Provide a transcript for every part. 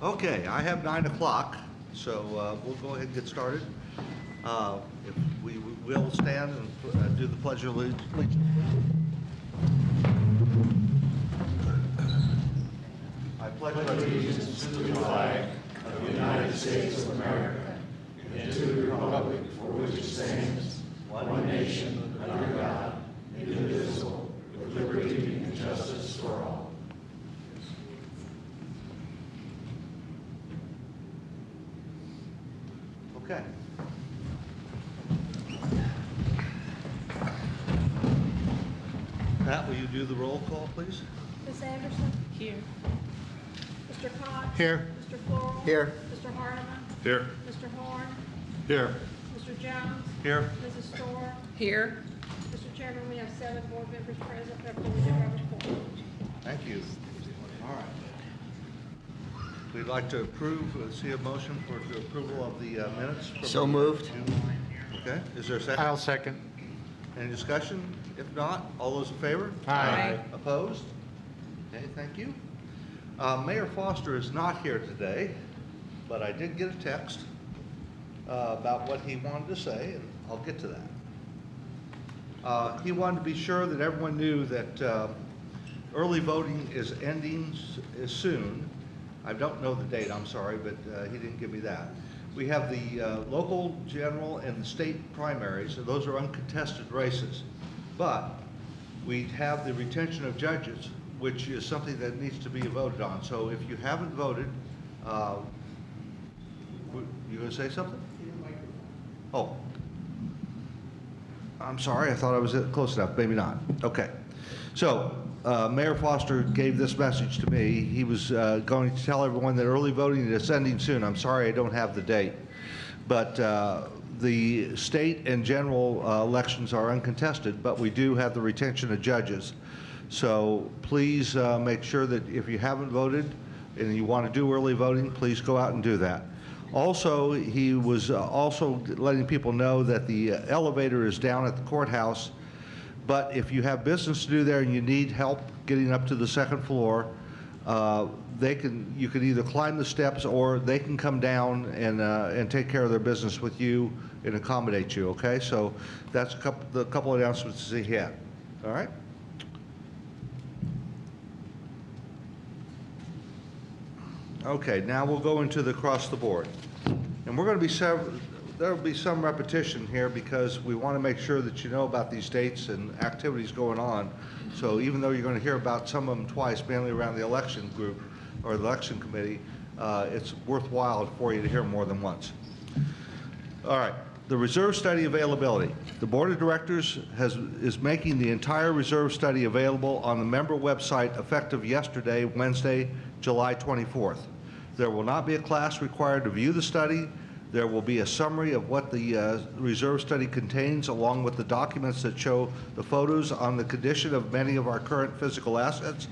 Okay, I have 9 o'clock, so we'll go ahead and get started. If we will stand and do the Pledge of Allegiance. I pledge allegiance to the flag of the United States of America and to the republic for which it stands, one nation, under God, indivisible, with liberty and justice for all. Okay. Pat, will you do the roll call, please? Ms. Anderson? Here. Mr. Cox? Here. Mr. Floral? Here. Mr. Hardeman? Here. Mr. Horn? Here. Mr. Jones? Here. Mrs. Storr? Here. Mr. Chairman, we have 7 board members present, therefore we do have a quorum. Thank you. All right. We'd like to approve, see a motion for the approval of the minutes. So moved. Okay, is there a second? I'll second. Any discussion? If not, all those in favor? Aye. Opposed? Okay, thank you. Mayor Foster is not here today, but I did get a text about what he wanted to say, and I'll get to that. He wanted to be sure that everyone knew that early voting is ending soon. I don't know the date, I'm sorry, but he didn't give me that. We have the local, general, and the state primaries, so those are uncontested races. But we have the retention of judges, which is something that needs to be voted on. So if you haven't voted, you gonna say something? Oh, I'm sorry, I thought I was close enough, maybe not. Okay, so Mayor Foster gave this message to me. He was going to tell everyone that early voting is ending soon. I'm sorry I don't have the date, but the state and general elections are uncontested, but we do have the retention of judges. So please make sure that if you haven't voted and you want to do early voting, please go out and do that. Also, he was also letting people know that the elevator is down at the courthouse, but if you have business to do there and you need help getting up to the second floor, you can either climb the steps or they can come down and take care of their business with you and accommodate you, okay? So that's the couple of announcements he had, all right? Okay, now we'll go into the across the board. And we're going to be there will be some repetition here because we want to make sure that you know about these dates and activities going on. So even though you're going to hear about some of them twice, mainly around the election group or the election committee, it's worthwhile for you to hear more than once. All right, the reserve study availability. The board of directors is making the entire reserve study available on the member website effective yesterday, Wednesday, July 24th. There will not be a class required to view the study. There will be a summary of what the reserve study contains, along with the documents that show the photos on the condition of many of our current physical assets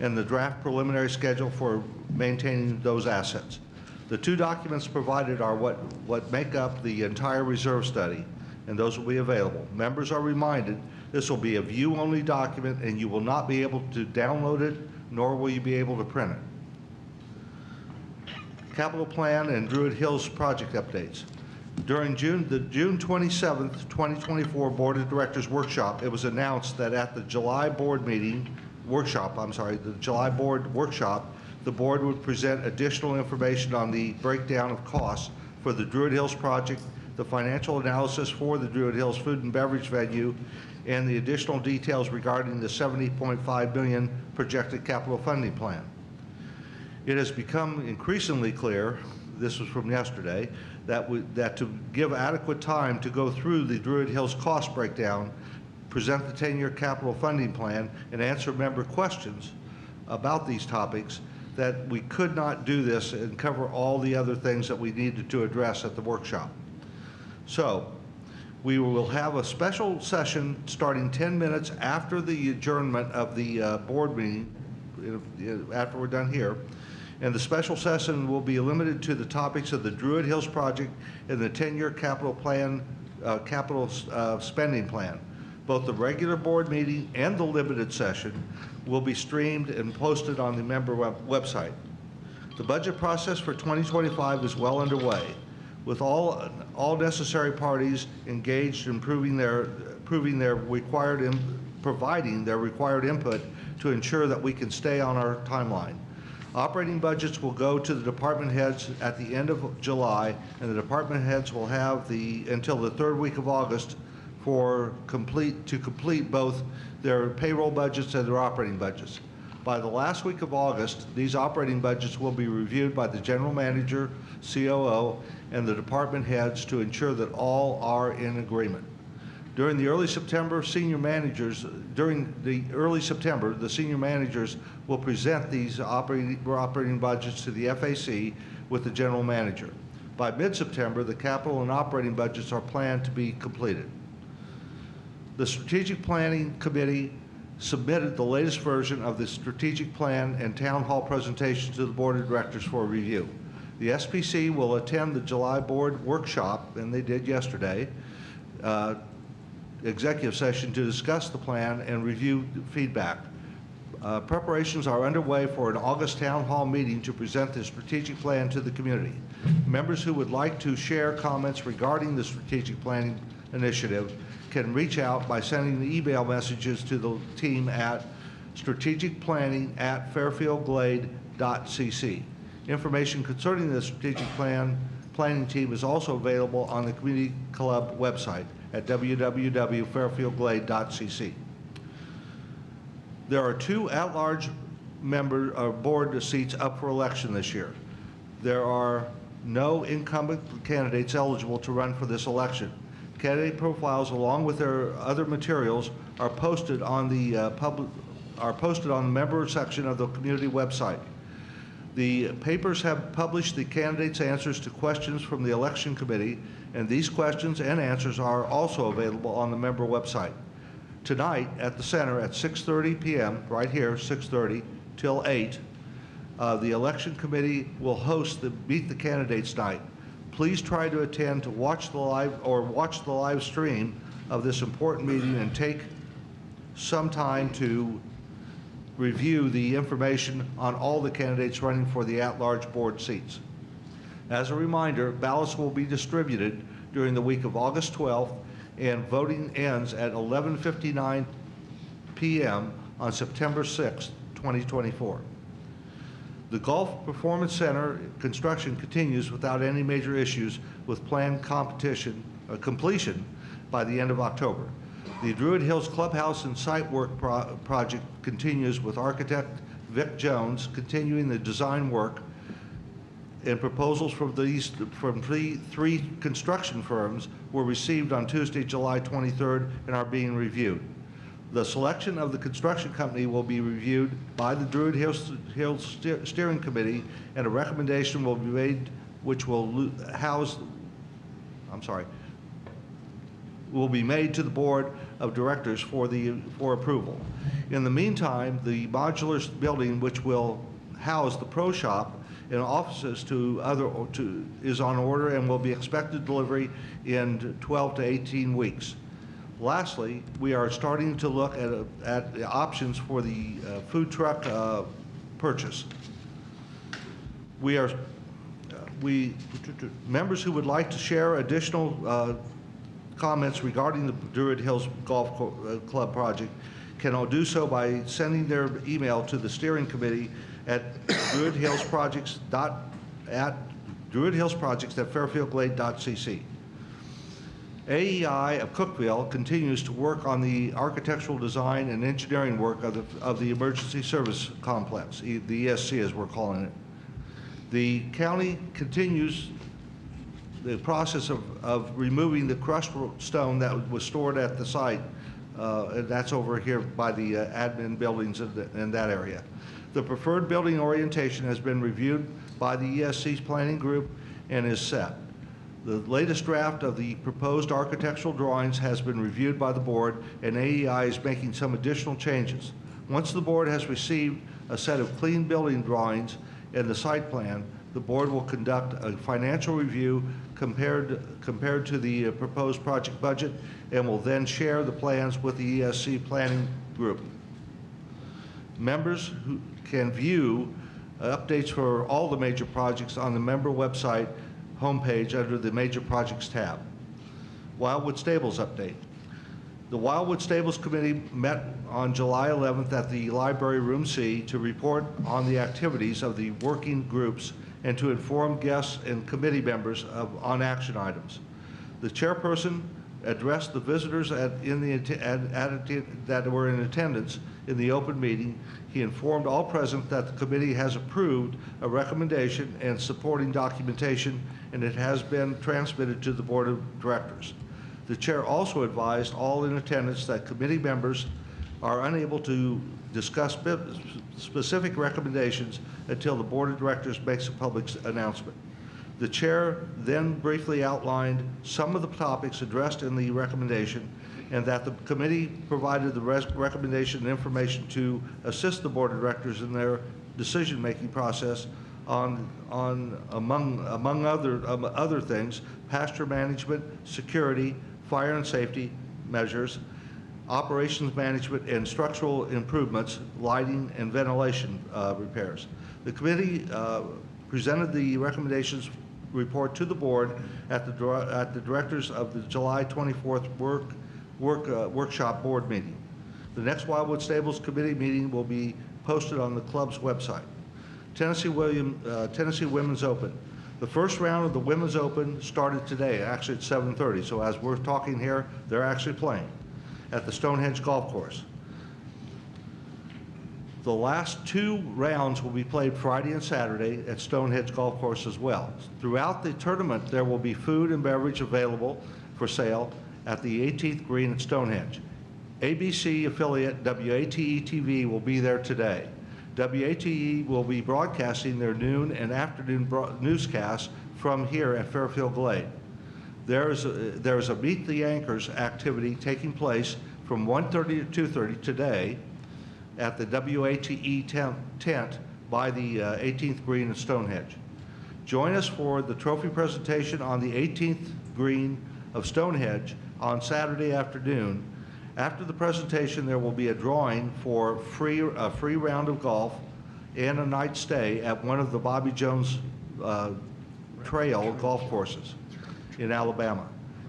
and the draft preliminary schedule for maintaining those assets. The 2 documents provided are what make up the entire reserve study, and those will be available. Members are reminded this will be a view-only document, and you will not be able to download it, nor will you be able to print it. Capital Plan and Druid Hills project updates. During the June 27th, 2024 Board of Directors workshop, it was announced that at the July board workshop, the board would present additional information on the breakdown of costs for the Druid Hills project, the financial analysis for the Druid Hills food and beverage venue, and the additional details regarding the $70.5 billion projected capital funding plan. It has become increasingly clear, this was from yesterday, that to give adequate time to go through the Druid Hills cost breakdown, present the 10-year capital funding plan, and answer member questions about these topics, that we could not do this and cover all the other things that we needed to address at the workshop. So we will have a special session starting 10 minutes after the adjournment of the board meeting, after we're done here. And the special session will be limited to the topics of the Druid Hills project and the 10-year capital plan, spending plan. Both the regular board meeting and the limited session will be streamed and posted on the member website. The budget process for 2025 is well underway, with all necessary parties engaged in providing their required input to ensure that we can stay on our timeline. Operating budgets will go to the department heads at the end of July, and the department heads will have until the third week of August to complete both their payroll budgets and their operating budgets. By the last week of August, these operating budgets will be reviewed by the general manager, COO, and the department heads to ensure that all are in agreement. During the early September, the senior managers will present these operating budgets to the FAC with the general manager. By mid-September, the capital and operating budgets are planned to be completed. The Strategic Planning Committee submitted the latest version of the strategic plan and town hall presentation to the board of directors for review. The SPC will attend the July board workshop, and they did yesterday, executive session to discuss the plan and review feedback. Preparations are underway for an August town hall meeting to present the strategic plan to the community. Members who would like to share comments regarding the strategic planning initiative can reach out by sending the email messages to the team at strategicplanning@fairfieldglade.cc. Information concerning the strategic planning team is also available on the community club website at www.fairfieldglade.cc. There are 2 at-large board seats up for election this year. There are no incumbent candidates eligible to run for this election. Candidate profiles, along with their other materials, are posted on the member section of the community website. The papers have published the candidates' answers to questions from the election committee, and these questions and answers are also available on the member website. Tonight at the center at 6:30 p.m., right here, 6:30 till 8, the election committee will host the Meet the Candidates night. Please try to attend to watch the live stream of this important meeting and take some time to review the information on all the candidates running for the at-large board seats. As a reminder, ballots will be distributed during the week of August 12th, and voting ends at 11:59 p.m. on September 6th, 2024. The Golf Performance Center construction continues without any major issues, with planned completion by the end of October. The Druid Hills Clubhouse and site work project continues, with architect Vic Jones continuing the design work, and proposals from three construction firms were received on Tuesday, July 23rd, and are being reviewed. The selection of the construction company will be reviewed by the Druid Hills Steering Committee, and a recommendation will be made which will be made to the board of directors for approval. In the meantime, the modular building, which will house the pro shop and offices is on order and will be expected delivery in 12 to 18 weeks. Lastly, we are starting to look at the options for the food truck purchase. Members who would like to share additional comments regarding the Druid Hills Golf Club project can all do so by sending their email to the steering committee at druidhillsprojects@fairfieldglade.cc. AEI of Cookeville continues to work on the architectural design and engineering work of the Emergency Service Complex, the ESC as we're calling it. The county continues the process of removing the crushed stone that was stored at the site, and that's over here by the admin buildings in that area. The preferred building orientation has been reviewed by the ESC's planning group and is set. The latest draft of the proposed architectural drawings has been reviewed by the board, and AEI is making some additional changes. Once the board has received a set of clean building drawings and the site plan, the board will conduct a financial review compared to the proposed project budget, and will then share the plans with the ESC planning group. Members who can view updates for all the major projects on the member website homepage under the Major Projects tab. Wildwood Stables update. The Wildwood Stables Committee met on July 11th at the Library Room C to report on the activities of the working groups and to inform guests and committee members on action items. The chairperson addressed the visitors that were in attendance in the open meeting. He informed all present that the committee has approved a recommendation and supporting documentation, and it has been transmitted to the board of directors. The chair also advised all in attendance that committee members are unable to discuss specific recommendations until the board of directors makes a public announcement. The chair then briefly outlined some of the topics addressed in the recommendation, and that the committee provided the recommendation and information to assist the board of directors in their decision-making process on among other things, pasture management, security, fire and safety measures, operations management, and structural improvements, lighting and ventilation repairs. The committee presented the recommendations report to the board at the directors of the July 24th workshop board meeting. The next Wildwood Stables Committee meeting will be posted on the club's website. Tennessee Women's Open. The first round of the Women's Open started today, actually at 7:30. So as we're talking here, they're actually playing at the Stonehenge Golf Course. The last 2 rounds will be played Friday and Saturday at Stonehenge Golf Course as well. Throughout the tournament, there will be food and beverage available for sale at the 18th green at Stonehenge. ABC affiliate WATE-TV will be there today. WATE will be broadcasting their noon and afternoon newscasts from here at Fairfield Glade. There is a Meet the Anchors activity taking place from 1:30 to 2:30 today at the WATE tent by the 18th green at Stonehenge. Join us for the trophy presentation on the 18th green of Stonehenge on Saturday afternoon. After the presentation, there will be a drawing for a free round of golf and a night stay at one of the Bobby Jones Trail golf courses in Alabama.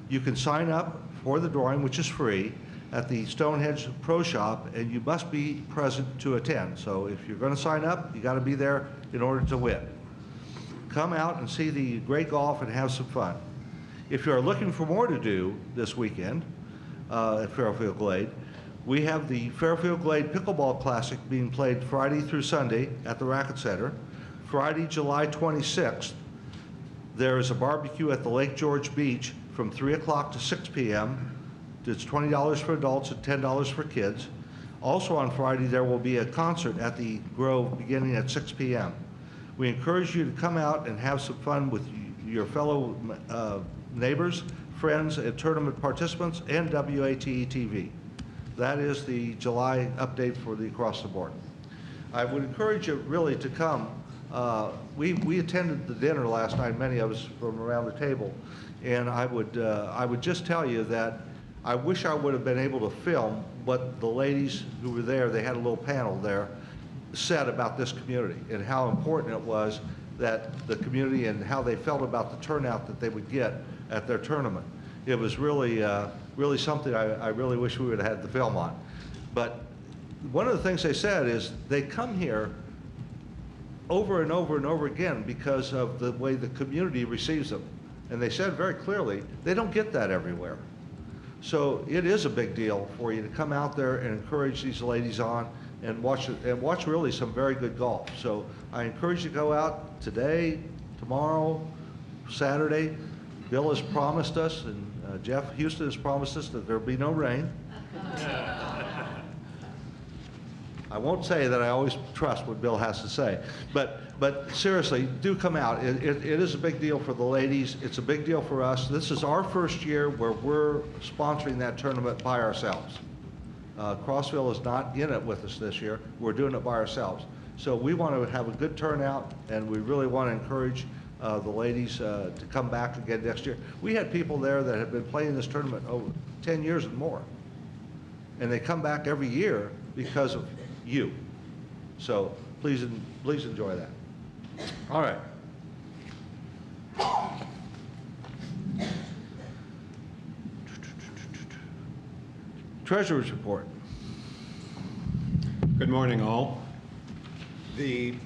You can sign up for the drawing, which is free, at the Stonehenge Pro Shop, and you must be present to attend. So if you're going to sign up, you got to be there in order to win. Come out and see the great golf and have some fun. If you're looking for more to do this weekend at Fairfield Glade, we have the Fairfield Glade Pickleball Classic being played Friday through Sunday at the Racket Center. Friday, July 26th, there is a barbecue at the Lake George Beach from 3 o'clock to 6 p.m. It's $20 for adults and $10 for kids. Also on Friday, there will be a concert at the Grove beginning at 6 p.m. We encourage you to come out and have some fun with your fellow neighbors, friends, and tournament participants, and WATE-TV. That is the July update for the across the board. I would encourage you really to come. We attended the dinner last night, many of us from around the table, and I would just tell you that I wish I would have been able to film what the ladies who were there, they had a little panel there, said about this community and how important it was that the community and how they felt about the turnout that they would get at their tournament. It was really, really something I really wish we would have had the film on. But one of the things they said is they come here over and over and over again because of the way the community receives them. And they said very clearly, they don't get that everywhere. So it is a big deal for you to come out there and encourage these ladies on and watch really some very good golf. So I encourage you to go out today, tomorrow, Saturday. Bill has promised us, and Jeff Houston has promised us that there'll be no rain. I won't say that I always trust what Bill has to say, but seriously, do come out. It is a big deal for the ladies. It's a big deal for us. This is our first year where we're sponsoring that tournament by ourselves. Crossville is not in it with us this year. We're doing it by ourselves. So we want to have a good turnout, and we really want to encourage the ladies to come back again next year. We had people there that have been playing this tournament over 10 years and more, and they come back every year because of you. So please enjoy that. All right. Treasurer's report. Good morning, all. You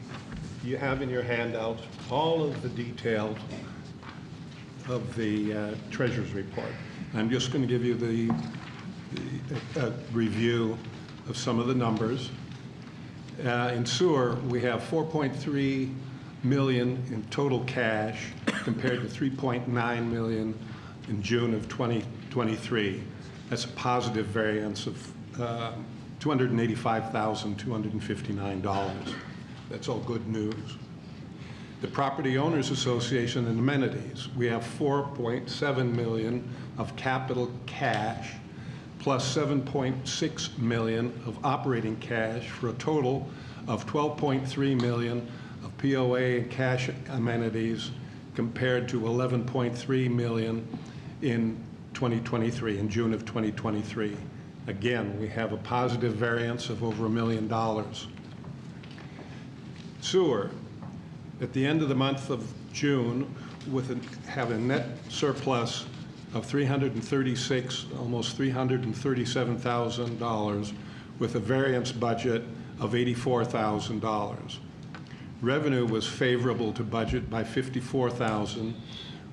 have in your handout all of the details of the treasurer's report. I'm just going to give you the review of some of the numbers. In sewer, we have 4.3 million in total cash compared to 3.9 million in June of 2023. That's a positive variance of $285,259. That's all good news. The Property Owners Association and amenities, we have 4.7 million of capital cash plus 7.6 million of operating cash for a total of 12.3 million of POA and cash amenities compared to 11.3 million in 2023, in June of 2023. Again, we have a positive variance of over $1 million. Sewer, at the end of the month of June, have a net surplus of almost $337,000 with a variance budget of $84,000. Revenue was favorable to budget by $54,000,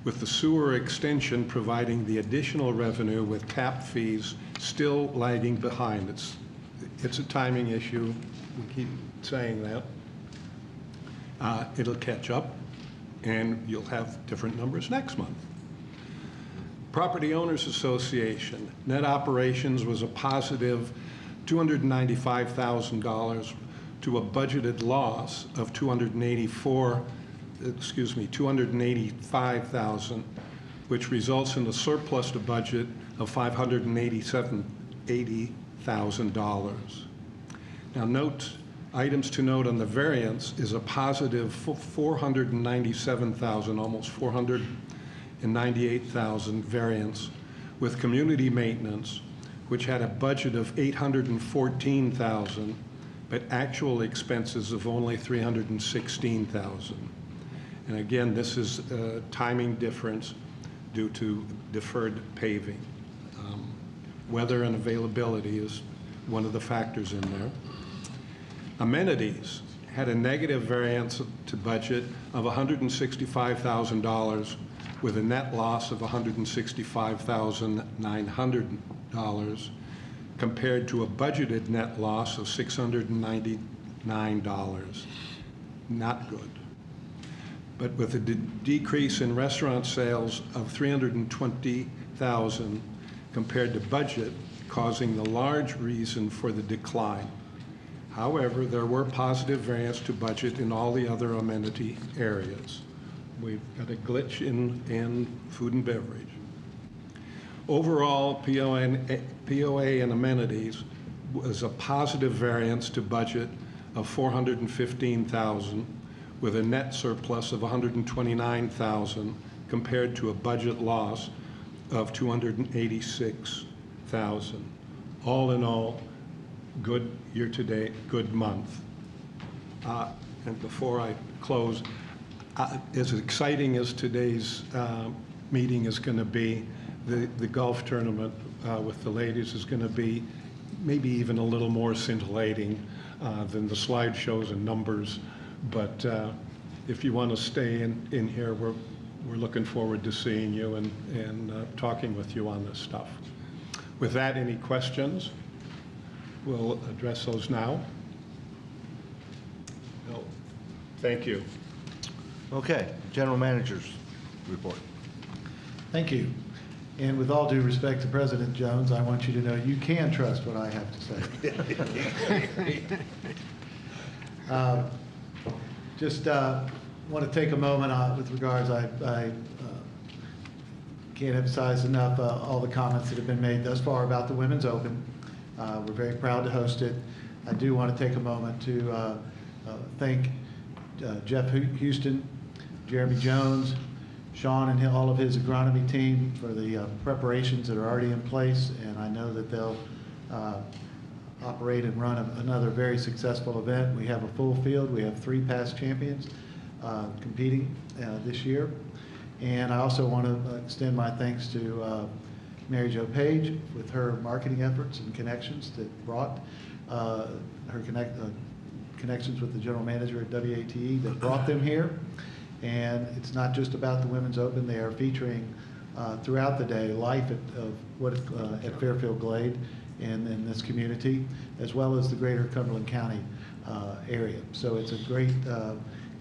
with the sewer extension providing the additional revenue with tap fees still lagging behind. It's a timing issue. We keep saying that. It'll catch up, and you'll have different numbers next month. Property Owners Association, net operations was a positive $295,000 to a budgeted loss of $285,000, which results in a surplus to budget of $580,000. Now note, items to note on the variance is a positive $497,000, almost $498,000 variance with community maintenance, which had a budget of $814,000, but actual expenses of only $316,000. And again, this is a timing difference due to deferred paving. Weather and availability is one of the factors in there. Amenities had a negative variance to budget of $165,000 with a net loss of $165,900 compared to a budgeted net loss of $699. Not good. But with a decrease in restaurant sales of $320,000 compared to budget, causing the large reason for the decline. However, there were positive variance to budget in all the other amenity areas. We've got a glitch in food and beverage. Overall, POA and amenities was a positive variance to budget of $415,000 with a net surplus of $129,000 compared to a budget loss of $286,000. All in all, good year-to-date, good month. And before I close, as exciting as today's meeting is going to be, the golf tournament with the ladies is going to be maybe even a little more scintillating than the slideshows and numbers. But if you want to stay in here, we're looking forward to seeing you and talking with you on this stuff. With that, any questions? We'll address those now. No. Thank you. Okay, General Manager's report. Thank you. And with all due respect to President Jones, I want you to know you can trust what I have to say. Just want to take a moment with regards, I can't emphasize enough all the comments that have been made thus far about the Women's Open. We're very proud to host it. I do want to take a moment to thank Jeff Houston, Jeremy Jones, Sean and all of his agronomy team for the preparations that are already in place, and I know that they'll operate and run another very successful event. We have a full field. We have 3 past champions. competing this year. And I also want to extend my thanks to Mary Jo Page with her marketing efforts and connections that brought connections with the general manager at WATE that brought them here. And it's not just about the Women's Open. They are featuring throughout the day life at Fairfield Glade and in this community, as well as the greater Cumberland County area. So it's a great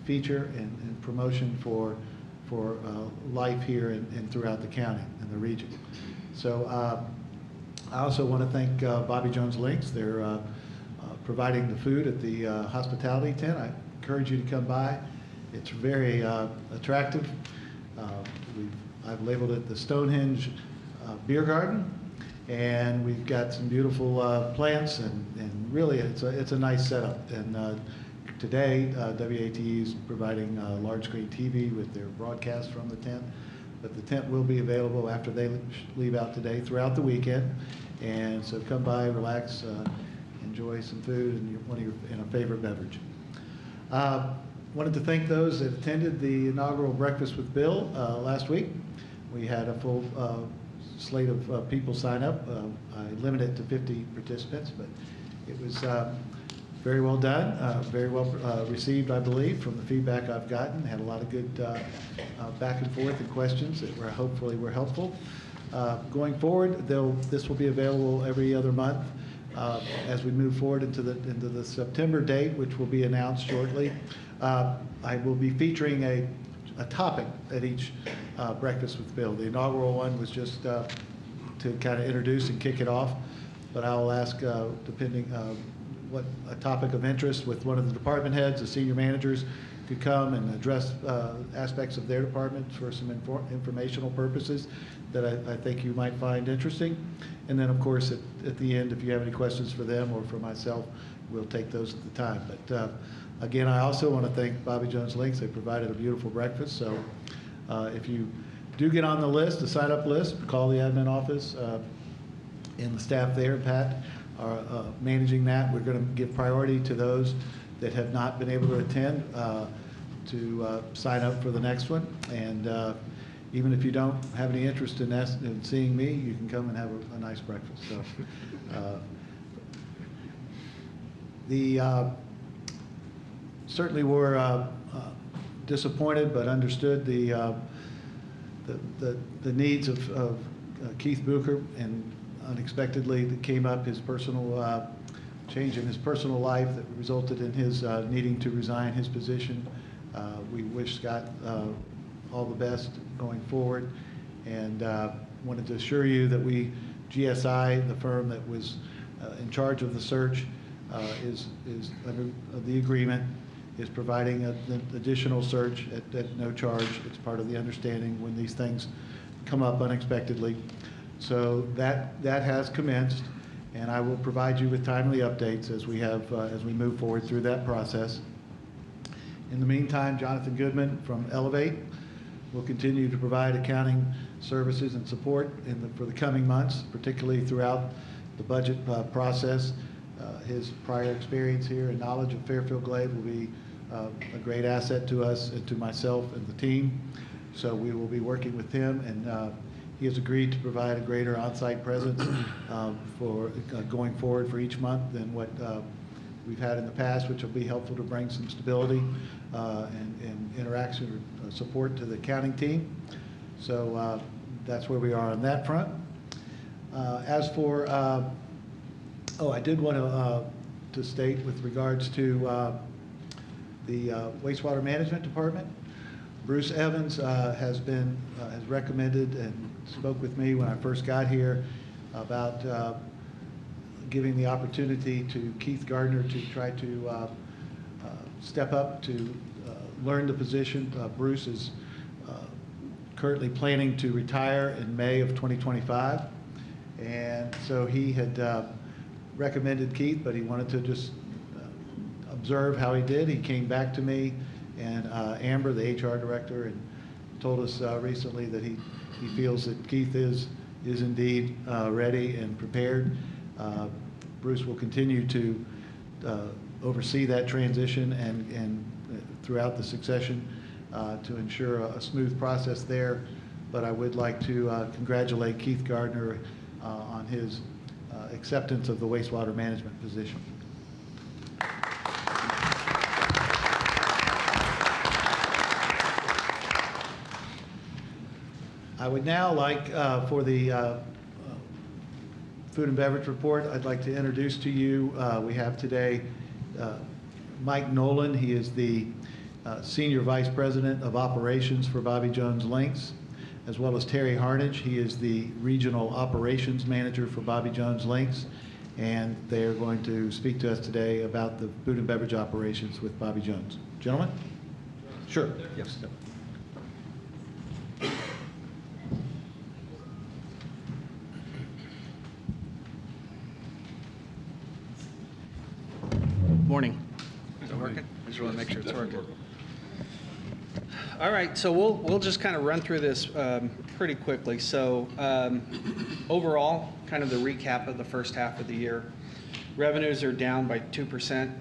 feature and promotion for life here and throughout the county and the region. So I also want to thank Bobby Jones Links. They're providing the food at the hospitality tent. I encourage you to come by. It's very attractive. I've labeled it the Stonehenge Beer Garden, and we've got some beautiful plants, and really it's a nice setup. And today, WATE is providing large screen TV with their broadcast from the tent, but the tent will be available after they leave out today throughout the weekend. And so come by, relax, enjoy some food and a favorite beverage. Wanted to thank those that attended the inaugural Breakfast with Bill last week. We had a full slate of people sign up. I limited it to 50 participants, but it was very well done, very well received, I believe, from the feedback I've gotten. Had a lot of good back and forth and questions that hopefully were helpful. Going forward, this will be available every other month as we move forward into the September date, which will be announced shortly. I will be featuring a topic at each Breakfast with Bill. The inaugural one was just to kind of introduce and kick it off, but I will ask, depending what a topic of interest with one of the department heads, the senior managers, could come and address aspects of their department for some informational purposes that I think you might find interesting. And then, of course, at the end, if you have any questions for them or for myself, we'll take those at the time. But again, I also want to thank Bobby Jones Links. They provided a beautiful breakfast. So if you do get on the list, the sign-up list, call the admin office and the staff there, Pat, are managing that. We're going to give priority to those that have not been able to attend to sign up for the next one. And even if you don't have any interest in seeing me, you can come and have a nice breakfast. So certainly we're disappointed, but understood the needs of Keith Booker, and unexpectedly that came up his personal change in his personal life that resulted in his needing to resign his position. We wish Scott all the best going forward, and wanted to assure you that GSI, the firm that was in charge of the search, is under the agreement, is providing an additional search at no charge. It's part of the understanding when these things come up unexpectedly. So that has commenced, and I will provide you with timely updates as we move forward through that process. In the meantime, Jonathan Goodman from Elevate will continue to provide accounting services and support for the coming months, particularly throughout the budget process. His prior experience here and knowledge of Fairfield Glade will be a great asset to us and to myself and the team. So we will be working with him, and he has agreed to provide a greater on-site presence for going forward for each month than what we've had in the past, which will be helpful to bring some stability and interaction or support to the accounting team. So that's where we are on that front. As for, I did want to state with regards to the wastewater management department, Bruce Evans has recommended and spoke with me when I first got here about giving the opportunity to Keith Gardner to try to step up to learn the position. Bruce is currently planning to retire in May of 2025, and so he had recommended Keith, but he wanted to just observe how he did. He came back to me and Amber, the HR director, and told us recently that he feels that Keith is indeed ready and prepared. Bruce will continue to oversee that transition and throughout the succession to ensure a smooth process there. But I would like to congratulate Keith Gardner on his acceptance of the wastewater management position. I would now like, for the food and beverage report, I'd like to introduce to you, we have today Mike Nolan. He is the Senior Vice President of Operations for Bobby Jones Links, as well as Terry Harnage. He is the Regional Operations Manager for Bobby Jones Links, and they are going to speak to us today about the food and beverage operations with Bobby Jones. Gentlemen? Sure. Yes. Morning. Is it working? I just want to make sure it's working. All right, so we'll just kind of run through this pretty quickly. So overall, kind of the recap of the first half of the year. Revenues are down by 2%,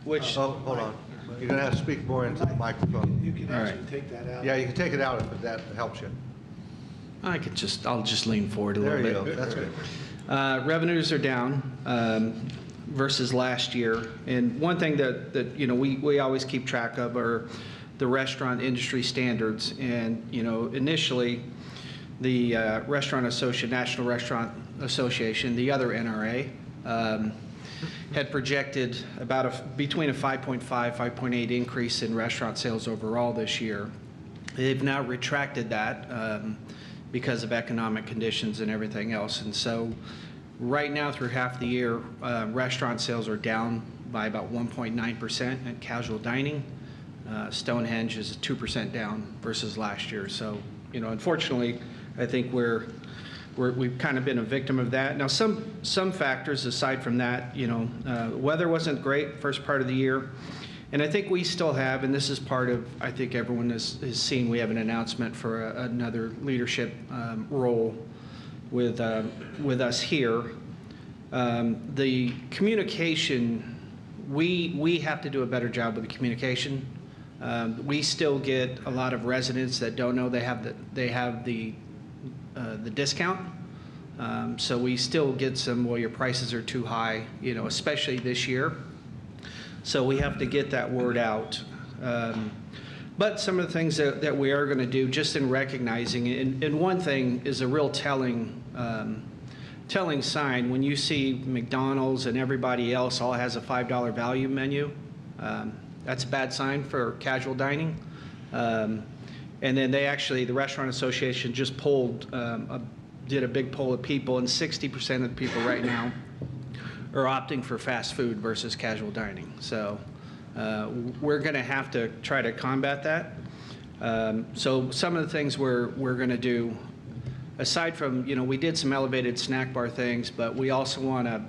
which... Oh, hold on. You're going to have to speak more into the microphone. You can All actually right. take that out. Yeah, you can take it out if that helps you. I'll just lean forward a There little you bit. go. That's good. Revenues are down versus last year. And one thing that you know, we always keep track of are the restaurant industry standards. And, you know, initially, the National Restaurant Association, the other NRA, had projected about between a 5.5, 5.8 increase in restaurant sales overall this year. They've now retracted that because of economic conditions and everything else. And so right now through half the year, restaurant sales are down by about 1.9% at casual dining. Stonehenge is 2% down versus last year. So, you know, unfortunately, I think we've kind of been a victim of that. Now, some factors aside from that, you know, weather wasn't great first part of the year. And I think we still have, and this is part of, I think everyone has seen, we have an announcement for another leadership role with us here. The communication, we have to do a better job with the communication. We still get a lot of residents that don't know they have the discount. So we still get some, well, your prices are too high, you know, especially this year. So we have to get that word out. But some of the things that we are going to do, just in recognizing, and one thing is a real telling sign. When you see McDonald's and everybody else all has a $5 value menu, that's a bad sign for casual dining. And then the Restaurant Association just did a big poll of people, and 60% of the people right now are opting for fast food versus casual dining. So we're going to have to try to combat that. So some of the things we're going to do, aside from, you know, we did some elevated snack bar things, but we also want to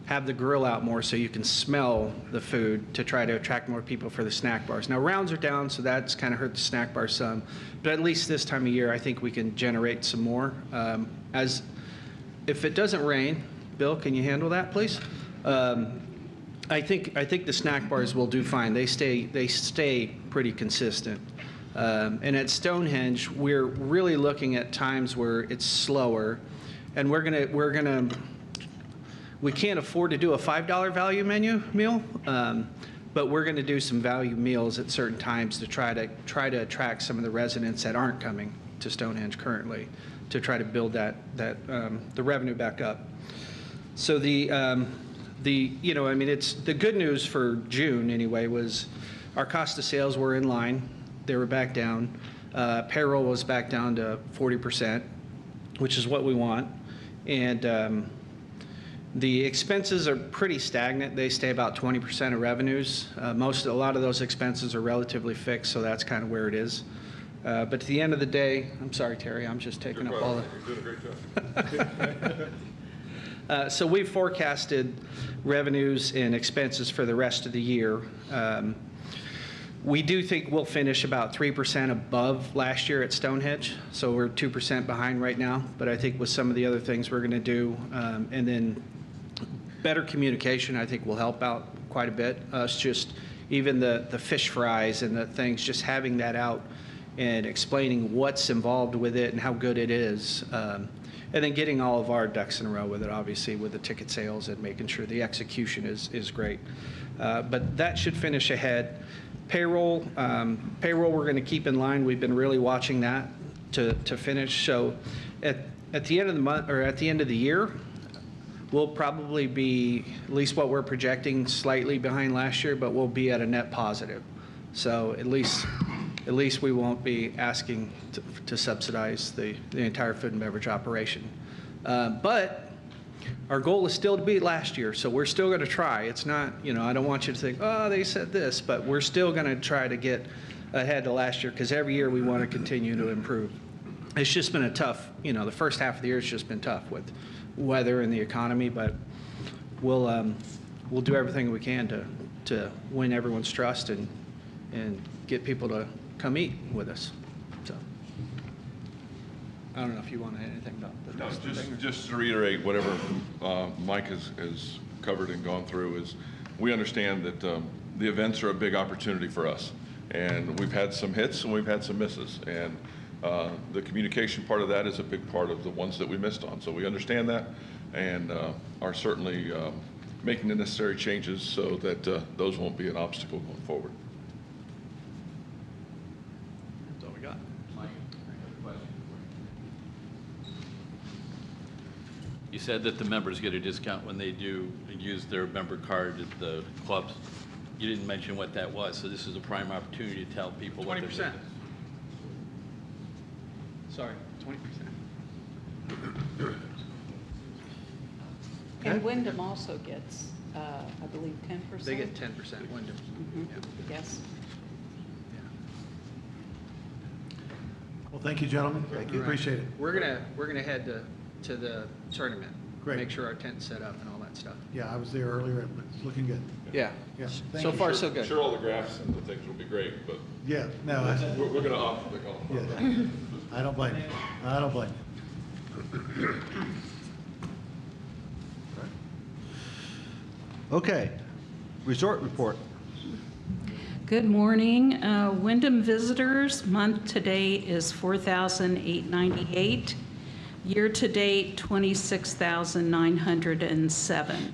have the grill out more so you can smell the food to try to attract more people for the snack bars. Now, rounds are down, so that's kind of hurt the snack bar some. But at least this time of year, I think we can generate some more. If it doesn't rain, Bill, can you handle that, please? I think the snack bars will do fine. They stay pretty consistent. And at Stonehenge, we're really looking at times where it's slower, and we can't afford to do a $5 value meal, but we're going to do some value meals at certain times to try to attract some of the residents that aren't coming to Stonehenge currently, to try to build the revenue back up. So you know, I mean, it's the good news for June anyway was our cost of sales were in line. They were back down. Payroll was back down to 40%, which is what we want. And the expenses are pretty stagnant. They stay about 20% of revenues. A lot of those expenses are relatively fixed, so that's kind of where it is. But at the end of the day, I'm sorry, Terry, I'm just taking up all the... You're doing a great job. So we've forecasted revenues and expenses for the rest of the year. We do think we'll finish about 3% above last year at Stonehenge, so we're 2% behind right now. But I think with some of the other things we're going to do, and then better communication, I think will help out quite a bit. Us just, even the fish fries and the things, just having that out and explaining what's involved with it and how good it is. And then getting all of our ducks in a row with it, obviously, with the ticket sales and making sure the execution is great. But that should finish ahead. Payroll, we're going to keep in line. We've been really watching that to finish. So at the end of the month, or at the end of the year, we'll probably be, at least what we're projecting, slightly behind last year, but we'll be at a net positive. So at least we won't be asking to subsidize the entire food and beverage operation. But our goal is still to beat last year, so we're still going to try. It's not, I don't want you to think, oh, they said this, but we're still going to try to get ahead of last year, because every year we want to continue to improve. It's just been a tough, the first half of the year has just been tough with weather and the economy, but we'll do everything we can to win everyone's trust and get people to come eat with us. So I don't know if you want to add anything about the No, rest of the thing, or- just to reiterate whatever Mike has covered and gone through is, we understand that the events are a big opportunity for us. And we've had some hits and we've had some misses. And the communication part of that is a big part of the ones that we missed on. So we understand that and are certainly making the necessary changes so that those won't be an obstacle going forward. That's all we got. Mike, I have a question for you. You said that the members get a discount when they do use their member card at the clubs. You didn't mention what that was, so this is a prime opportunity to tell people what they're 20%. doing. Sorry, 20%. And Wyndham also gets, I believe, 10%? They get 10%, Wyndham. Mhm. Yeah. Yes. Well, thank you, gentlemen. Thank you. Appreciate it. We're gonna head to the tournament. Great. Make sure our tent's set up and all that stuff. Yeah, I was there earlier. It's looking good. Yeah. Yeah. Thank So you. far, so good. Sure, all the graphs and the things will be great, but Yeah, no, we're going to opt for the golf. yeah, I don't blame you. I don't blame you. Okay, resort report. Good morning. Wyndham visitors, month to date is 4,898. Year to date, 26,907.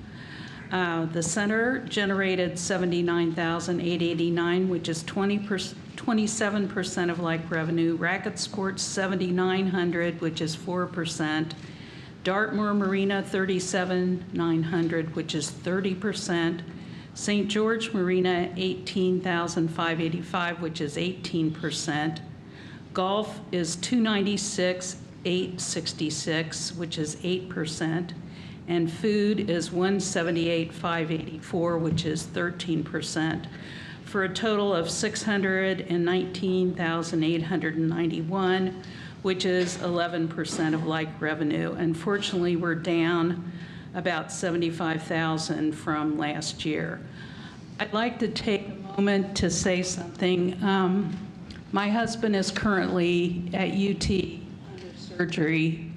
The center generated 79,889, which is 27% of like revenue. Racket Sports, 7,900, which is 4%. Dartmoor Marina, 37,900, which is 30%. St. George Marina, 18,585, which is 18%. Golf is 296,866, which is 8%. And food is 178,584, which is 13%, for a total of 619,891, which is 11% of like revenue. Unfortunately, we're down about 75,000 from last year. I'd like to take a moment to say something. My husband is currently at UT under surgery,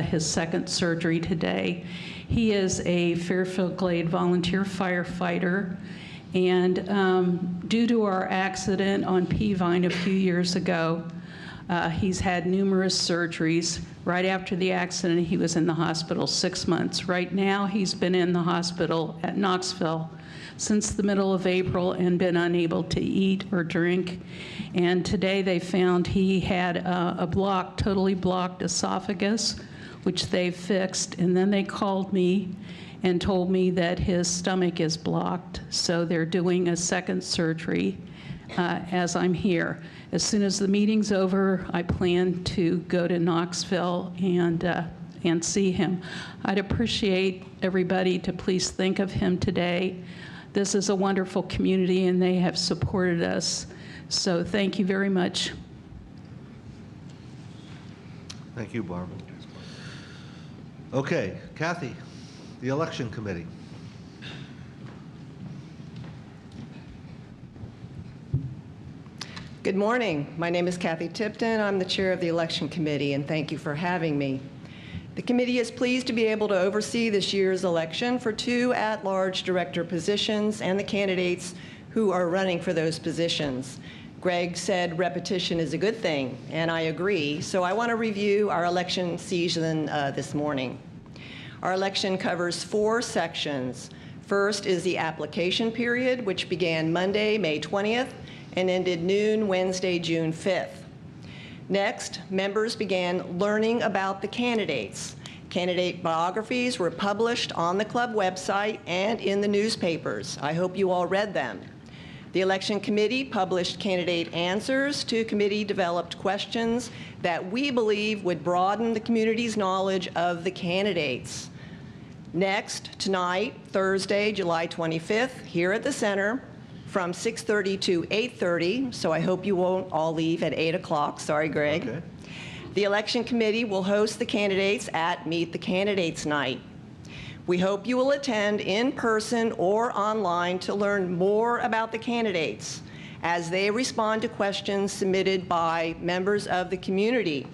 his second surgery today. He is a Fairfield Glade volunteer firefighter, and due to our accident on Peavine a few years ago, he's had numerous surgeries. Right after the accident, he was in the hospital 6 months. Right now, he's been in the hospital at Knoxville since the middle of April and been unable to eat or drink. And today they found he had a totally blocked esophagus, which they fixed. And then they called me and told me that his stomach is blocked. So they're doing a second surgery as I'm here. As soon as the meeting's over, I plan to go to Knoxville and see him. I'd appreciate everybody to please think of him today. This is a wonderful community, and they have supported us. So thank you very much. Thank you, Barbara. Okay, Kathy, the election committee. Good morning. My name is Kathy Tipton. I'm the chair of the election committee, and thank you for having me. The committee is pleased to be able to oversee this year's election for 2 at-large director positions and the candidates who who are running for those positions. Greg said repetition is a good thing, and I agree. So I want to review our election season this morning. Our election covers 4 sections. First is the application period, which began Monday, May 20th, and ended noon Wednesday, June 5th. Next, members began learning about the candidates. Candidate biographies were published on the club website and in the newspapers. I hope you all read them. The election committee published candidate answers to committee-developed questions that we believe would broaden the community's knowledge of the candidates. Next, tonight, Thursday, July 25th, here at the center, from 6:30 to 8:30, so I hope you won't all leave at 8 o'clock. Sorry, Greg. Okay. The election committee will host the candidates at Meet the Candidates Night. We hope you will attend in person or online to learn more about the candidates as they respond to questions submitted by members of the community.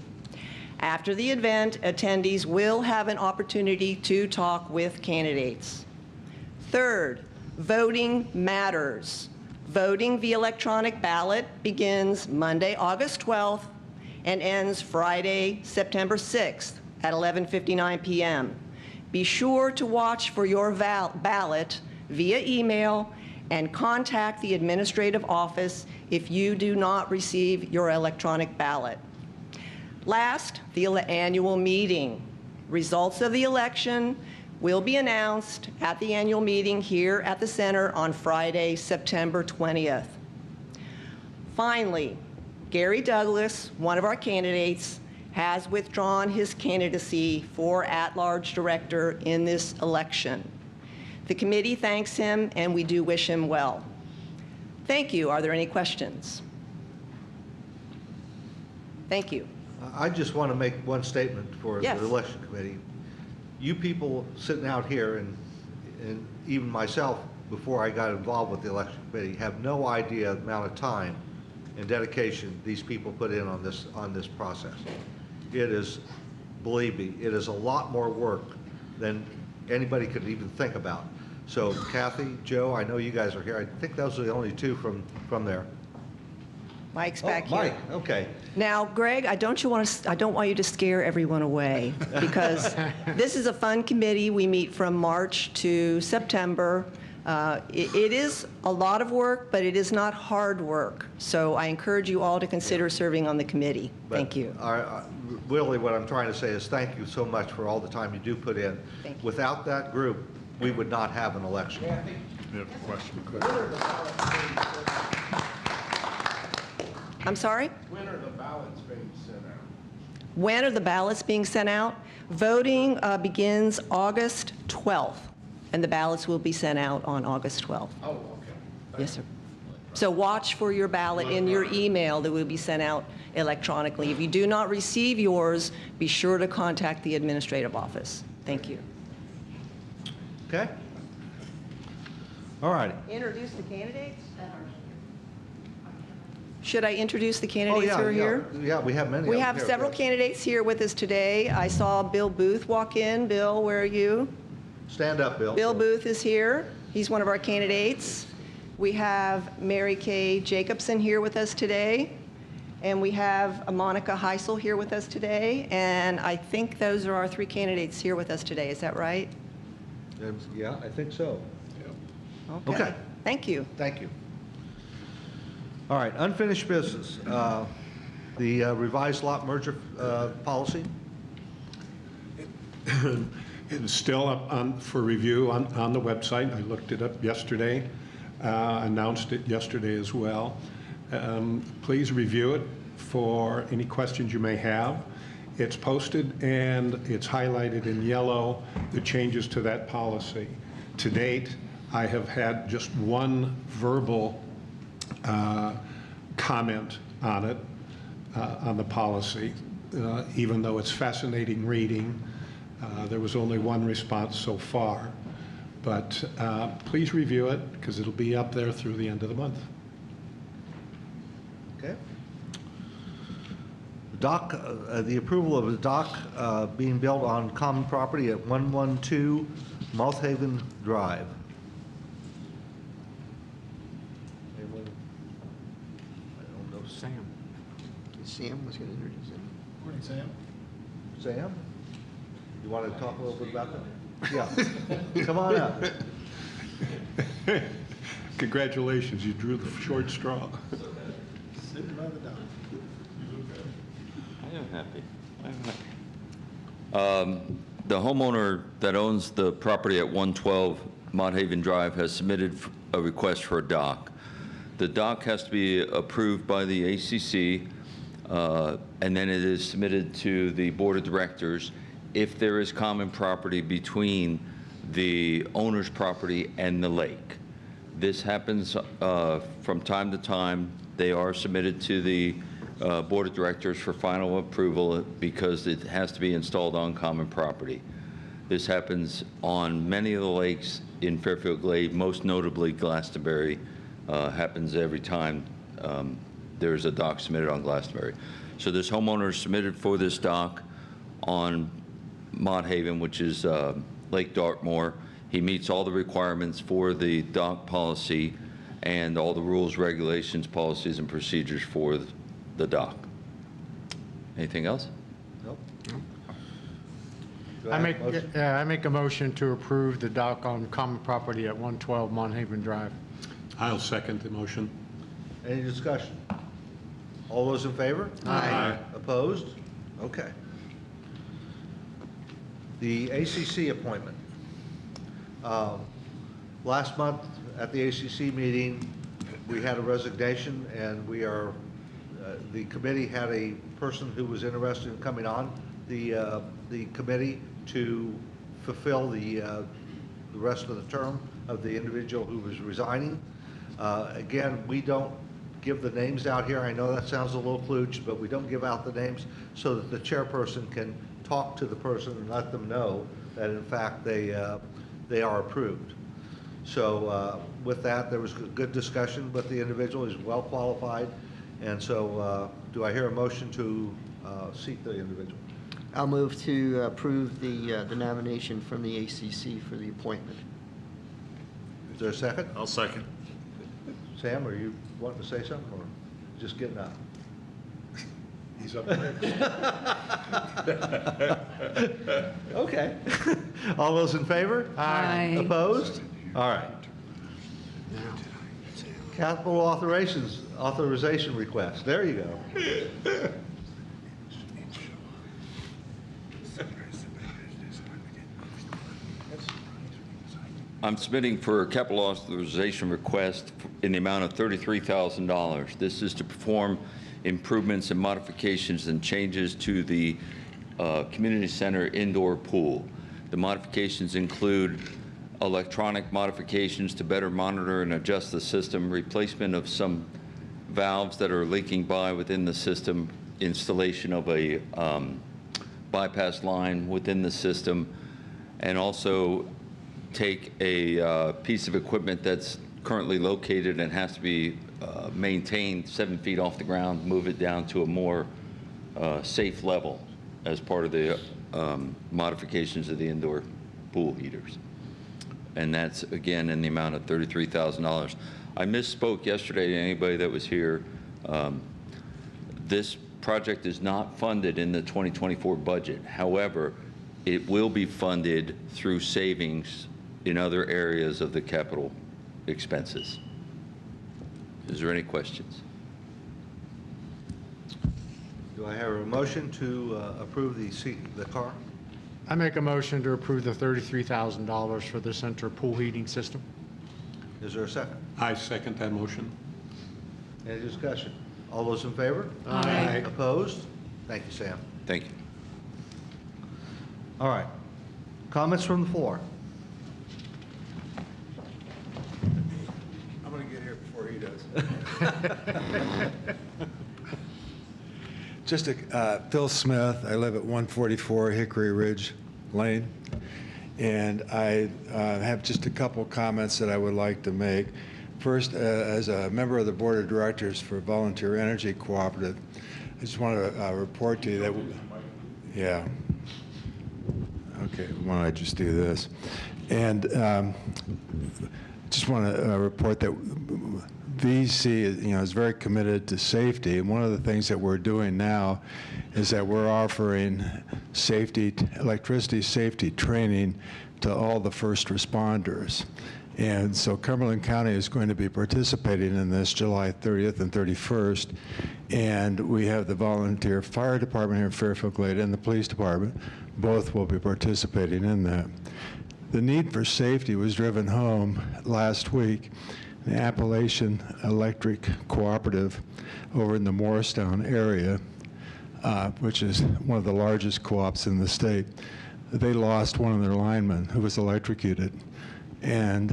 After the event, attendees will have an opportunity to talk with candidates. Third, voting matters. Voting via electronic ballot begins Monday, August 12th, and ends Friday, September 6th at 11:59 p.m. Be sure to watch for your ballot via email and contact the administrative office if you do not receive your electronic ballot. Last, the annual meeting. Results of the election will be announced at the annual meeting here at the center on Friday, September 20th. Finally, Gary Douglas, one of our candidates, has withdrawn his candidacy for at-large director in this election. The committee thanks him, and we do wish him well. Thank you. Are there any questions? Thank you. I just want to make one statement for Yes. the election committee. You people sitting out here, and even myself, before I got involved with the election committee, have no idea the amount of time and dedication these people put in on this process. It is, believe me, it is a lot more work than anybody could even think about. So Kathy, Joe, I know you guys are here. I think those are the only 2 from there. Mike's back here. Mike, okay. Now, Greg, I don't want you to scare everyone away, because this is a fun committee. We meet from March to September. It is a lot of work, but it is not hard work. So I encourage you all to consider serving on the committee. Thank you. Really, what I'm trying to say is thank you so much for all the time you do put in. Thank you. Without that group, we would not have an election. You have a question? I'm sorry? When are the ballots being sent out? When are the ballots being sent out? Voting begins August 12th, and the ballots will be sent out on August 12th. Oh, okay. Yes, sir. So watch for your ballot in your email that will be sent out electronically. If you do not receive yours, be sure to contact the administrative office. Thank you. Okay? All righty. Introduce the candidates? Should I introduce the Oh, candidates yeah, who are yeah. here? Yeah, we have many. We of them have here. several candidates here with us today. I saw Bill Booth walk in. Bill, where are you? Stand up, Bill. Bill Booth is here. He's one of our candidates. We have Mary Kay Jacobson here with us today. And we have Monica Heisel here with us today. And I think those are our 3 candidates here with us today. Is that right? Yeah, I think so. Okay. Thank you. Thank you. All right, unfinished business. The revised lot merger policy. It is still up for review on the website. I looked it up yesterday, announced it yesterday as well. Please review it for any questions you may have. It's posted and it's highlighted in yellow, the changes to that policy. To date, I have had just one verbal comment on it, on the policy, even though it's fascinating reading. There was only one response so far, but please review it because it'll be up there through the end of the month. Okay. Dock, the approval of a dock being built on common property at 112 Malthaven Drive. Sam was going to introduce him. Morning, Sam. Sam, you want to talk a little bit about that? Yeah, come on up. Congratulations, you drew the short straw. Sitting by the dock. I am happy. The homeowner that owns the property at 112 Mott Haven Drive has submitted a request for a dock. The dock has to be approved by the ACC, and then it is submitted to the Board of Directors if there is common property between the owner's property and the lake. This happens from time to time. They are submitted to the Board of Directors for final approval because it has to be installed on common property. This happens on many of the lakes in Fairfield Glade, most notably Glastonbury. Happens every time there's a dock submitted on Glastonbury. So this homeowner submitted for this dock on Mott Haven, which is Lake Dartmoor. He meets all the requirements for the dock policy and all the rules, regulations, policies, and procedures for the dock. Anything else? Nope. I make a motion to approve the dock on common property at 112 Mott Haven Drive. I'll second the motion. Any discussion? All those in favor? Aye. Opposed? Okay. The ACC appointment. Last month at the ACC meeting, we had a resignation, and we are, the committee had a person who was interested in coming on the committee to fulfill the rest of the term of the individual who was resigning. Again, we don't give the names out here. I know that sounds a little kludge, but we don't give out the names so that the chairperson can talk to the person and let them know that in fact they are approved. So with that, there was good discussion with the individual. He's well qualified. And so do I hear a motion to seat the individual? I'll move to approve the nomination from the ACC for the appointment. Is there a second? I'll second. Sam, are you wanting to say something or just getting up? He's up next. Okay. All those in favor? Aye. Opposed? All right. Capital authorization request. There you go. I'm submitting for a capital authorization request in the amount of $33,000. This is to perform improvements and modifications and changes to the community center indoor pool. The modifications include electronic modifications to better monitor and adjust the system, replacement of some valves that are leaking by within the system, installation of a bypass line within the system, and also take a piece of equipment that's currently located and has to be maintained 7 feet off the ground, move it down to a more safe level as part of the modifications of the indoor pool heaters. And that's, again, in the amount of $33,000. I misspoke yesterday to anybody that was here. This project is not funded in the 2024 budget. However, it will be funded through savings in other areas of the capital expenses. Is there any questions? Do I have a motion to approve the car? I make a motion to approve the $33,000 for the center pool heating system. Is there a second? I second that motion. Any discussion? All those in favor? Aye. Opposed? Thank you, Sam. Thank you. All right. Comments from the floor? I'm going to get here before he does. Just Phil Smith. I live at 144 Hickory Ridge Lane, and I have just a couple comments that I would like to make. First, as a member of the Board of Directors for Volunteer Energy Cooperative, I just want to report to you that, yeah. Okay, why don't I just do this? And just want to report that VEC, is very committed to safety, and one of the things that we're doing now is that we're offering electricity safety training to all the first responders. And so Cumberland County is going to be participating in this July 30th and 31st, and we have the volunteer fire department here in Fairfield Glade and the police department. Both will be participating in that. The need for safety was driven home last week. The Appalachian Electric Cooperative over in the Morristown area, which is one of the largest co-ops in the state, they lost one of their linemen who was electrocuted. And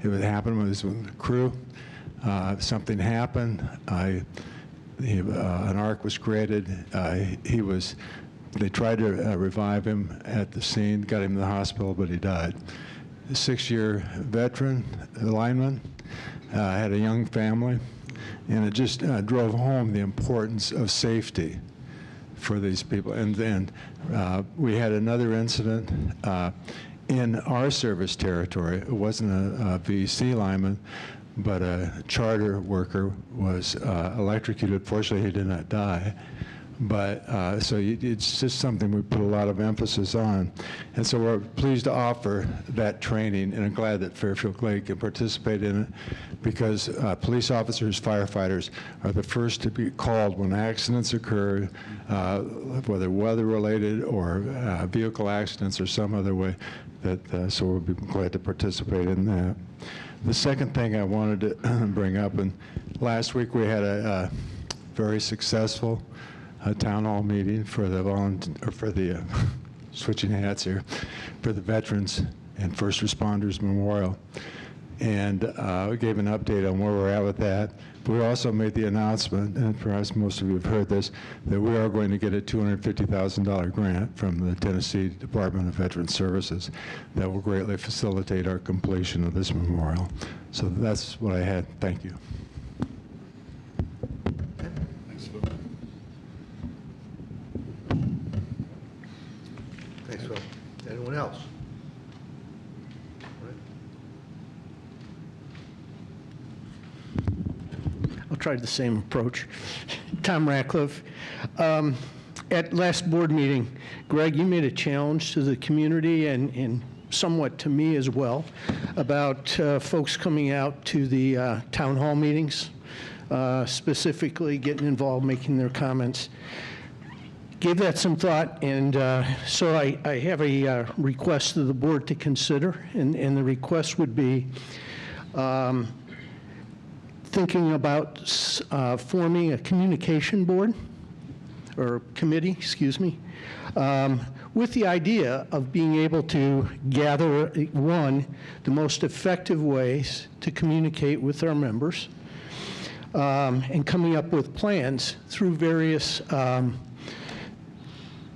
it would happen with the crew. Something happened. An arc was created. They tried to revive him at the scene, got him to the hospital, but he died. A 6-year veteran, lineman, had a young family, and it just drove home the importance of safety for these people. And then we had another incident in our service territory. It wasn't a VEC lineman, but a charter worker was electrocuted. Fortunately, he did not die. But it's just something we put a lot of emphasis on. And so we're pleased to offer that training, and I'm glad that Fairfield Glade can participate in it, because police officers, firefighters are the first to be called when accidents occur, whether weather-related or vehicle accidents or some other way. So we'll be glad to participate in that. The second thing I wanted to bring up, and last week we had a very successful town hall meeting for the switching hats here, for the Veterans and First Responders Memorial. And we gave an update on where we're at with that. But we also made the announcement, and perhaps most of you have heard this, that we are going to get a $250,000 grant from the Tennessee Department of Veteran Services that will greatly facilitate our completion of this memorial. So that's what I had. Thank you. Thanks, Phil. Anyone else? I'll try the same approach. Tom Ratcliffe. At last board meeting, Greg, you made a challenge to the community and somewhat to me as well about folks coming out to the town hall meetings, specifically getting involved, making their comments. Gave that some thought, and so I have a request to the board to consider, and the request would be thinking about forming a communication board, or committee, excuse me, with the idea of being able to gather, the most effective ways to communicate with our members, and coming up with plans through various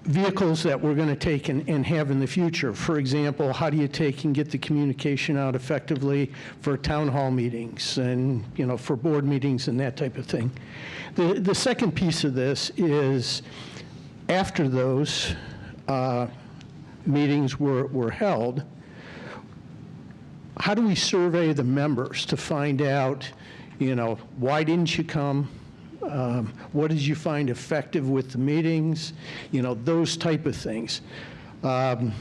vehicles that we're going to take and have in the future. For example, how do you take and get the communication out effectively for town hall meetings and, for board meetings and that type of thing. The second piece of this is after those meetings were held, how do we survey the members to find out, why didn't you come? What did you find effective with the meetings? Those type of things. And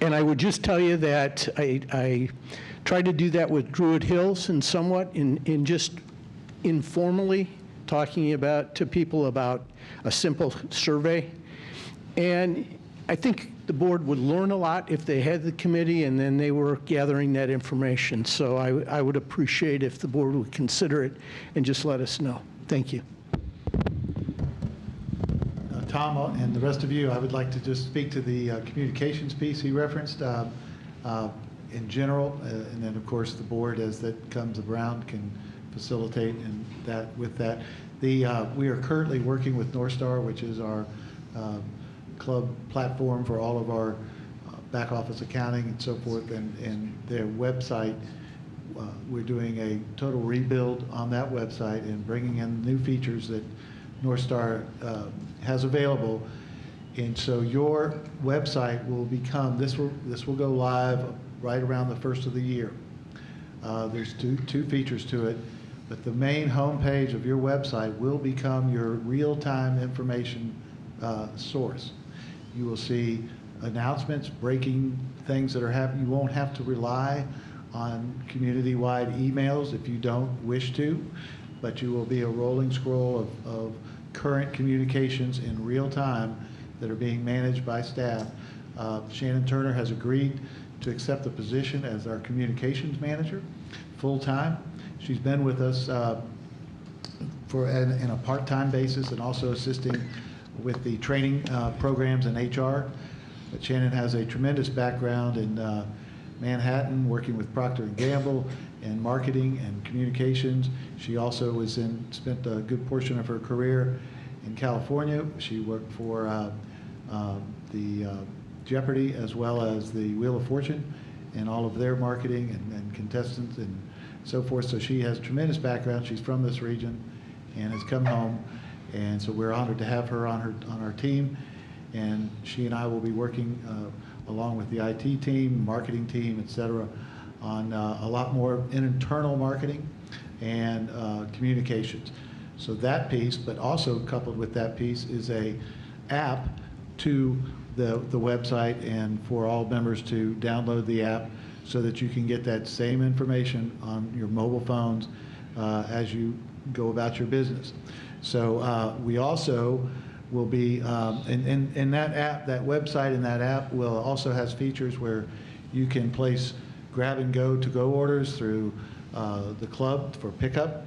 I would just tell you that I tried to do that with Druid Hills and somewhat in just informally talking to people about a simple survey. And I think the board would learn a lot if they had the committee and then they were gathering that information. So I would appreciate if the board would consider it and just let us know. Thank you. Tom and the rest of you, I would like to just speak to the communications piece he referenced in general, and then of course the board, as that comes around, can facilitate with that. We are currently working with North Star, which is our club platform for all of our back office accounting and so forth, and their website. We're doing a total rebuild on that website and bringing in new features that North Star has available. And so your website will become, this will go live right around the first of the year. There's two features to it, but the main homepage of your website will become your real-time information source. You will see announcements, breaking things that are happening. You won't have to rely on community-wide emails if you don't wish to, but you will be a rolling scroll of current communications in real time that are being managed by staff. Shannon Turner has agreed to accept the position as our communications manager full-time. She's been with us in a part-time basis and also assisting with the training programs in HR. But Shannon has a tremendous background in Manhattan, working with Procter & Gamble and marketing and communications. She also spent a good portion of her career in California. She worked for the Jeopardy as well as the Wheel of Fortune and all of their marketing and contestants and so forth. So she has tremendous background. She's from this region and has come home. And so we're honored to have her on our team. And she and I will be working along with the IT team, marketing team, et cetera, on a lot more internal marketing and communications. So that piece, but also coupled with that piece, is a app to the website and for all members to download the app so that you can get that same information on your mobile phones as you go about your business. So we also will be, and that app, that website and that app will also has features where you can place grab and go to-go orders through the club for pickup.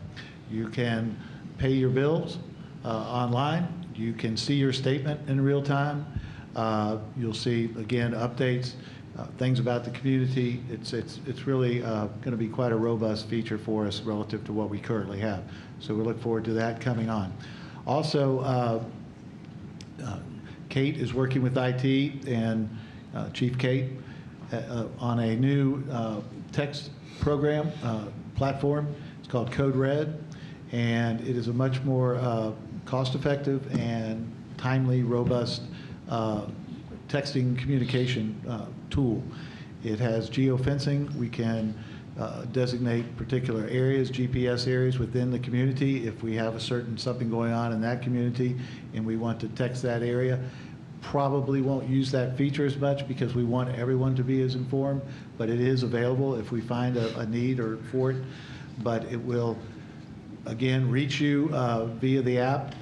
You can pay your bills online. You can see your statement in real time. You'll see, again, updates, things about the community. It's really going to be quite a robust feature for us relative to what we currently have. So we look forward to that coming on. Also, Kate is working with IT and Chief Kate on a new text program platform. It's called Code Red, and it is a much more cost-effective and timely, robust texting communication tool. It has geofencing. We can designate particular areas, GPS areas within the community if we have something going on in that community and we want to text that area. Probably won't use that feature as much because we want everyone to be as informed, but it is available if we find a need for it. But it will, again, reach you via the app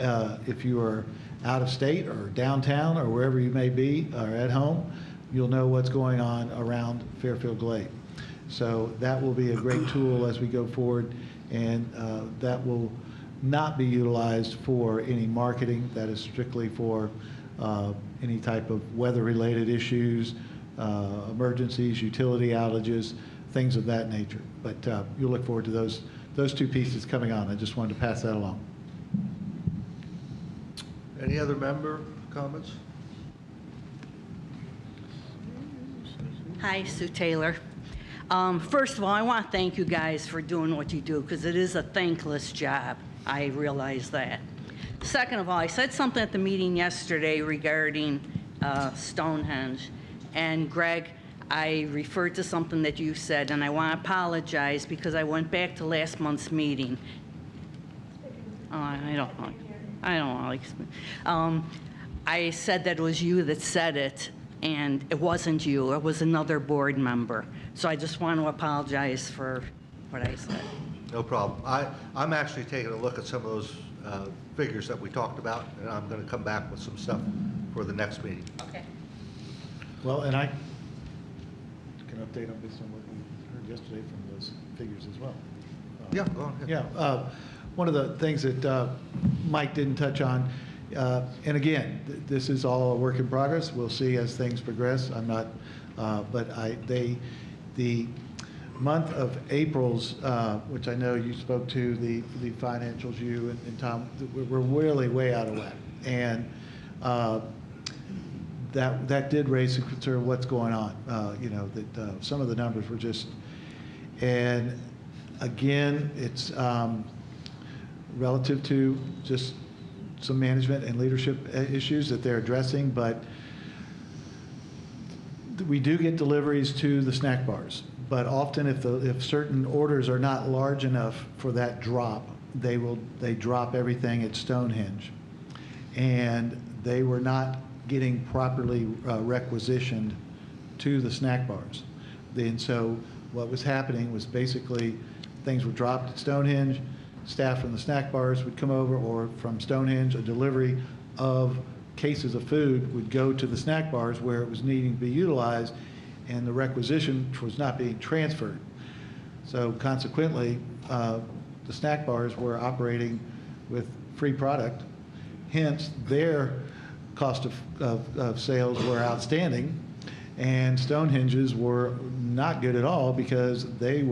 if you are out of state or downtown or wherever you may be or at home. You'll know what's going on around Fairfield Glade. So that will be a great tool as we go forward, and that will not be utilized for any marketing. That is strictly for any type of weather-related issues, emergencies, utility outages, things of that nature. But you'll look forward to those two pieces coming on. I just wanted to pass that along. Any other member comments? Hi, Sue Taylor. First of all, I want to thank you guys for doing what you do, because it is a thankless job. I realize that. Second of all, I said something at the meeting yesterday regarding Stonehenge. And Greg, I referred to something that you said, and I want to apologize because I went back to last month's meeting. I don't want to. I said that it was you that said it, and it wasn't you. It was another board member. So I just want to apologize for what I said. No problem. I'm actually taking a look at some of those figures that we talked about, and I'm going to come back with some stuff for the next meeting. Okay. Well, and I can update on based on what we heard yesterday from those figures as well. Yeah, go ahead. Yeah. One of the things that Mike didn't touch on, and again, this is all a work in progress. We'll see as things progress. I'm not, but the month of April's, which I know you spoke to, the financials, you and Tom, we're really way out of whack. And that did raise some concern of what's going on. That some of the numbers were just, and again, it's relative to just some management and leadership issues that they're addressing, but we do get deliveries to the snack bars. But often if certain orders are not large enough for that drop, they drop everything at Stonehenge. And they were not getting properly requisitioned to the snack bars. And so what was happening was basically things were dropped at Stonehenge, staff from the snack bars would come over, or from Stonehenge, a delivery of cases of food would go to the snack bars where it was needing to be utilized, and the requisition was not being transferred. So consequently, the snack bars were operating with free product, hence their cost of sales were outstanding, and Stonehenge's were not good at all because they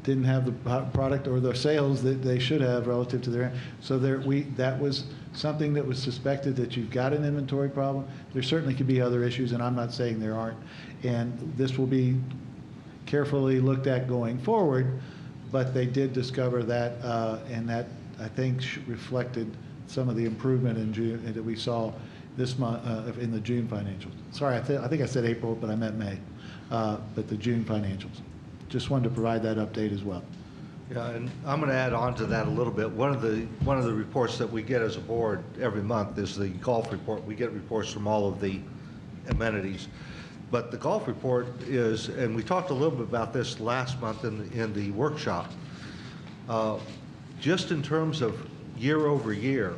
didn't have the product or the sales that they should have relative to their. So that was something that was suspected, that you've got an inventory problem. There certainly could be other issues, and I'm not saying there aren't. And this will be carefully looked at going forward, but they did discover that, and that, I think, reflected some of the improvement in June that we saw this month in the June financials. Sorry, I think I said April, but I meant May. But the June financials. Just wanted to provide that update as well. Yeah, and I'm going to add on to that a little bit. One of the reports that we get as a board every month is the golf report. We get reports from all of the amenities. But the golf report is, and we talked a little bit about this last month in the workshop, just in terms of year over year,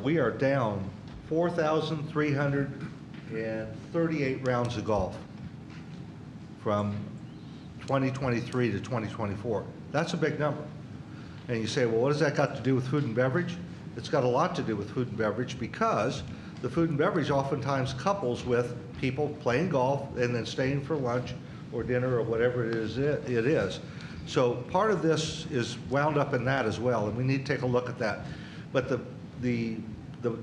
we are down 4,338 rounds of golf from 2023 to 2024. That's a big number. And you say, well, what has that got to do with food and beverage? It's got a lot to do with food and beverage, because the food and beverage oftentimes couples with people playing golf and then staying for lunch or dinner or whatever it is. So part of this is wound up in that as well, and we need to take a look at that. But the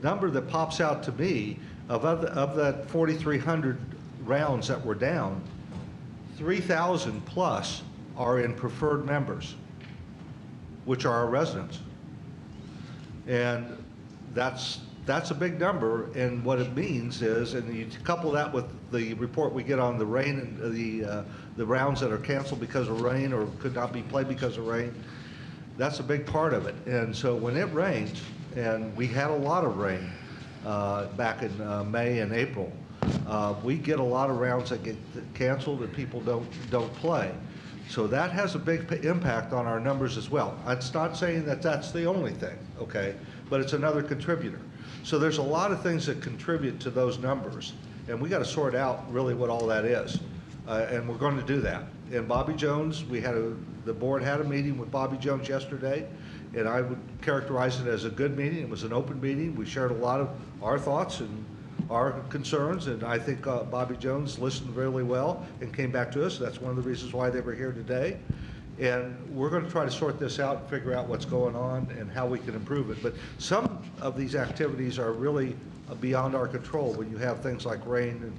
number that pops out to me of that 4,300 rounds that were down, 3,000 plus are in preferred members, which are our residents. And that's a big number, and what it means is, and you couple that with the report we get on the rain and the rounds that are canceled because of rain or could not be played because of rain, that's a big part of it. And so when it rains, and we had a lot of rain back in May and April, we get a lot of rounds that get canceled and people don't play. So that has a big impact on our numbers as well. It's not saying that that's the only thing, okay, but it's another contributor. So there's a lot of things that contribute to those numbers, and we got to sort out really what all that is, and we're going to do that. And Bobby Jones, the board had a meeting with Bobby Jones yesterday, and I would characterize it as a good meeting. It was an open meeting. We shared a lot of our thoughts and our concerns, and I think Bobby Jones listened really well and came back to us. That's one of the reasons why they were here today. And we're going to try to sort this out and figure out what's going on and how we can improve it. But some of these activities are really beyond our control when you have things like rain and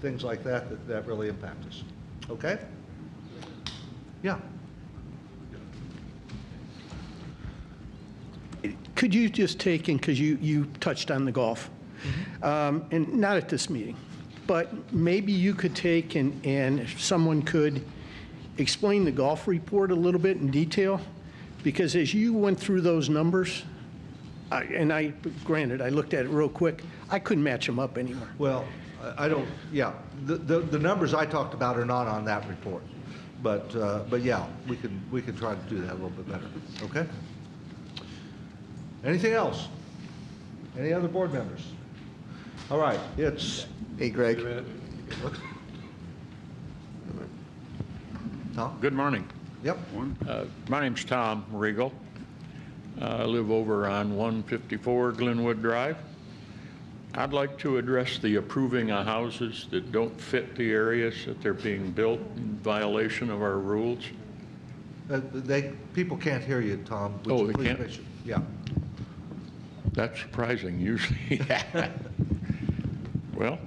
things like that really impact us. Okay? Yeah. Could you just take in, because you touched on the golf, and not at this meeting, but maybe you could take and if someone could explain the golf report a little bit in detail, because as you went through those numbers, granted, I looked at it real quick, I couldn't match them up anymore. Well, I don't, yeah, the numbers I talked about are not on that report, but yeah, we can try to do that a little bit better, okay? Anything else? Any other board members? All right, it's... Hey, Greg. Tom? Good morning. Yep. My name's Tom Regal. I live over on 154 Glenwood Drive. I'd like to address the approving of houses that don't fit the areas that they're being built in violation of our rules. People can't hear you, Tom. Would you they please can't? make sure- Yeah. That's surprising, usually. Well,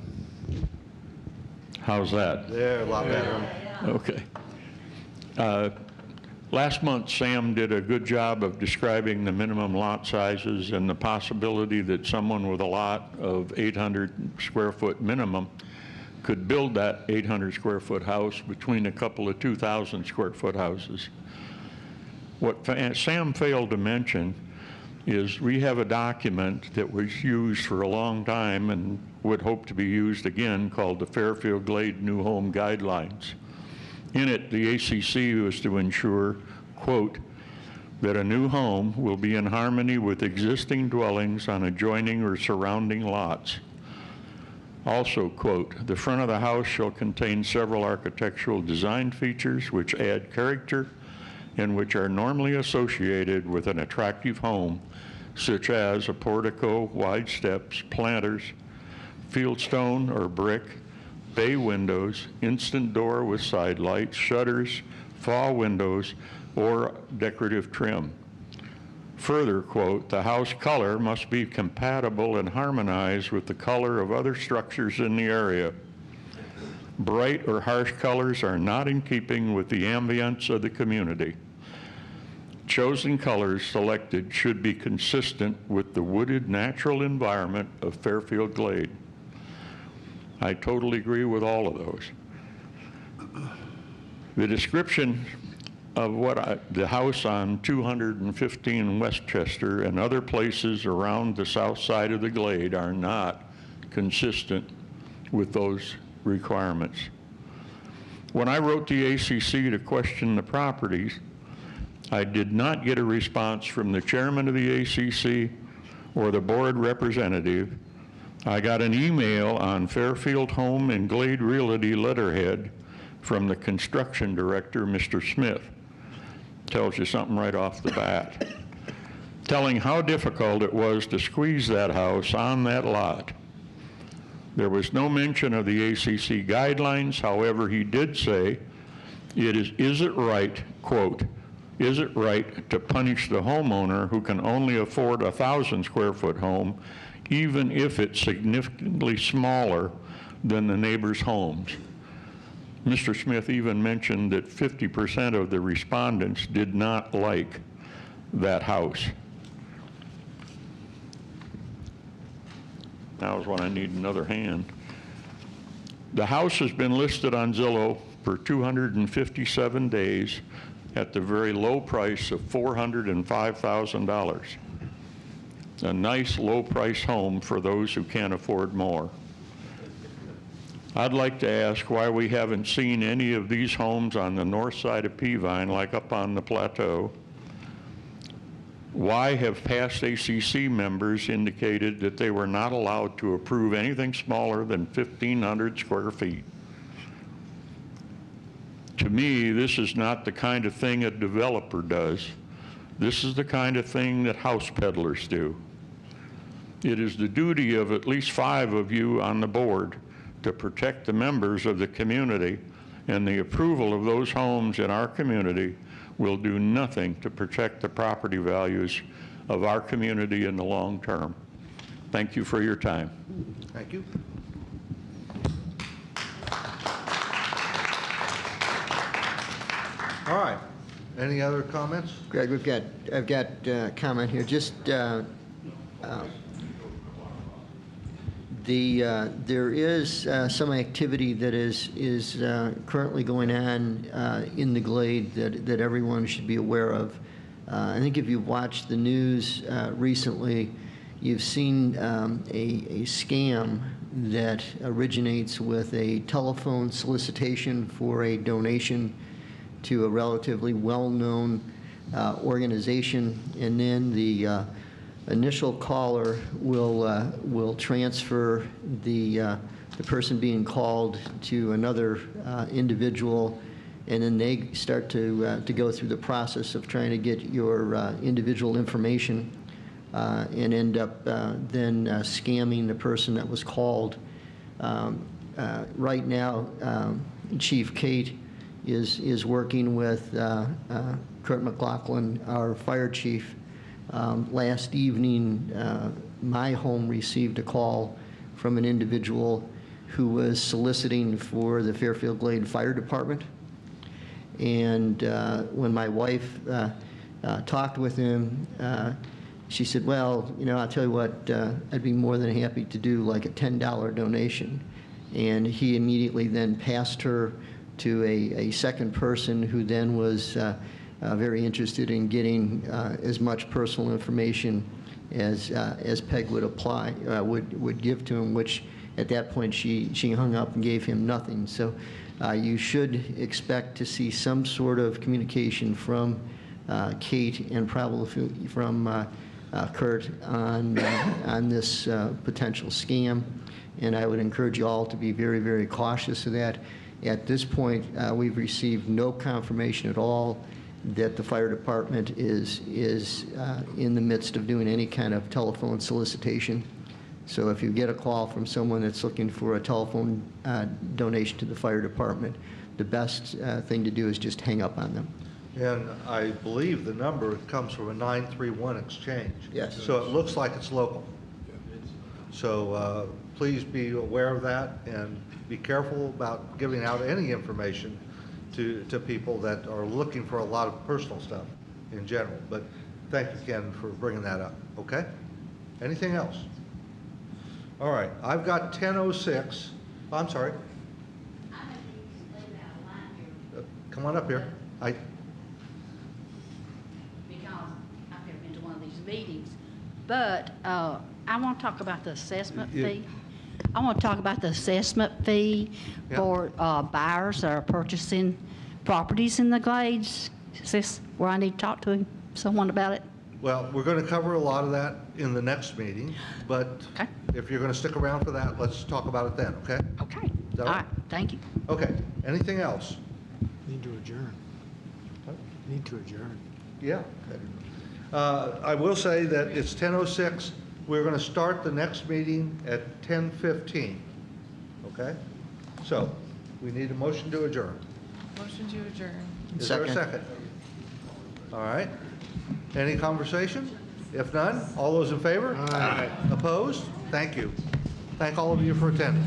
how's that? They're a lot better. Okay. Last month, Sam did a good job of describing the minimum lot sizes and the possibility that someone with a lot of 800 square foot minimum could build that 800 square foot house between a couple of 2,000 square foot houses. What Sam failed to mention is we have a document that was used for a long time and would hope to be used again called the Fairfield Glade New Home Guidelines. In it, the ACC was to ensure, quote, that a new home will be in harmony with existing dwellings on adjoining or surrounding lots. Also, quote, the front of the house shall contain several architectural design features which add character and which are normally associated with an attractive home, such as a portico, wide steps, planters, fieldstone or brick, bay windows, instant door with side lights, shutters, fall windows, or decorative trim. Further, quote, the house color must be compatible and harmonized with the color of other structures in the area. Bright or harsh colors are not in keeping with the ambience of the community. Chosen colors selected should be consistent with the wooded natural environment of Fairfield Glade. I totally agree with all of those. The description of the house on 215 Westchester and other places around the south side of the Glade are not consistent with those requirements. When I wrote the ACC to question the properties, I did not get a response from the chairman of the ACC or the board representative. I got an email on Fairfield Home and Glade Realty letterhead from the construction director, Mr. Smith. Tells you something right off the bat. Telling how difficult it was to squeeze that house on that lot. There was no mention of the ACC guidelines. However, he did say, is it right, quote, is it right to punish the homeowner who can only afford a 1,000 square foot home, even if it's significantly smaller than the neighbor's homes? Mr. Smith even mentioned that 50% of the respondents did not like that house. Now is when I need another hand. The house has been listed on Zillow for 257 days at the very low price of $405,000. A nice low price home for those who can't afford more. I'd like to ask why we haven't seen any of these homes on the north side of Peavine, like up on the plateau. Why have past ACC members indicated that they were not allowed to approve anything smaller than 1,500 square feet? To me, this is not the kind of thing a developer does. This is the kind of thing that house peddlers do. It is the duty of at least 5 of you on the board to protect the members of the community, and the approval of those homes in our community will do nothing to protect the property values of our community in the long term. Thank you for your time. Thank you. All right. Any other comments? Greg, I've got a comment here. Just there is some activity that is currently going on in the Glade that everyone should be aware of. I think if you've watched the news recently, you've seen a scam that originates with a telephone solicitation for a donation to a relatively well-known organization, and then the initial caller will transfer the person being called to another individual, and then they start to go through the process of trying to get your individual information and end up then scamming the person that was called. Right now, Chief Kate is working with Kurt McLaughlin, our fire chief. Last evening, my home received a call from an individual who was soliciting for the Fairfield Glade Fire Department. And when my wife talked with him, she said, well, you know, I'll tell you what, I'd be more than happy to do like a $10 donation. and he immediately then passed her to a second person who then was very interested in getting as much personal information as Peg would give to him, which at that point she hung up and gave him nothing. So you should expect to see some sort of communication from Kate and probably from Kurt on this potential scam, and I would encourage you all to be very, very cautious of that. At this point, we've received no confirmation at all that the fire department is in the midst of doing any kind of telephone solicitation. So if you get a call from someone that's looking for a telephone donation to the fire department, the best thing to do is just hang up on them. And I believe the number comes from a 931 exchange. Yes. So it looks like it's local. So please be aware of that and be careful about giving out any information to people that are looking for a lot of personal stuff in general. But thank you, Ken, for bringing that up. Okay? Anything else? All right. I've got 10:06. Oh, I'm sorry. Come on up here. Because I've never been to one of these meetings, but I want to talk about the assessment fee. I want to talk about the assessment fee for buyers that are purchasing properties in the Glades. Is this where I need to talk to someone about it? Well, we're going to cover a lot of that in the next meeting, but if you're going to stick around for that, let's talk about it then, okay? Okay. Is that All right. Thank you. Okay. Anything else? Need to adjourn. Need to adjourn. Yeah. I will say that it's 10:06. We're going to start the next meeting at 10:15. Okay? So we need a motion to adjourn. Motion to adjourn. Is there a second? All right. Any conversation? If none, all those in favor? Aye. Opposed? Thank you. Thank all of you for attending.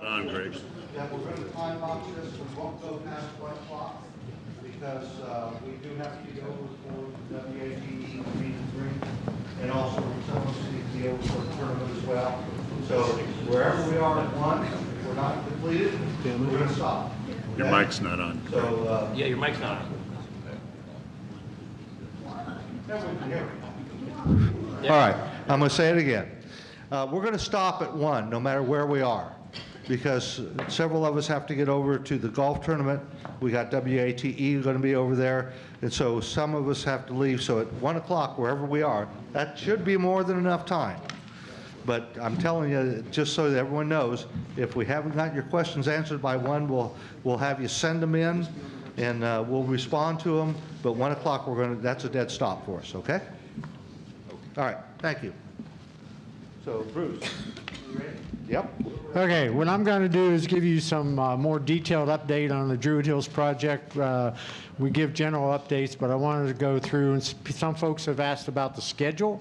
on, Greg. That we're going to time box this, we won't go past 1 o'clock, because we do have to be over for the WATE meet and greet, and also some of us need to be over for the tournament as well. So wherever we are at 1, if we're not completed, we're going to stop. Your mic's not on. So, Yeah, your mic's not on. all right, I'm going to say it again. We're going to stop at 1, no matter where we are, because several of us have to get over to the golf tournament. We got WATE going to be over there, and so some of us have to leave. So at 1 o'clock, wherever we are, that should be more than enough time. But I'm telling you, just so that everyone knows, if we haven't got your questions answered by 1, we'll have you send them in, and we'll respond to them. But 1 o'clock, that's a dead stop for us, okay? All right, thank you. So, Bruce, you ready? Yep. Okay, what I'm going to do is give you some more detailed update on the Druid Hills project. We give general updates, but I wanted to go through, and some folks have asked about the schedule.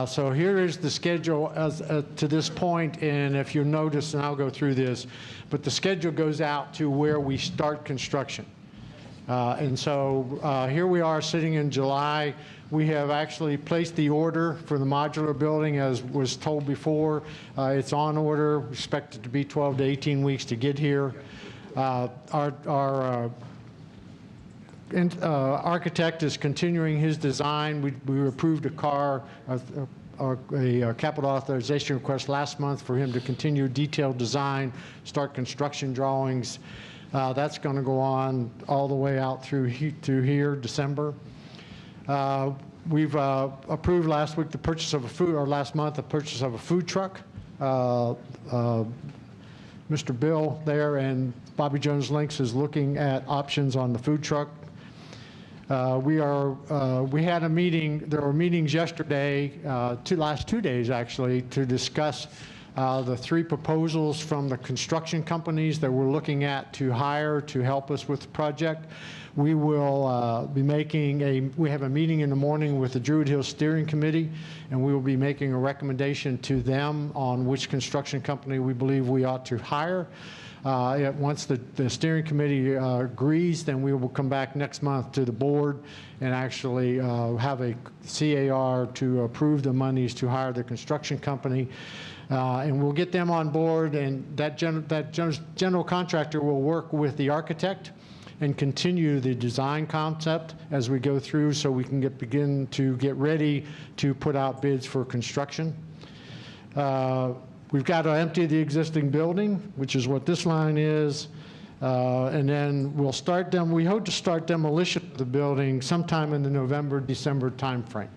So here is the schedule as to this point, and if you'll notice, and I'll go through this, but the schedule goes out to where we start construction. And so here we are sitting in July. We have actually placed the order for the modular building, as was told before. It's on order, expected to be 12 to 18 weeks to get here. Our architect is continuing his design. We approved a capital authorization request last month for him to continue detailed design, start construction drawings. That's going to go on all the way out through here, December. We've approved last week the purchase of a food, or last month the purchase of a food truck. Mr. Bill there and Bobby Jones Links is looking at options on the food truck. We had a meeting, there were meetings yesterday, last 2 days actually, to discuss the 3 proposals from the construction companies that we're looking at to hire to help us with the project. We will be we have a meeting in the morning with the Druid Hills Steering Committee, and we will be making a recommendation to them on which construction company we believe we ought to hire. Once the steering committee agrees, then we will come back next month to the board and actually have a CAR to approve the monies to hire the construction company. And we'll get them on board, and that general contractor will work with the architect and continue the design concept as we go through, so we can begin to get ready to put out bids for construction. We've got to empty the existing building, which is what this line is, and then we hope to start demolition of the building sometime in the November, December timeframe.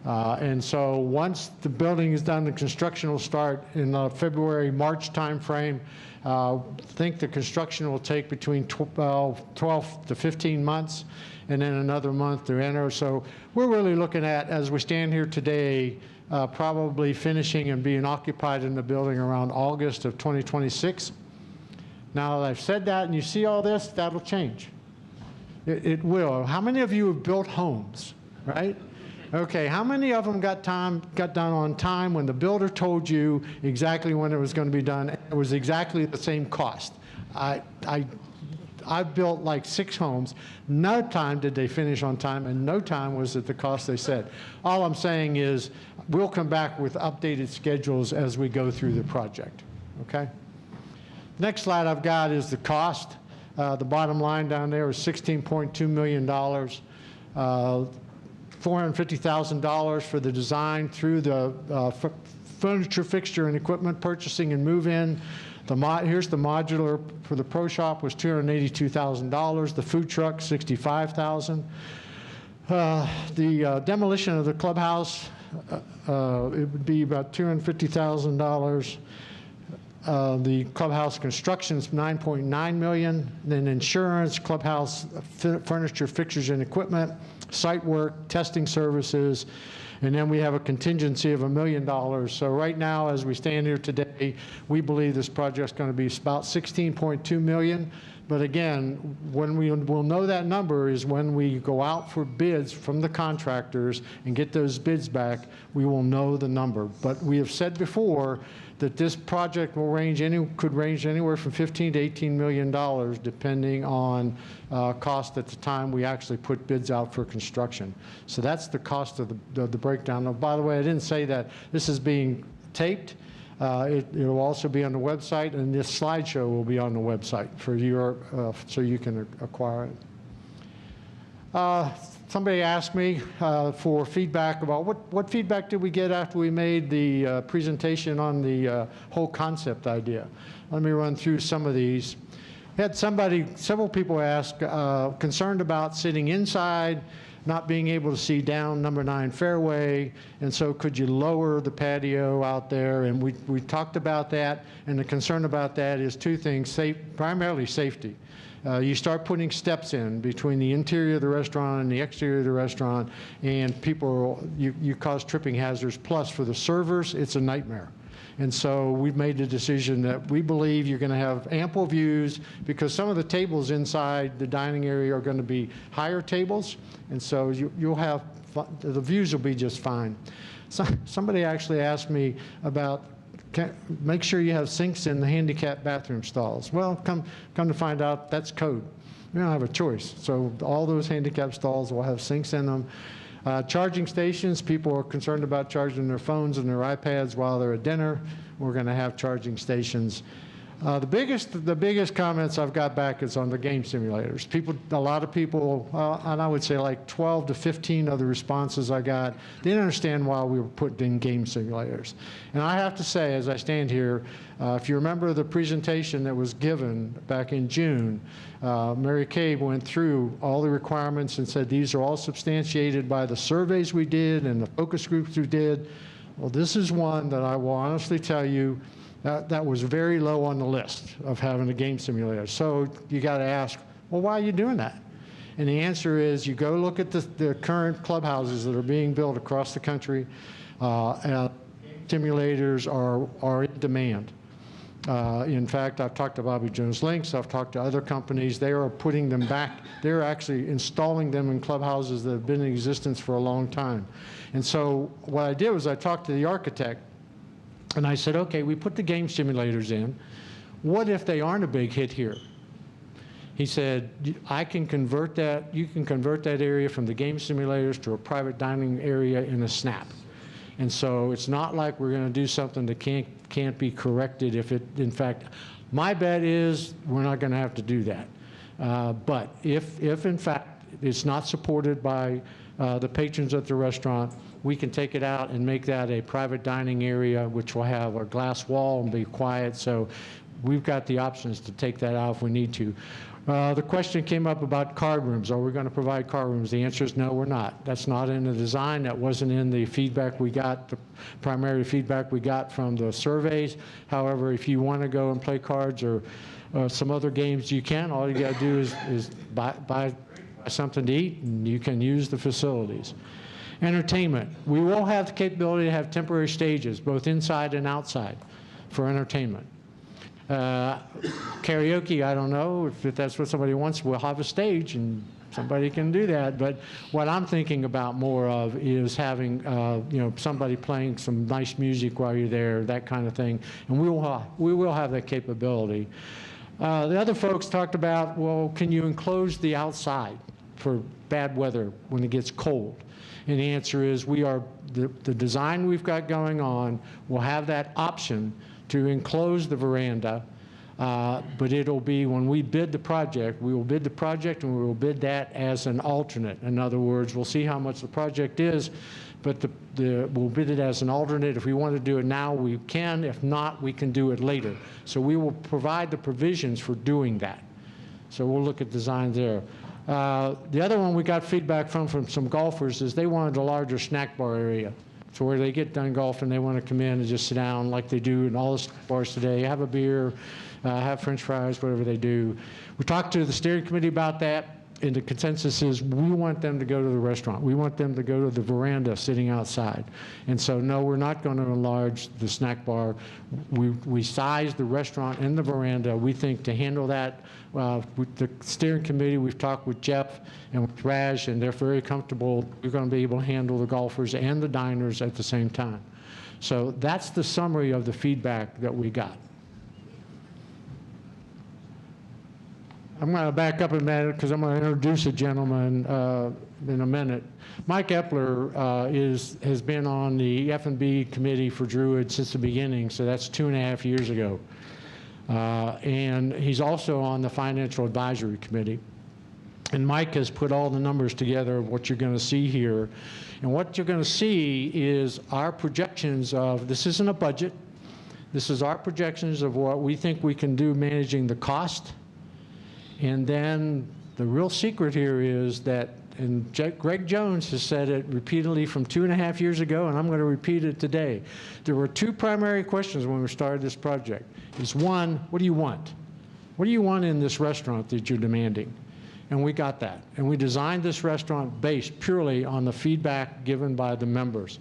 And so once the building is done, the construction will start in the February, March timeframe. I think the construction will take between 12 to 15 months, and then another month to enter. So we're really looking at, as we stand here today, probably finishing and being occupied in the building around August of 2026. Now that I've said that and you see all this, that'll change. It will. How many of you have built homes, right? Okay, how many of them got done on time when the builder told you exactly when it was going to be done? It was exactly the same cost. I built like 6 homes. No time did they finish on time, and no time was at the cost they said. All I'm saying is we'll come back with updated schedules as we go through the project, okay? Next slide I've got is the cost. The bottom line down there is $16.2 million. $450,000 for the design through the furniture, fixture, and equipment purchasing and move-in. Here's the modular for the pro shop was $282,000. The food truck, $65,000. The demolition of the clubhouse, it would be about $250,000. The clubhouse construction is $9.9 million. Then insurance, clubhouse furniture, fixtures, and equipment, site work, testing services, and then we have a contingency of $1 million. So right now, as we stand here today, we believe this project's going to be about $16.2 million. But again, when we'll know that number is when we go out for bids from the contractors and get those bids back, we will know the number. But we have said before that this project will could range anywhere from $15 to $18 million, depending on cost at the time we actually put bids out for construction. So that's the cost of the breakdown. Now, by the way, I didn't say that this is being taped. It will also be on the website, and this slideshow will be on the website for your, so you can acquire it. Somebody asked me for feedback about what feedback did we get after we made the presentation on the whole concept idea. Let me run through some of these. Had several people ask, concerned about sitting inside, not being able to see down number 9 fairway, and so could you lower the patio out there? And we talked about that, and the concern about that is two things, primarily safety. You start putting steps in between the interior of the restaurant and the exterior of the restaurant, and you cause tripping hazards. Plus, for the servers, it's a nightmare. And so we've made the decision that we believe you're going to have ample views, because some of the tables inside the dining area are going to be higher tables, and so you'll have the views will be just fine. Somebody actually asked me about make sure you have sinks in the handicap bathroom stalls. Well, come to find out, that's code. We don't have a choice. So all those handicap stalls will have sinks in them. Charging stations, people are concerned about charging their phones and their iPads while they're at dinner. We're going to have charging stations. The biggest comments I've got back is on the game simulators. A lot of people, and I would say like 12 to 15 of the responses I got, didn't understand why we were putting in game simulators. And I have to say, as I stand here, if you remember the presentation that was given back in June, Mary Kay went through all the requirements and said these are all substantiated by the surveys we did and the focus groups we did. Well, this is one that I will honestly tell you, that was very low on the list of having a game simulator. So you got to ask, well, why are you doing that? And the answer is you go look at the current clubhouses that are being built across the country, and simulators are in demand. In fact, I've talked to Bobby Jones Links, I've talked to other companies. They are putting them back. They're actually installing them in clubhouses that have been in existence for a long time. And so what I did was I talked to the architect, and I said, okay, we put the game simulators in. What if they aren't a big hit here? He said, I can convert that, you can convert that area from the game simulators to a private dining area in a snap. And so it's not like we're going to do something that can't be corrected if it, in fact, my bet is we're not going to have to do that. But if in fact it's not supported by the patrons at the restaurant, we can take it out and make that a private dining area, which will have a glass wall and be quiet. So we've got the options to take that out if we need to. The question came up about card rooms. Are we going to provide card rooms? The answer is no, we're not. That's not in the design. That wasn't in the feedback we got, the primary feedback we got from the surveys. However, if you want to go and play cards or some other games, you can. All you got to do is buy something to eat, and you can use the facilities. Entertainment. We will have the capability to have temporary stages, both inside and outside, for entertainment. Karaoke, I don't know if that's what somebody wants. We'll have a stage and somebody can do that. But what I'm thinking about more of is having somebody playing some nice music while you're there, that kind of thing. And we will have that capability. The other folks talked about, well, can you enclose the outside for bad weather when it gets cold? And the answer is the design we've got going on will have that option to enclose the veranda, but it'll be when we bid the project, we will bid the project and we will bid that as an alternate. In other words, we'll see how much the project is, but we'll bid it as an alternate. If we want to do it now, we can. If not, we can do it later. So we will provide the provisions for doing that. So we'll look at design there. The other one we got feedback from some golfers is they wanted a larger snack bar area. So where they get done golfing, they want to come in and just sit down like they do in all the bars today, have a beer, have French fries, whatever they do. We talked to the steering committee about that, and the consensus is we want them to go to the restaurant. We want them to go to the veranda sitting outside. And so, no, we're not going to enlarge the snack bar. We sized the restaurant and the veranda, we think, to handle that. With the steering committee, we've talked with Jeff and with Raj, and they're very comfortable. We're going to be able to handle the golfers and the diners at the same time. So that's the summary of the feedback that we got. I'm going to back up a minute because I'm going to introduce a gentleman in a minute. Mike Epler has been on the F&B committee for Druid since the beginning, so that's 2.5 years ago. And he's also on the financial advisory committee. And Mike has put all the numbers together of what you're going to see here. And what you're going to see is our projections of, this isn't a budget, this is our projections of what we think we can do managing the cost. And then the real secret here is that, and Greg Jones has said it repeatedly from 2.5 years ago, and I'm going to repeat it today. There were two primary questions when we started this project. Is one, what do you want? What do you want in this restaurant that you're demanding? And we got that. And we designed this restaurant based purely on the feedback given by the members.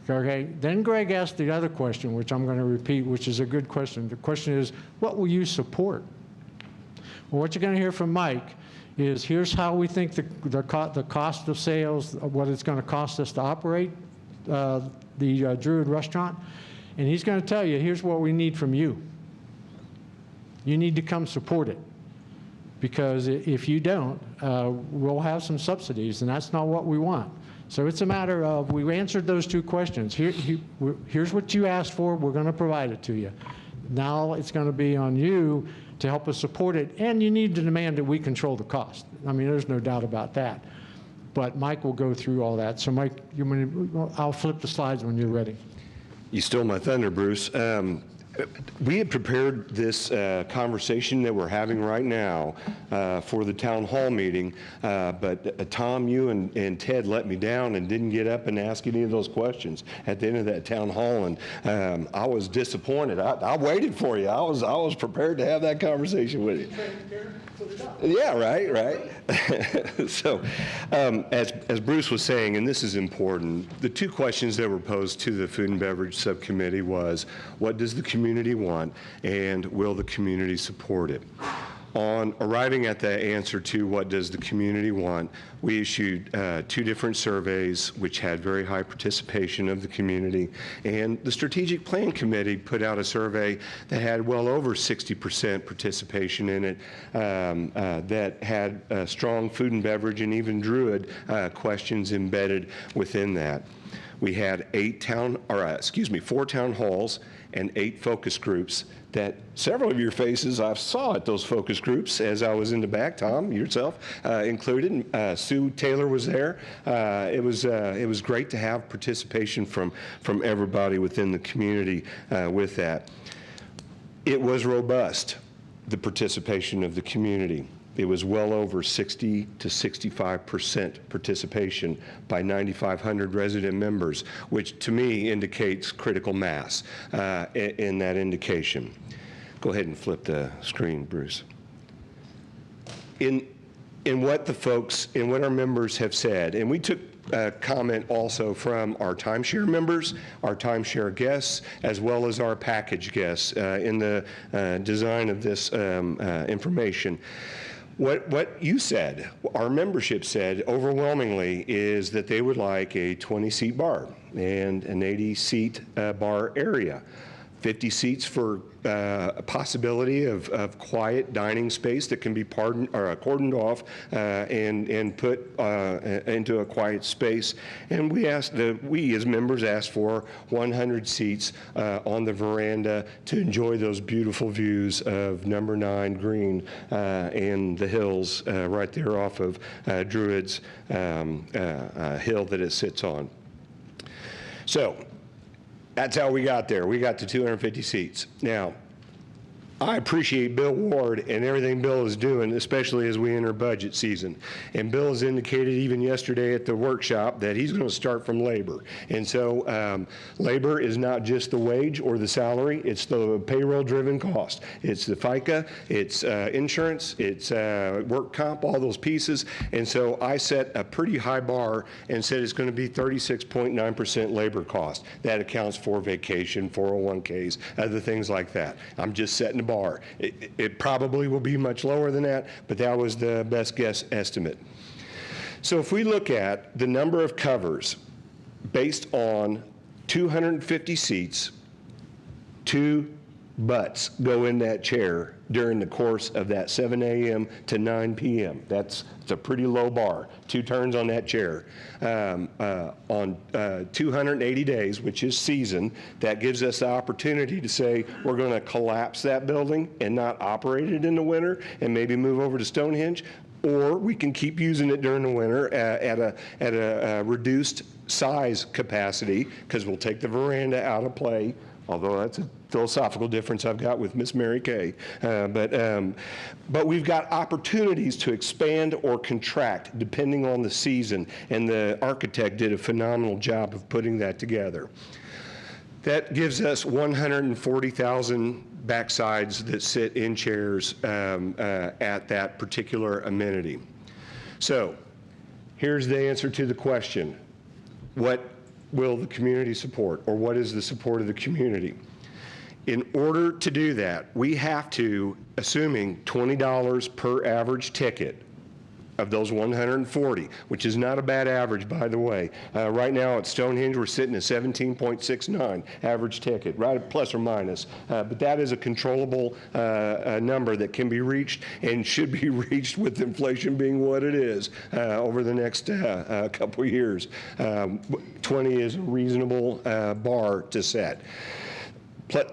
Okay, then Greg asked the other question, which I'm going to repeat, which is a good question. The question is, what will you support? Well, what you're going to hear from Mike is here's how we think the cost of sales, what it's going to cost us to operate the Druid restaurant. And he's going to tell you, here's what we need from you. You need to come support it. Because if you don't, we'll have some subsidies, and that's not what we want. So it's a matter of, we answered those two questions. Here's what you asked for, we're going to provide it to you. Now it's going to be on you to help us support it, and you need to demand that we control the cost. I mean, there's no doubt about that. But Mike will go through all that. So Mike, I'll flip the slides when you're ready. You stole my thunder, Bruce. We had prepared this conversation that we're having right now for the town hall meeting, but Tom, you and Ted let me down and didn't get up and ask any of those questions at the end of that town hall, and I was disappointed. I waited for you. I was prepared to have that conversation with you. Yeah, right. So, as Bruce was saying, and this is important, the two questions that were posed to the Food and Beverage Subcommittee was, what does the community want, and will the community support it? On arriving at the answer to what does the community want, we issued 2 different surveys which had very high participation of the community, and the Strategic Plan Committee put out a survey that had well over 60% participation in it, that had strong food and beverage and even Druid questions embedded within that. We had 4 town halls and 8 focus groups that several of your faces I saw at those focus groups as I was in the back. Tom, yourself included. Sue Taylor was there. It was great to have participation from everybody within the community with that. It was robust, the participation of the community. It was well over 60 to 65% participation by 9,500 resident members, which to me indicates critical mass in that indication. Go ahead and flip the screen, Bruce. In what our members have said, and we took comment also from our timeshare members, our timeshare guests, as well as our package guests in the design of this information. What you said, our membership said overwhelmingly, is that they would like a 20-seat bar and an 80-seat bar area. 50 seats for a possibility of quiet dining space that can be cordoned off and put into a quiet space. And we as members asked for 100 seats on the veranda to enjoy those beautiful views of number 9 Green and the hills right there off of Druid's hill that it sits on. So that's how we got there. We got to 250 seats. Now, I appreciate Bill Ward and everything Bill is doing, especially as we enter budget season. And Bill has indicated even yesterday at the workshop that he's going to start from labor. And so labor is not just the wage or the salary, it's the payroll-driven cost. It's the FICA, it's insurance, it's work comp, all those pieces. And so I set a pretty high bar and said it's going to be 36.9% labor cost. That accounts for vacation, 401ks, other things like that. I'm just setting the bar. It probably will be much lower than that, but that was the best guess estimate. So if we look at the number of covers based on 250 seats, 2 butts go in that chair during the course of that 7 a.m. to 9 p.m. It's a pretty low bar, 2 turns on that chair. On 280 days, which is season, that gives us the opportunity to say we're going to collapse that building and not operate it in the winter and maybe move over to Stonehenge, or we can keep using it during the winter at a reduced size capacity because we'll take the veranda out of play, although that's a philosophical difference I've got with Miss Mary Kay. But we've got opportunities to expand or contract depending on the season, and the architect did a phenomenal job of putting that together. That gives us 140,000 backsides that sit in chairs at that particular amenity. So here's the answer to the question. What will the community support, or what is the support of the community? In order to do that, we have to, assuming $20 per average ticket of those 140, which is not a bad average, by the way. Right now at Stonehenge, we're sitting at 17.69 average ticket, right, plus or minus. But that is a controllable number that can be reached and should be reached with inflation being what it is over the next couple of years. 20 is a reasonable bar to set.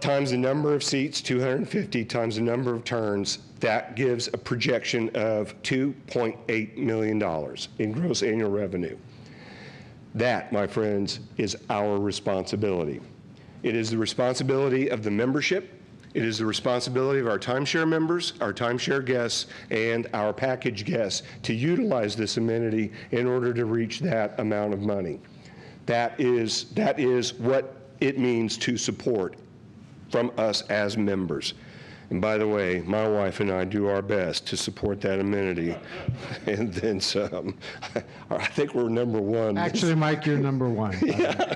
Times the number of seats, 250, times the number of turns, that gives a projection of $2.8 million in gross annual revenue. That, my friends, is our responsibility. It is the responsibility of the membership. It is the responsibility of our timeshare members, our timeshare guests, and our package guests to utilize this amenity in order to reach that amount of money. That is what it means to support from us as members. And by the way, my wife and I do our best to support that amenity, and then some. I think we're number 1. Actually, Mike, you're number 1. Yeah.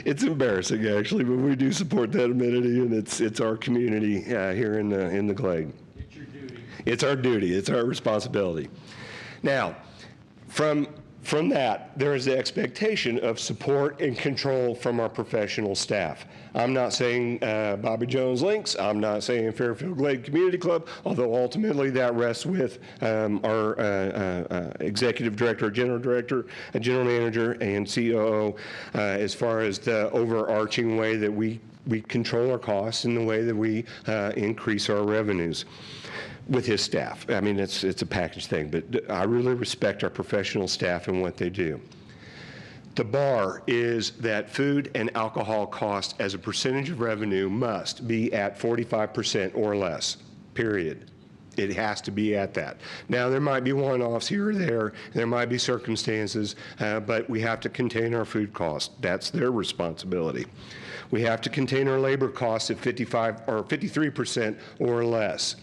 It's embarrassing, actually, but we do support that amenity, and it's our community here in the Glade. It's your duty. It's our duty. It's our responsibility. Now, from that, there is the expectation of support and control from our professional staff. I'm not saying Bobby Jones Links. I'm not saying Fairfield Glade Community Club, although ultimately that rests with our executive director, general director, general manager, and COO as far as the overarching way that we control our costs and the way that we increase our revenues with his staff. I mean, it's a package thing, but I really respect our professional staff and what they do. The bar is that food and alcohol cost as a percentage of revenue must be at 45% or less, period. It has to be at that. Now, there might be one-offs here or there. There might be circumstances, but we have to contain our food costs. That's their responsibility. We have to contain our labor costs at 55 or 53% or less.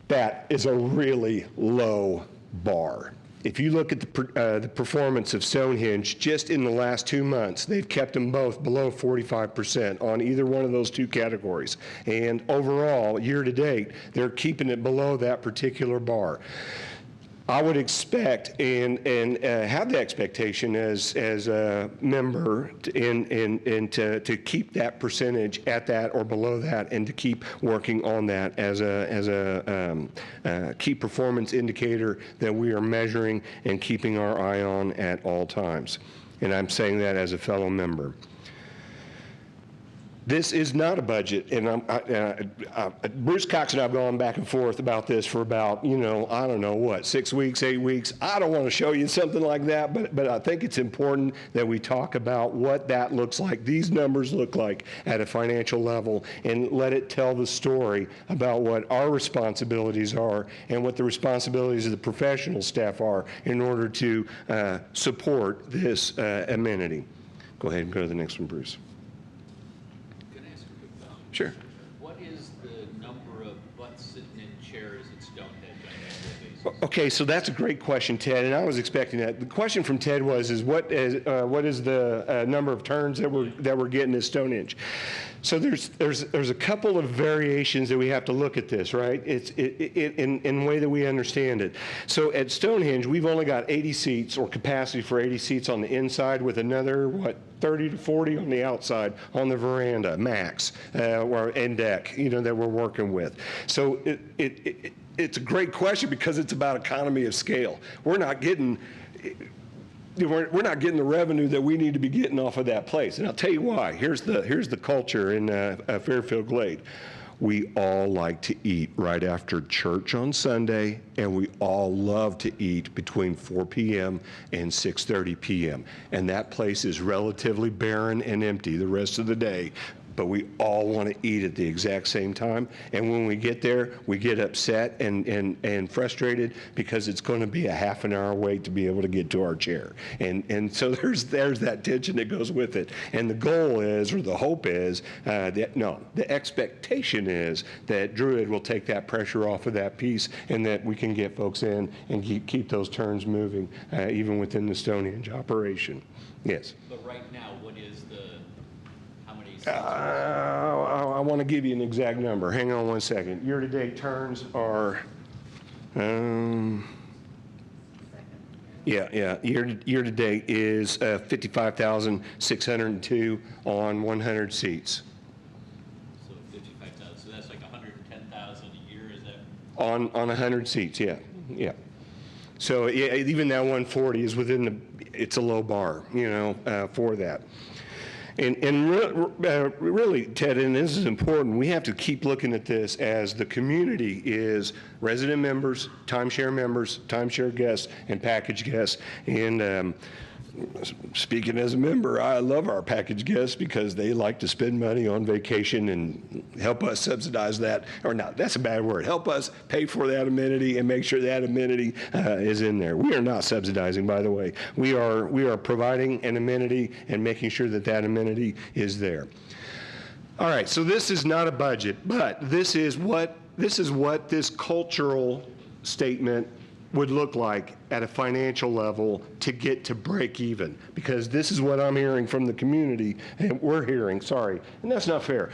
That is a really low bar. If you look at the performance of Stonehenge just in the last 2 months, they've kept them both below 45% on either one of those 2 categories. And overall, year to date, they're keeping it below that particular bar. I would expect and have the expectation as a member to keep that percentage at that or below that, and to keep working on that as a key performance indicator that we are measuring and keeping our eye on at all times. And I'm saying that as a fellow member. This is not a budget, and Bruce Cox and I have gone back and forth about this for about, I don't know what, 6 weeks, 8 weeks. I don't want to show you something like that, but I think it's important that we talk about what that looks like, these numbers look like at a financial level, and let it tell the story about what our responsibilities are and what the responsibilities of the professional staff are in order to support this amenity. Go ahead and go to the next one, Bruce. Can I ask a quick question? Sure. What is the number of butts sitting in chairs at Stonehenge on an annual basis? Okay, so that's a great question, Ted, and I was expecting that. The question from Ted was, what is the number of turns that we're getting at Stonehenge? So there's a couple of variations that we have to look at this, right? It's in the way that we understand it. So at Stonehenge, we've only got 80 seats or capacity for 80 seats on the inside with another, 30 to 40 on the outside on the veranda, max, or end deck, that we're working with. So it's a great question because it's about economy of scale. We're not getting the revenue that we need to be getting off of that place. And I'll tell you why. Here's the culture in Fairfield Glade. We all like to eat right after church on Sunday, and we all love to eat between 4 p.m. and 6:30 p.m. And that place is relatively barren and empty the rest of the day. But we all want to eat at the exact same time. And when we get there, we get upset and frustrated because it's going to be a half an hour wait to be able to get to our chair. And so there's that tension that goes with it. And the goal is, or the hope is, the expectation is that Druid will take that pressure off of that piece and that we can get folks in and keep those turns moving, even within the Stonehenge operation. Yes? But right now, what is how many seats? I want to give you an exact number. Hang on one second. Year-to-date turns are, year-to-date is 55,602 on 100 seats. So 55,000. So that's like 110,000 a year. Is that? On 100 seats, yeah. So even that 140 is it's a low bar, for that. And really, Ted, and this is important, we have to keep looking at this as the community is resident members, timeshare guests, and package guests. And speaking as a member, I love our package guests because they like to spend money on vacation and help us subsidize that, or not, that's a bad word, help us pay for that amenity and make sure that amenity is in there. We are not subsidizing, by the way. We are providing an amenity and making sure that that amenity is there. All right, so this is not a budget, but this is what this cultural statement would look like at a financial level to get to break even, because this is what I'm hearing from the community, and we're hearing, sorry, and that's not fair.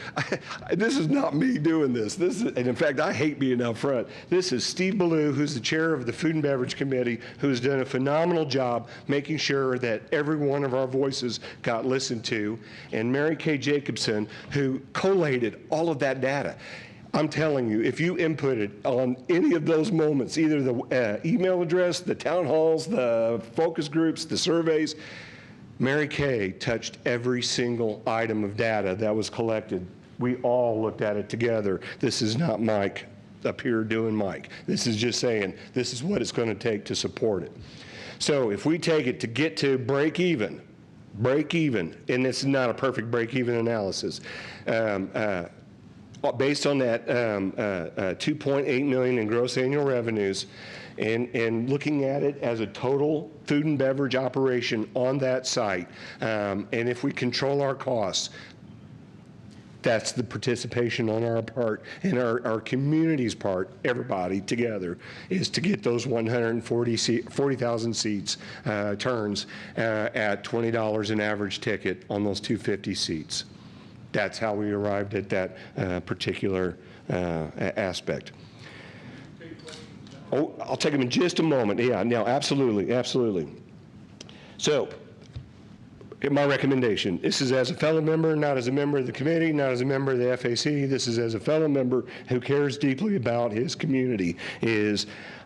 This is not me doing this. And in fact, I hate being up front. This is Steve Ballou, who's the chair of the Food and Beverage Committee, who's done a phenomenal job making sure that every one of our voices got listened to, and Mary Kay Jacobson, who collated all of that data. I'm telling you, if you inputted on any of those moments, either the email address, the town halls, the focus groups, the surveys, Mary Kay touched every single item of data that was collected. We all looked at it together. This is not Mike up here doing Mike. This is just saying this is what it's going to take to support it. So if we take it to get to break even, and it's not a perfect break even analysis, based on that 2.8 million in gross annual revenues, and looking at it as a total food and beverage operation on that site, and if we control our costs, that's the participation on our part and our community's part, everybody together, is to get those 40,000 seats turns at $20 an average ticket on those 250 seats. That's how we arrived at that particular aspect. Oh, I'll take them in just a moment. Yeah, no, absolutely. So my recommendation. This is as a fellow member, not as a member of the committee, not as a member of the FAC. This is as a fellow member who cares deeply about his community.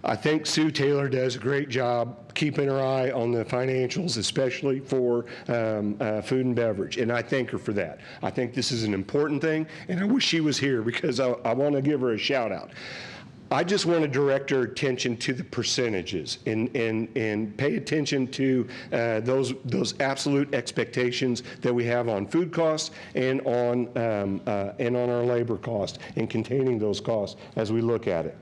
I think Sue Taylor does a great job keeping her eye on the financials, especially for food and beverage, and I thank her for that. I think this is an important thing, and I wish she was here because I want to give her a shout out. I just want to direct our attention to the percentages and pay attention to those absolute expectations that we have on food costs and on our labor costs and containing those costs as we look at it.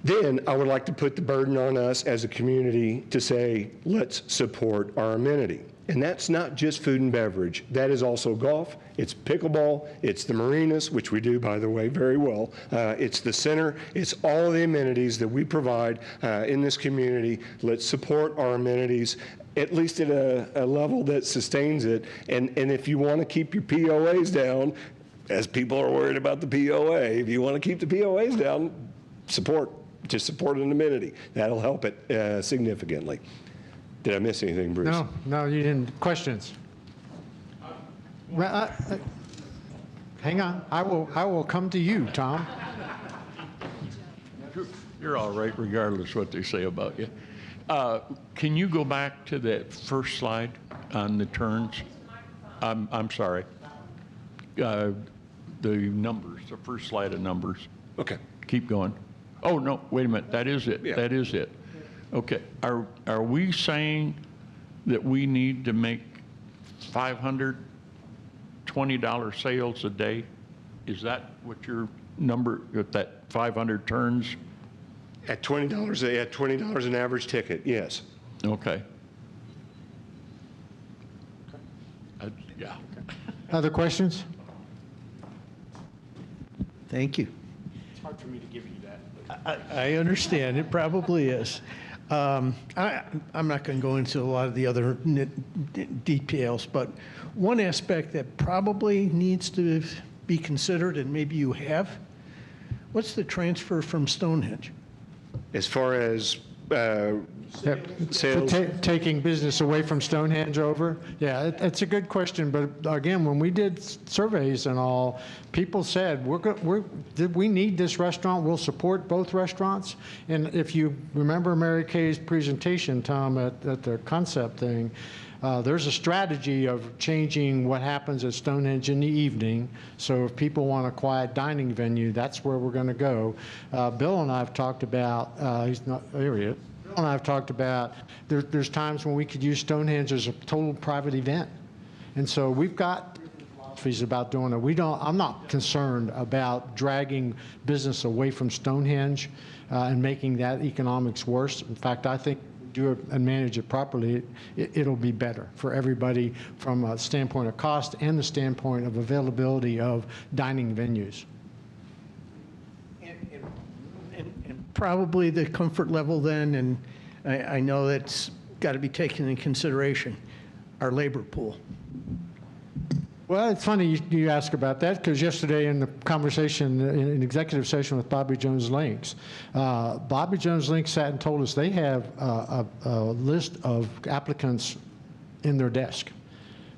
Then I would like to put the burden on us as a community to say, let's support our amenity. And that's not just food and beverage. That is also golf, it's pickleball, it's the marinas, which we do, by the way, very well. It's the center, it's all of the amenities that we provide in this community. Let's support our amenities, at least at a level that sustains it. And if you want to keep your POAs down, as people are worried about the POA, if you want to keep the POAs down, just support an amenity. That'll help it significantly. Did I miss anything, Bruce? No, you didn't. Questions? Hang on. I will come to you, Tom. You're all right regardless what they say about you. Can you go back to that first slide on the turns? I'm sorry. The numbers, the first slide of numbers. Okay. Keep going. Oh, no, wait a minute. That is it. Yeah. That is it. Okay. Are we saying that we need to make $520 sales a day? Is that what your number, that 500 turns? At $20 an average ticket, yes. Okay. Yeah. Other questions? Thank you. It's hard for me to give you that. I understand, it probably is. I'm not going to go into a lot of the other details, but one aspect that probably needs to be considered, and maybe you have, what's the transfer from Stonehenge? As far as sales? Taking business away from Stonehenge over? Yeah, it's a good question, but again, when we did surveys and all, people said, we need this restaurant, we'll support both restaurants. And if you remember Mary Kay's presentation, Tom, at the concept thing, there's a strategy of changing what happens at Stonehenge in the evening. So if people want a quiet dining venue, that's where we're going to go. Bill and I have talked about, he's not, there he is. Bill and I have talked about, there's times when we could use Stonehenge as a total private event. And so we've got philosophies about doing it. I'm not concerned about dragging business away from Stonehenge and making that economics worse. In fact, I think do it and manage it properly, it'll be better for everybody from a standpoint of cost and the standpoint of availability of dining venues. And probably the comfort level then, and I know that's got to be taken in consideration, our labor pool. Well, it's funny you ask about that, because yesterday in the conversation in executive session with Bobby Jones Links, Bobby Jones Links sat and told us they have a list of applicants in their desk.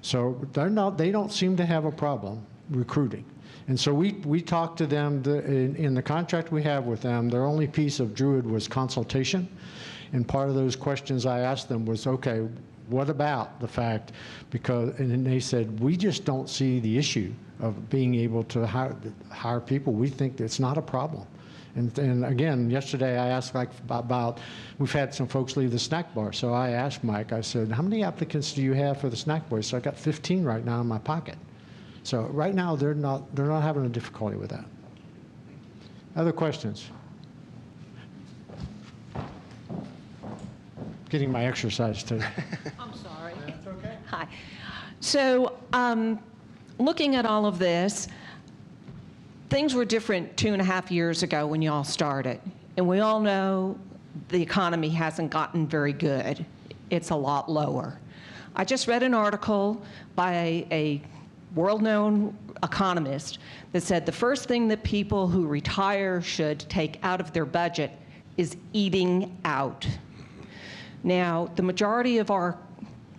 So they don't seem to have a problem recruiting. And so we talked to them in the contract we have with them. Their only piece of Druid was consultation. And part of those questions I asked them was, okay, what about the fact, and they said, we just don't see the issue of being able to hire people. We think it's not a problem. And again, yesterday I asked about, we've had some folks leave the snack bar. So I asked Mike, I said, how many applicants do you have for the snack bar? So I got 15 right now in my pocket. So right now they're not having a difficulty with that. Other questions? Getting my exercise today. I'm sorry. That's okay. Hi. So looking at all of this, things were different 2.5 years ago when you all started. And we all know the economy hasn't gotten very good. It's a lot lower. I just read an article by a world-known economist that said the first thing that people who retire should take out of their budget is eating out. Now, the majority of our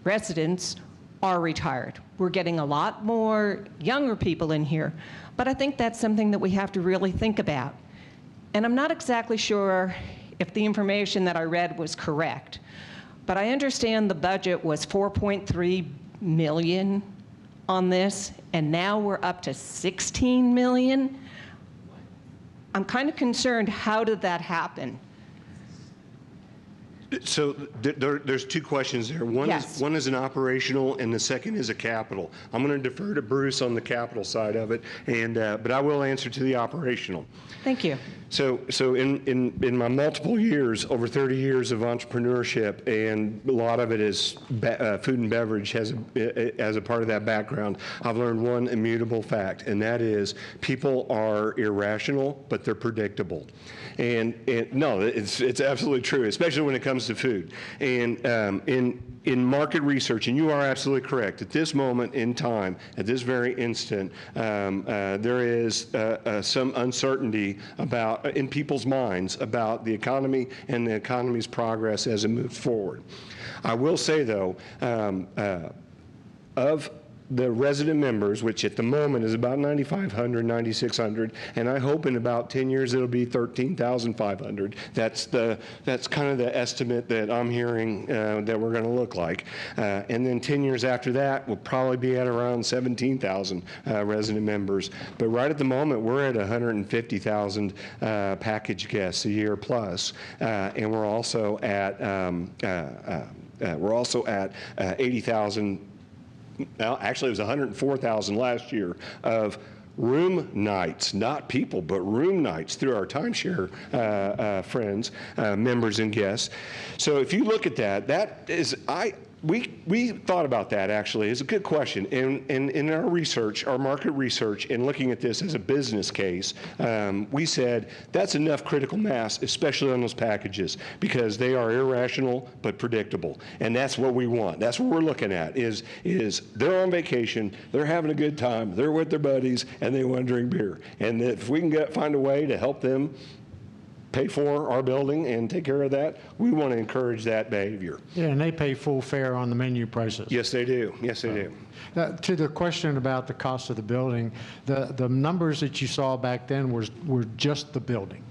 residents are retired. We're getting a lot more younger people in here, but I think that's something that we have to really think about. And I'm not exactly sure if the information that I read was correct, but I understand the budget was 4.3 million on this, and now we're up to 16 million. I'm kind of concerned, how did that happen? So there's two questions there. Yes. One is an operational, and the second is a capital. I'm going to defer to Bruce on the capital side of it, and but I will answer to the operational. Thank you. So in my multiple years, over 30 years of entrepreneurship, and a lot of it is food and beverage as a part of that background, I've learned one immutable fact, and that is people are irrational, but they're predictable. And no, it's absolutely true, especially when it comes to food. And in market research, and you are absolutely correct, at this moment in time, at this very instant, there is some uncertainty in people's minds about the economy and the economy's progress as it moves forward. I will say, though, of the resident members, which at the moment is about 9,500, 9,600, and I hope in about 10 years it'll be 13,500. That's kind of the estimate that I'm hearing that we're going to look like. And then 10 years after that, we'll probably be at around 17,000 resident members. But right at the moment, we're at 150,000 package guests a year plus, and we're also at 80,000. Well, actually, it was 104,000 last year of room nights, not people, but room nights through our timeshare friends, members, and guests. So if you look at that, that is, we thought about that, actually. It's a good question. And in our research, our market research, and looking at this as a business case, we said that's enough critical mass, especially on those packages, because they are irrational but predictable. And that's what we want. That's what we're looking at, is they're on vacation, they're having a good time, they're with their buddies, and they want to drink beer. And if we can find a way to help them pay for our building and take care of that, we want to encourage that behavior. Yeah, and they pay full fare on the menu prices. Yes, they do. Yes, they do. To the question about the cost of the building, the numbers that you saw back then were just the building.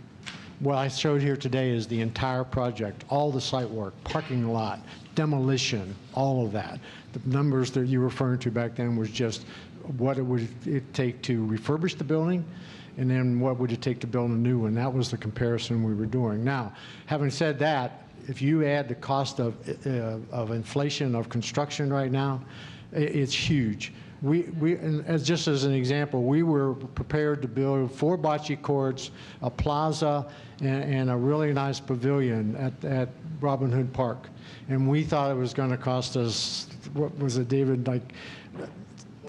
What I showed here today is the entire project, all the site work, parking lot, demolition, all of that. The numbers that you were referring to back then was just what it would take to refurbish the building, and then what would it take to build a new one. That was the comparison we were doing. Now, having said that, if you add the cost of inflation of construction right now, it's huge. Just as an example, we were prepared to build 4 bocce courts, a plaza, and a really nice pavilion at Robin Hood Park. And we thought it was going to cost us, what was it, David, I think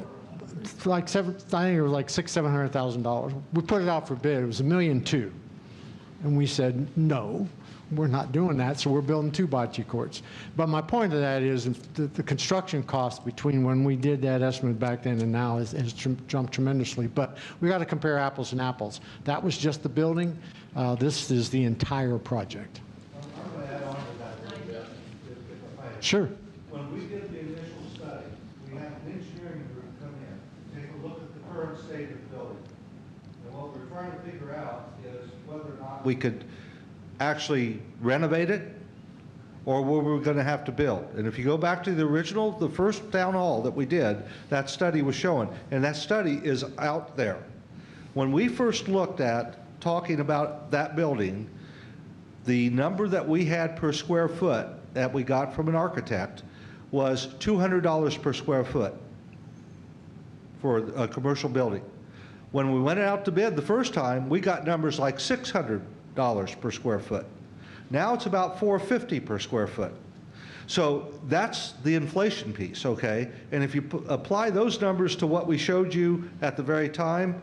it was like $700,000. We put it out for bid. It was $1.2 million. And we said, no, we're not doing that, so we're building 2 bocce courts. But my point of that is the construction cost between when we did that estimate back then and now has jumped tremendously. But we got to compare apples and apples. That was just the building. This is the entire project. I'm going to add on to that a little bit, if I may. Sure. When we did the initial study, we had an engineering group come in, take a look at the current state of the building. And what we're trying to figure out is whether or not we could actually renovate it, or what we're going to have to build. And if you go back to the first town hall that we did, that study was showing, and that study is out there. When we first looked at talking about that building, the number that we had per square foot that we got from an architect was $200 per square foot for a commercial building. When we went out to bid the first time, we got numbers like $600 per square foot. Now it's about $450 per square foot. So that's the inflation piece, okay? And if you apply those numbers to what we showed you at the very time,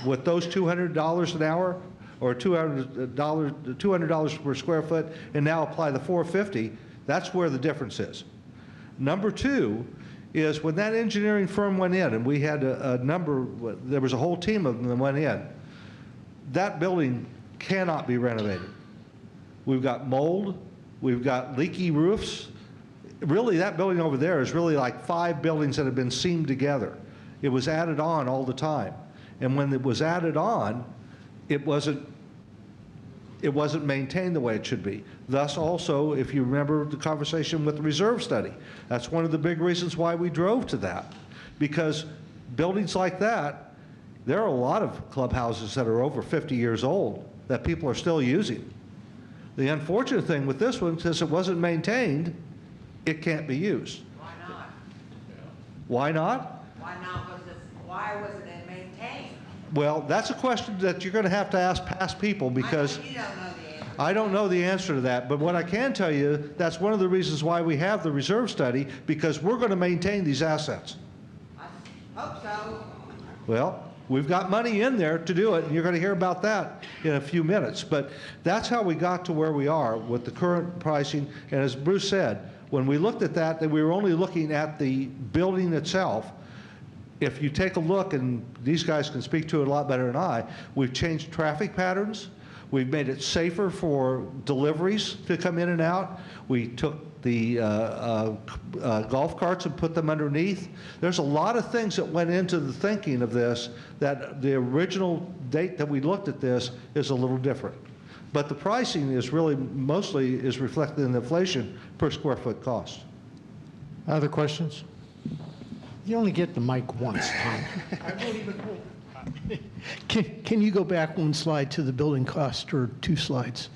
with those $200 an hour, or $200 per square foot, and now apply the $450, that's where the difference is. Number two is when that engineering firm went in, and we had a number, there was a whole team of them that went in, that building cannot be renovated. We've got mold, we've got leaky roofs, really, that building over there is really like 5 buildings that have been seamed together. It was added on all the time. And when it was added on, it wasn't maintained the way it should be. Thus also, if you remember the conversation with the reserve study, that's one of the big reasons why we drove to that. Because buildings like that, there are a lot of clubhouses that are over 50 years old that people are still using. The unfortunate thing with this one, since it wasn't maintained, it can't be used. Why not? Why not? Why wasn't it maintained? Well, that's a question that you're going to have to ask past people, because You don't know the answer. I don't know the answer to that. But what I can tell you, that's one of the reasons why we have the reserve study, because we're going to maintain these assets. I hope so. Well, we've got money in there to do it, and you're going to hear about that in a few minutes. But that's how we got to where we are with the current pricing. And as Bruce said, when we looked at that, we were only looking at the building itself. If you take a look, and these guys can speak to it a lot better than I, we've changed traffic patterns. We've made it safer for deliveries to come in and out. We took the golf carts and put them underneath. There's a lot of things that went into the thinking of this, that the original date that we looked at this is a little different. But the pricing is really mostly is reflected in the inflation per square foot cost. Other questions? You only get the mic once, Tom. Can you go back one slide to the building cost, or 2 slides?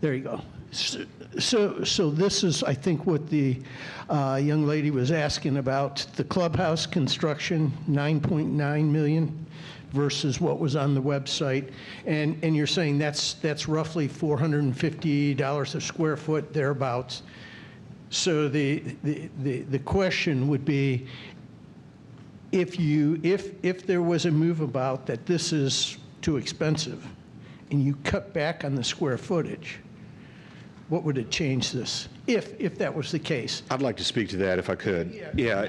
There you go. So this is, I think, what the young lady was asking about. The clubhouse construction, $9.9 million versus what was on the website. And you're saying that's roughly $450 a square foot, thereabouts. So the question would be, if there was a move about that this is too expensive, and you cut back on the square footage, what would it change this, if that was the case? I'd like to speak to that if I could. Yeah,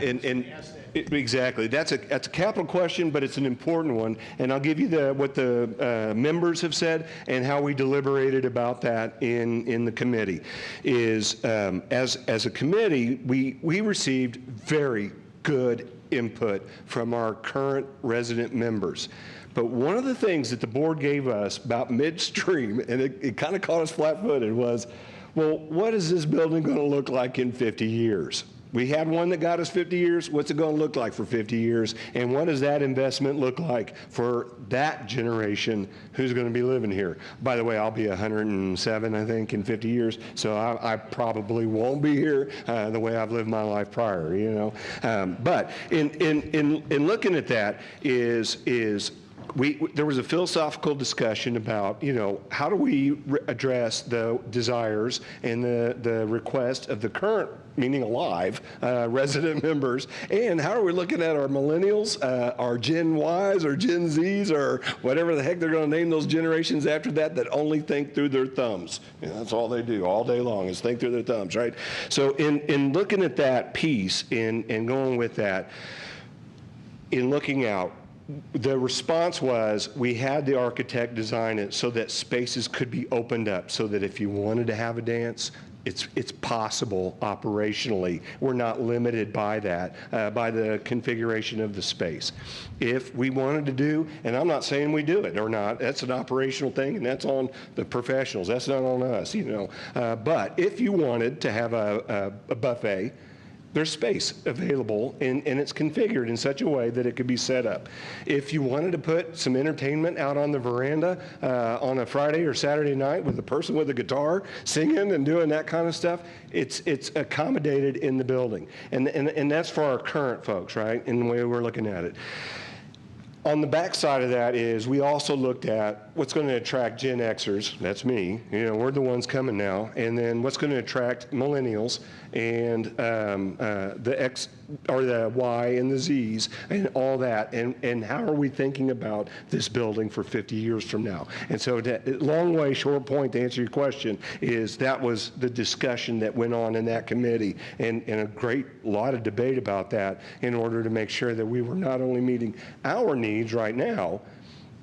exactly. That's a capital question, but it's an important one. And I'll give you what the members have said and how we deliberated about that in the committee. Is as a committee, we received very good input from our current resident members. But one of the things that the board gave us about midstream, and it kind of caught us flat-footed, was, well, what is this building going to look like in 50 years? We had one that got us 50 years. What's it going to look like for 50 years? And what does that investment look like for that generation who's going to be living here? By the way, I'll be 107, I think, in 50 years, so I probably won't be here the way I've lived my life prior, you know. But in looking at that there was a philosophical discussion about, you know, how do we address the desires and the request of the current, meaning alive, resident members, and how are we looking at our millennials, our Gen Ys or Gen Zs or whatever the heck they're going to name those generations after that only think through their thumbs. You know, that's all they do all day long is think through their thumbs, right? So in looking at that piece and going with that, in looking out, the response was we had the architect design it so that spaces could be opened up, so that if you wanted to have a dance, it's possible operationally. We're not limited by that, by the configuration of the space. If we wanted to do, and I'm not saying we do it or not, that's an operational thing, and that's on the professionals. That's not on us, you know. But if you wanted to have a buffet, there's space available, and it's configured in such a way that it could be set up. If you wanted to put some entertainment out on the veranda on a Friday or Saturday night with a person with a guitar singing and doing that kind of stuff, it's accommodated in the building. And that's for our current folks, right, in the way we're looking at it. On the back side of that is we also looked at what's going to attract Gen Xers, that's me, you know, we're the ones coming now, and then what's going to attract millennials and the X or the Y and the Zs and all that, and how are we thinking about this building for 50 years from now? And so long way, short point to answer your question is that was the discussion that went on in that committee, and a great lot of debate about that in order to make sure that we were not only meeting our needs right now,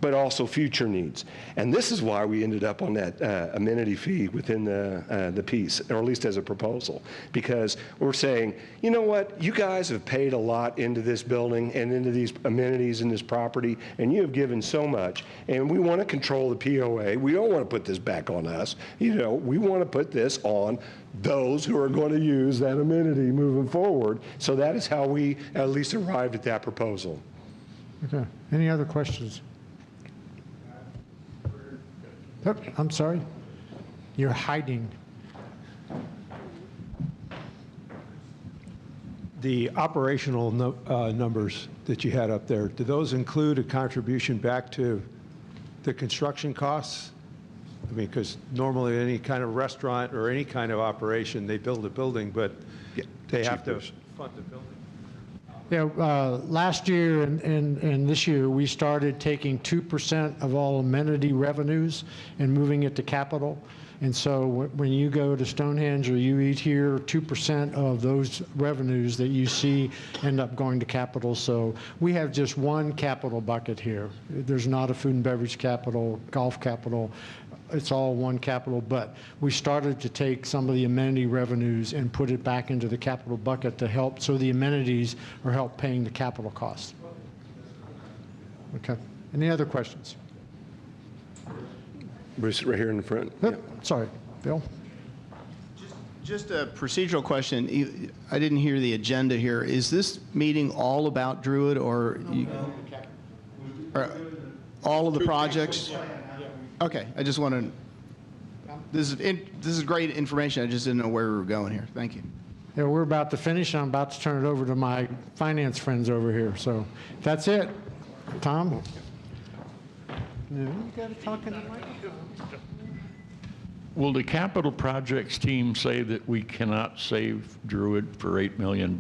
but also future needs. And this is why we ended up on that amenity fee within the piece, or at least as a proposal, because we're saying, you know what, you guys have paid a lot into this building and into these amenities in this property, and you have given so much, and we want to control the POA. We don't want to put this back on us. You know, we want to put this on those who are going to use that amenity moving forward. So that is how we at least arrived at that proposal. Okay. Any other questions? Oh, I'm sorry. You're hiding. The operational numbers that you had up there, do those include a contribution back to the construction costs? I mean, because normally any kind of restaurant or any kind of operation, they build a building, but they have to fund the building. Yeah, last year and this year, we started taking 2% of all amenity revenues and moving it to capital. And so when you go to Stonehenge or you eat here, 2% of those revenues that you see end up going to capital. So we have just one capital bucket here. There's not a food and beverage capital, golf capital. It's all one capital, but we started to take some of the amenity revenues and put it back into the capital bucket to help, so the amenities are help paying the capital costs. Okay. Any other questions? Bruce, right here in the front. Oh, sorry, Bill. Just a procedural question. I didn't hear the agenda here. Is this meeting all about Druid, or all of the projects? Okay, I just want to. This is great information. I just didn't know where we were going here. Thank you. Yeah, we're about to finish. I'm about to turn it over to my finance friends over here. So that's it. Tom? No, you got to talk in the microphone. Will the capital projects team say that we cannot save Druid for $8 million?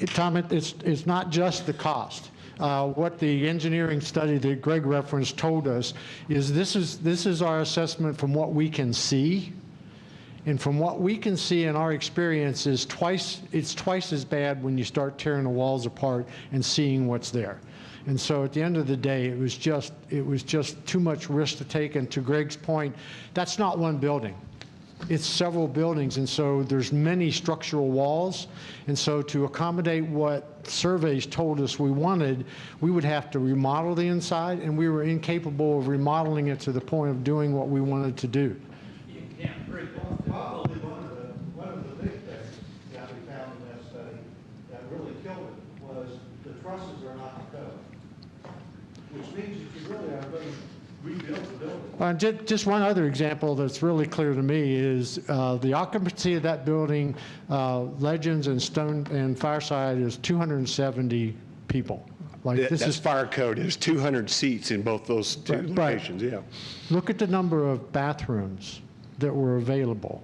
Tom, it's not just the cost. What the engineering study that Greg referenced told us is this is our assessment from what we can see. And from what we can see in our experience is it's twice as bad when you start tearing the walls apart and seeing what's there. And so at the end of the day, it was just too much risk to take. And to Greg's point, that's not one building. It's several buildings, and so there's many structural walls. And so to accommodate what surveys told us we wanted, we would have to remodel the inside, and we were incapable of remodeling it to the point of doing what we wanted to do. Probably one of the big things that we found in that study that really killed it was the trusses are not in code, which means that you really are going to rebuild the building. Just one other example that's really clear to me is the occupancy of that building, Legends and Stone and Fireside, is 270 people. Like That's fire code. There's 200 seats in both those two locations. Yeah. Look at the number of bathrooms that were available.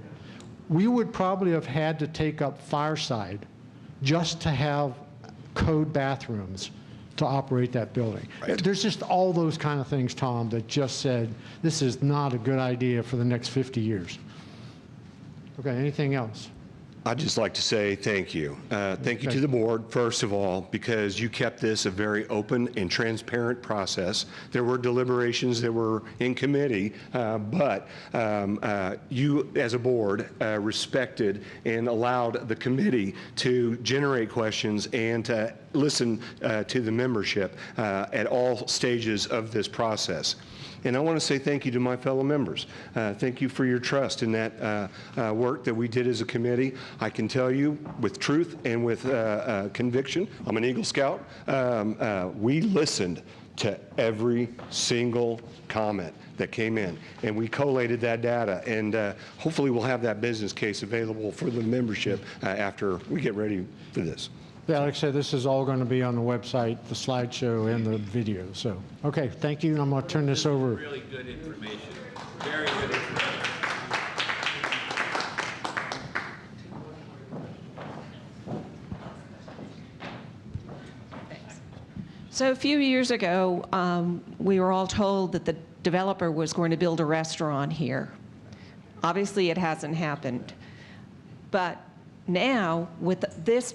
We would probably have had to take up Fireside just to have code bathrooms to operate that building. Right. There's just all those kind of things, Tom, that just said this is not a good idea for the next 50 years. Okay, anything else? I'd just like to say thank you. Thank you to the board, first of all, because you kept this a very open and transparent process. There were deliberations that were in committee, but you, as a board, respected and allowed the committee to generate questions and to listen to the membership at all stages of this process. And I want to say thank you to my fellow members. Thank you for your trust in that work that we did as a committee. I can tell you with truth and with conviction, I'm an Eagle Scout, we listened to every single comment that came in, and we collated that data, and hopefully we'll have that business case available for the membership after we get ready for this. Yeah, like I said, this is all going to be on the website, the slideshow and the video. So, okay, thank you, and I'm going to turn this over. Really good information. Very good information. So a few years ago, we were all told that the developer was going to build a restaurant here. Obviously, it hasn't happened. But now, with this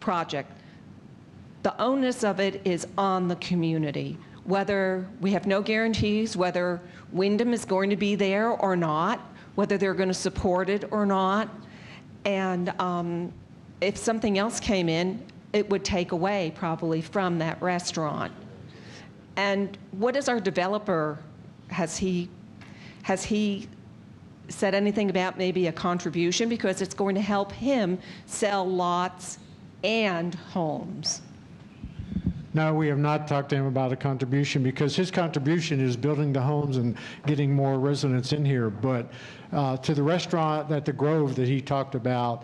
project, The onus of it is on the community. Whether we have no guarantees, whether Wyndham is going to be there or not, whether they're going to support it or not. And if something else came in, it would take away probably from that restaurant. And what is our developer, has he said anything about maybe a contribution? Because it's going to help him sell lots and homes. No, we have not talked to him about a contribution because his contribution is building the homes and getting more residents in here. But to the restaurant at the Grove that he talked about,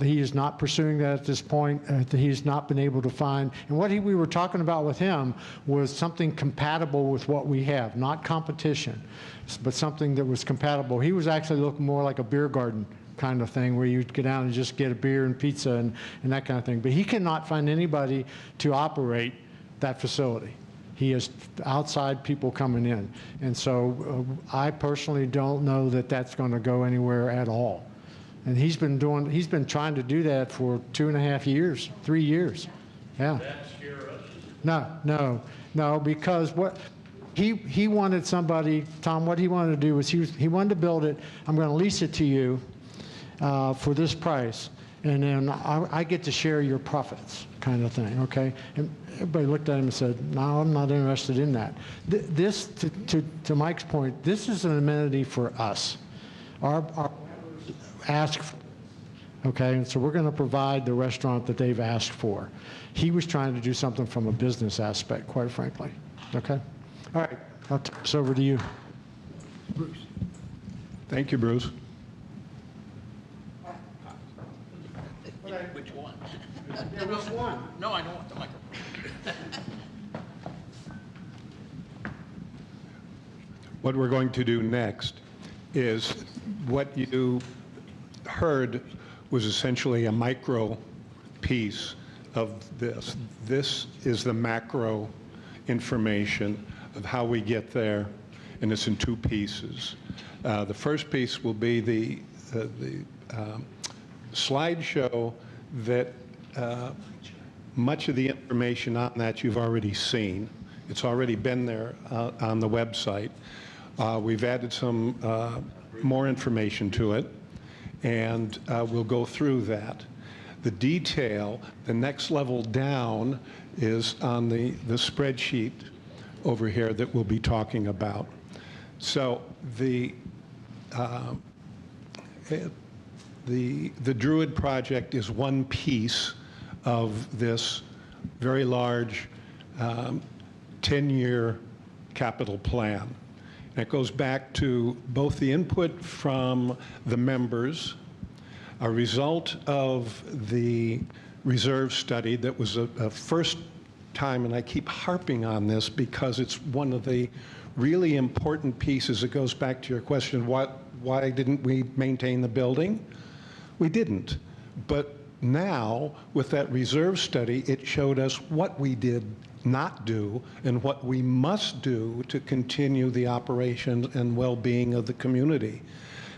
he is not pursuing that at this point. He has not been able to find. And what we were talking about with him was something compatible with what we have, not competition, but something that was compatible. He was actually looking more like a beer garden kind of thing where you'd go down and just get a beer and pizza and that kind of thing. But he cannot find anybody to operate that facility. He has outside people coming in. And so I personally don't know that that's going to go anywhere at all. And he's been trying to do that for 2.5 years, 3 years. Yeah. No, because what he wanted somebody, Tom, what he wanted to do was he wanted to build it. I'm going to lease it to you for this price, and then I get to share your profits, kind of thing, okay? And everybody looked at him and said, no, I'm not interested in that. This, to Mike's point, this is an amenity for us. Our ask, okay? And so we're going to provide the restaurant that they've asked for. He was trying to do something from a business aspect, quite frankly, okay? All right, I'll turn this over to you. Bruce. Thank you, Bruce. Which one? Which one? No, I don't want the microphone. What we're going to do next is what you heard was essentially a micro piece of this. This is the macro information of how we get there, and it's in 2 pieces. The first piece will be the slideshow that much of the information on that you've already seen. It's already been there on the website. We've added some more information to it, and we'll go through that. The detail, the next level down, is on the spreadsheet over here that we'll be talking about. So the Druid project is one piece of this very large 10-year capital plan. And it goes back to both the input from the members, a result of the reserve study that was a first time, and I keep harping on this because it's one of the really important pieces. It goes back to your question, why didn't we maintain the building? We didn't. But now, with that reserve study, it showed us what we did not do and what we must do to continue the operation and well-being of the community.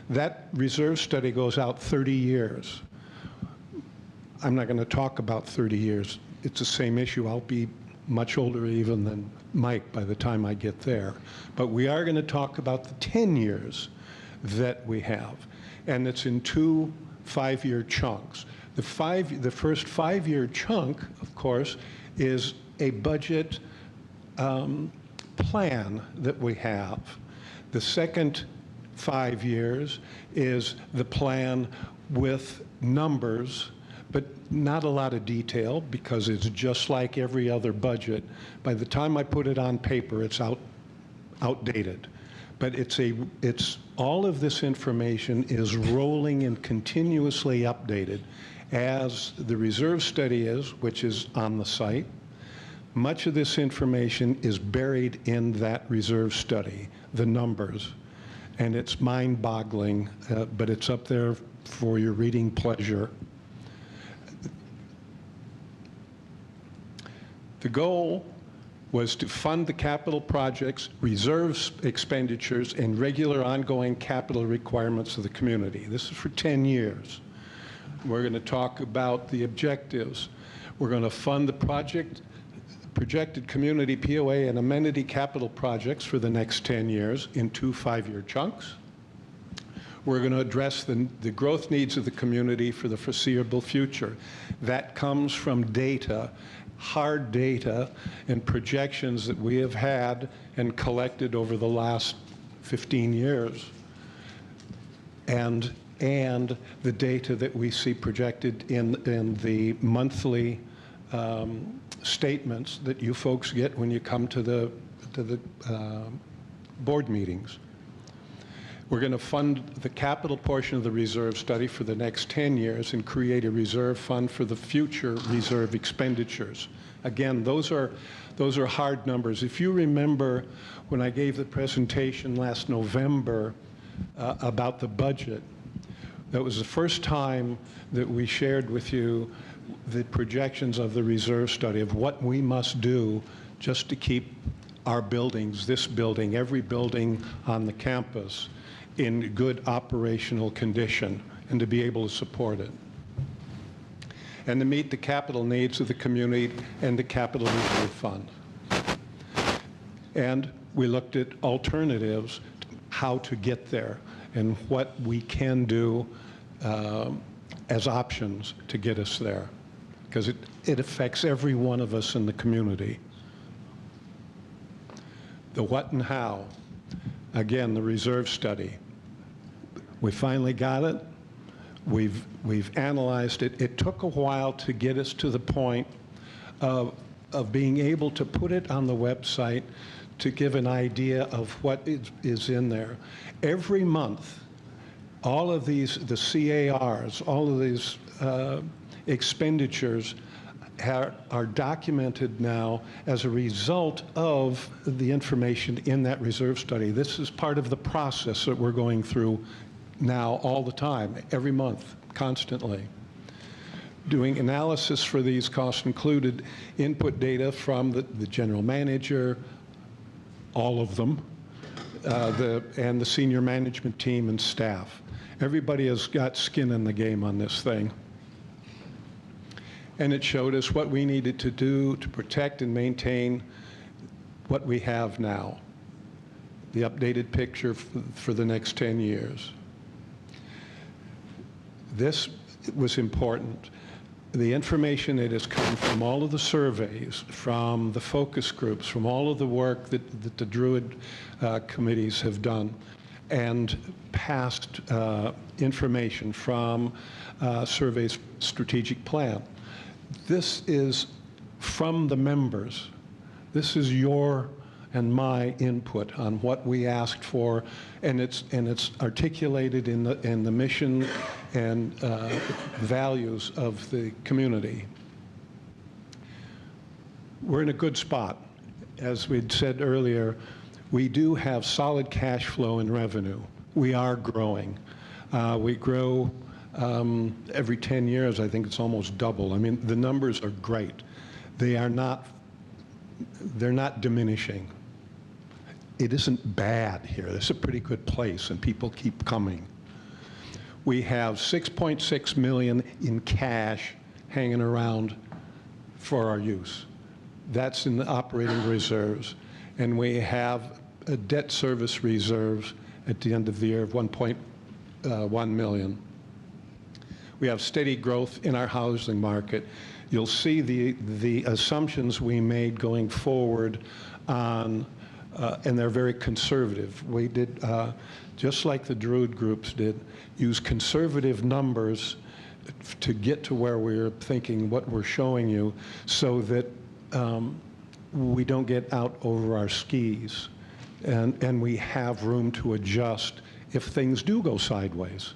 That reserve study goes out 30 years. I'm not going to talk about 30 years. It's the same issue. I'll be much older even than Mike by the time I get there. But we are going to talk about the 10 years that we have. And it's in 2 5-year chunks. The first 5-year chunk, of course, is a budget plan that we have. The second 5 years is the plan with numbers, but not a lot of detail because it's just like every other budget. By the time I put it on paper, it's outdated. But it's all of this information is rolling and continuously updated as the reserve study is, which is on the site. Much of this information is buried in that reserve study, the numbers, and it's mind-boggling, but it's up there for your reading pleasure. The goal was to fund the capital projects, reserves expenditures, and regular ongoing capital requirements of the community. This is for 10 years. We're going to talk about the objectives. We're going to fund the projected community POA and amenity capital projects for the next 10 years in 2 5-year chunks. We're going to address the growth needs of the community for the foreseeable future. That comes from data, hard data, and projections that we have had and collected over the last 15 years. And the data that we see projected in the monthly statements that you folks get when you come to the board meetings. We're going to fund the capital portion of the reserve study for the next 10 years and create a reserve fund for the future reserve expenditures. Again, those are hard numbers. If you remember when I gave the presentation last November about the budget, that was the first time that we shared with you the projections of the reserve study of what we must do just to keep our buildings, this building, every building on the campus, in good operational condition and to be able to support it. And to meet the capital needs of the community and the capital reserve fund. And we looked at alternatives, how to get there and what we can do as options to get us there. Because it affects every one of us in the community. The what and how, again, the reserve study. We finally got it. We've analyzed it. It took a while to get us to the point of being able to put it on the website to give an idea of what is in there. Every month, all of these, the CARs, all of these expenditures are documented now as a result of the information in that reserve study. This is part of the process that we're going through now all the time, every month, constantly. Doing analysis for these costs included input data from the general manager, all of them, and the senior management team and staff. Everybody has got skin in the game on this thing. And it showed us what we needed to do to protect and maintain what we have now, the updated picture for the next 10 years. This was important. The information that has come from all of the surveys, from the focus groups, from all of the work that the Druid committees have done, and past information from surveys strategic plan. This is from the members. This is your and my input on what we asked for, and it's articulated in the mission and values of the community. We're in a good spot. As we'd said earlier, we do have solid cash flow and revenue. We are growing. We grow every 10 years. I think it's almost double. I mean, the numbers are great. They're not diminishing. It isn't bad here. It's a pretty good place, and people keep coming. We have $6.6 million in cash hanging around for our use. That's in the operating reserves. And we have a debt service reserves at the end of the year of $1.1 million. We have steady growth in our housing market. You'll see the assumptions we made going forward on, and they're very conservative. We did, just like the Druid groups did, use conservative numbers to get to where we're thinking what we're showing you so that we don't get out over our skis and we have room to adjust if things do go sideways.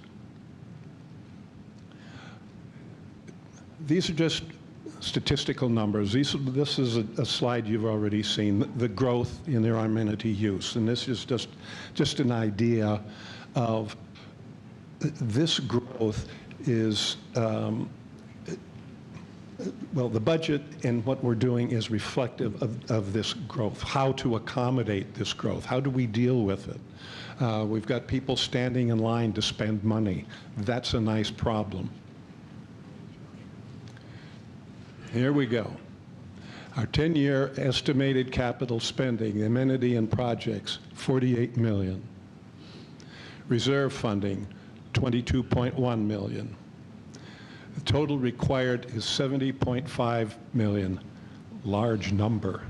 These are just statistical numbers. This is a slide you've already seen, the growth in their amenity use. And this is just an idea of this growth is, well, the budget and what we're doing is reflective of this growth, how to accommodate this growth, how do we deal with it. We've got people standing in line to spend money. That's a nice problem. Here we go. Our 10-year estimated capital spending, amenity and projects, $48 million. Reserve funding, $22.1 million. The total required is $70.5 million. Large number.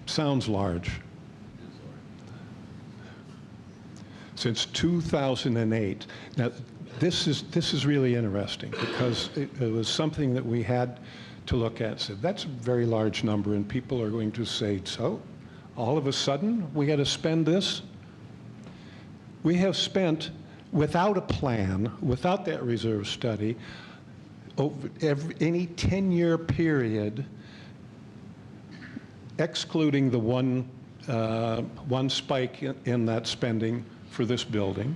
Sounds large. Since 2008. Now, this is really interesting because it was something that we had to look at. So that's a very large number, and people are going to say, so all of a sudden we got to spend this? We have spent, without a plan, without that reserve study, over any 10-year period, excluding the one spike in that spending for this building,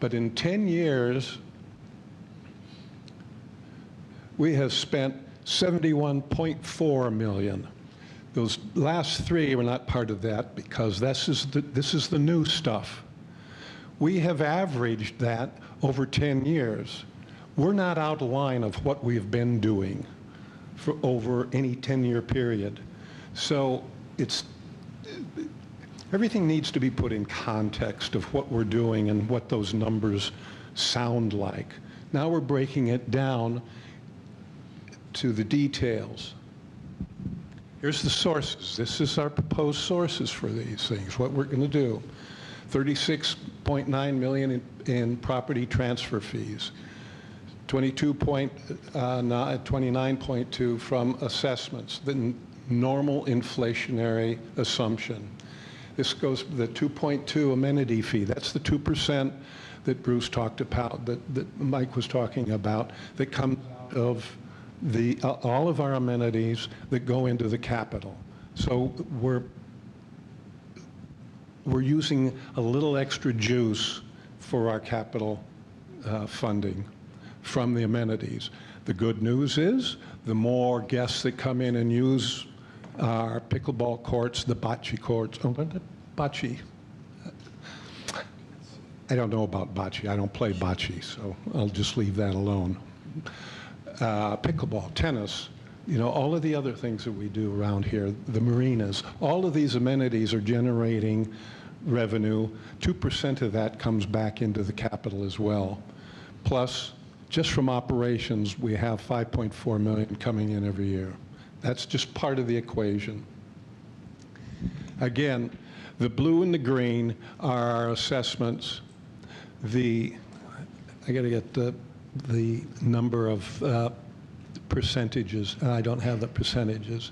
but in 10 years, we have spent $71.4 million. Those last three were not part of that because this is the new stuff. We have averaged that over 10 years. We're not out of line of what we've been doing for over any 10-year period. So everything needs to be put in context of what we're doing and what those numbers sound like. Now we're breaking it down to the details. Here's the sources. This is our proposed sources for these things, what we're going to do. $36.9 million in property transfer fees, 29.2 from assessments, the normal inflationary assumption. This goes to the 2.2 amenity fee. That's the 2% that Bruce talked about, that Mike was talking about, that comes out of all of our amenities that go into the capital. So we're using a little extra juice for our capital funding from the amenities. The good news is the more guests that come in and use our pickleball courts, the bocce courts, bocce. I don't know about bocce. I don't play bocce, so I'll just leave that alone. Pickleball, tennis, all of the other things that we do around here, the marinas, all of these amenities are generating revenue. 2% of that comes back into the capital as well. Plus, just from operations, we have $5.4 million coming in every year. That's just part of the equation. Again, the blue and the green are our assessments. I got to get the number of percentages. I don't have the percentages,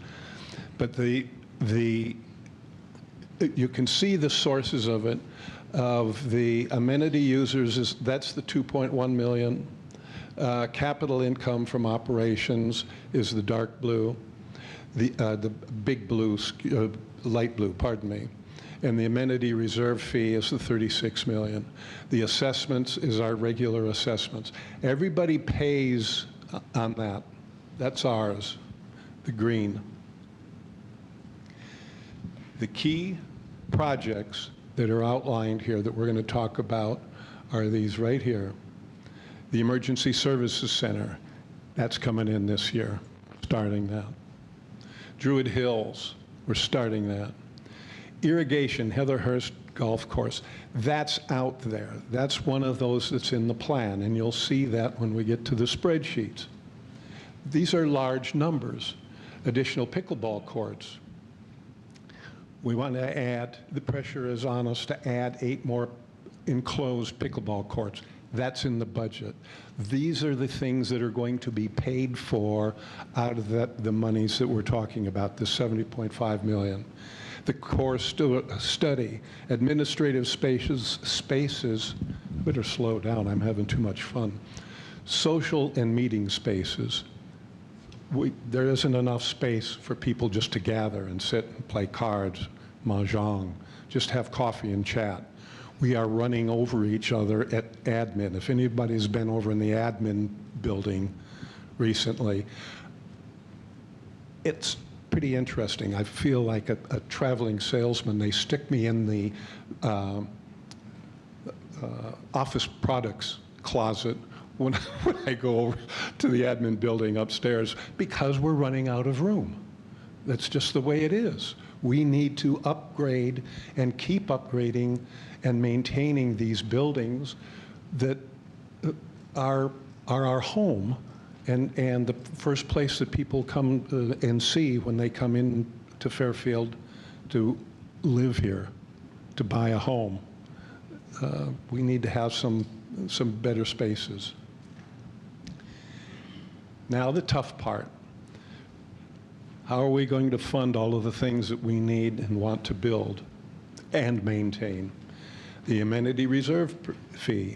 but you can see the sources of it. Of the amenity users, that's the 2.1 million. Capital income from operations is the dark blue, the big blue, light blue, pardon me. And the amenity reserve fee is the 36 million. The assessments is our regular assessments. Everybody pays on that. That's ours, the green. The key projects that are outlined here that we're going to talk about are these right here. The Emergency Services Center, that's coming in this year, starting that. Druid Hills, we're starting that. Irrigation, Heatherhurst Golf Course, that's out there. That's one of those that's in the plan, and you'll see that when we get to the spreadsheets. These are large numbers. Additional pickleball courts. We want to add, the pressure is on us to add 8 more enclosed pickleball courts. That's in the budget. These are the things that are going to be paid for out of the monies that we're talking about, the $70.5 million. The core study, administrative spaces, better slow down, I'm having too much fun. Social and meeting spaces. There isn't enough space for people just to gather and sit and play cards, mahjong, just have coffee and chat. We are running over each other at admin. If anybody's been over in the admin building recently, it's pretty interesting. I feel like a traveling salesman. They stick me in the office products closet when I go over to the admin building upstairs because we're running out of room. That's just the way it is. We need to upgrade and keep upgrading and maintaining these buildings that are our home and the first place that people come and see when they come in to Fairfield to live here, to buy a home. We need to have some better spaces. Now the tough part. How are we going to fund all of the things that we need and want to build and maintain? The amenity reserve fee,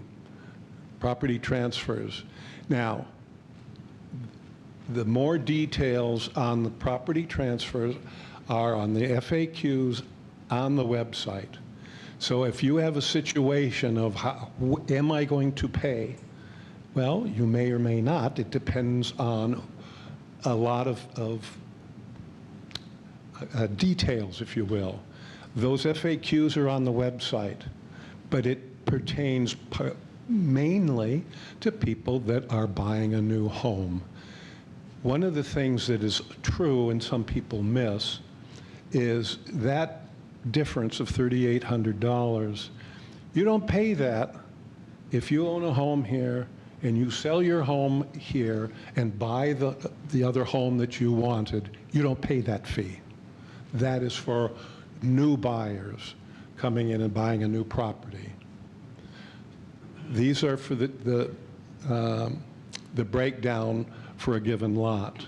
property transfers. Now, the more details on the property transfers are on the FAQs on the website. So if you have a situation of how, am I going to pay? Well, you may or may not. It depends on a lot of details, if you will. Those FAQs are on the website, but it pertains mainly to people that are buying a new home. One of the things that is true and some people miss is that difference of $3,800. You don't pay that if you own a home here and you sell your home here and buy the other home that you wanted. You don't pay that fee. That is for new buyers coming in and buying a new property. These are for the breakdown for a given lot.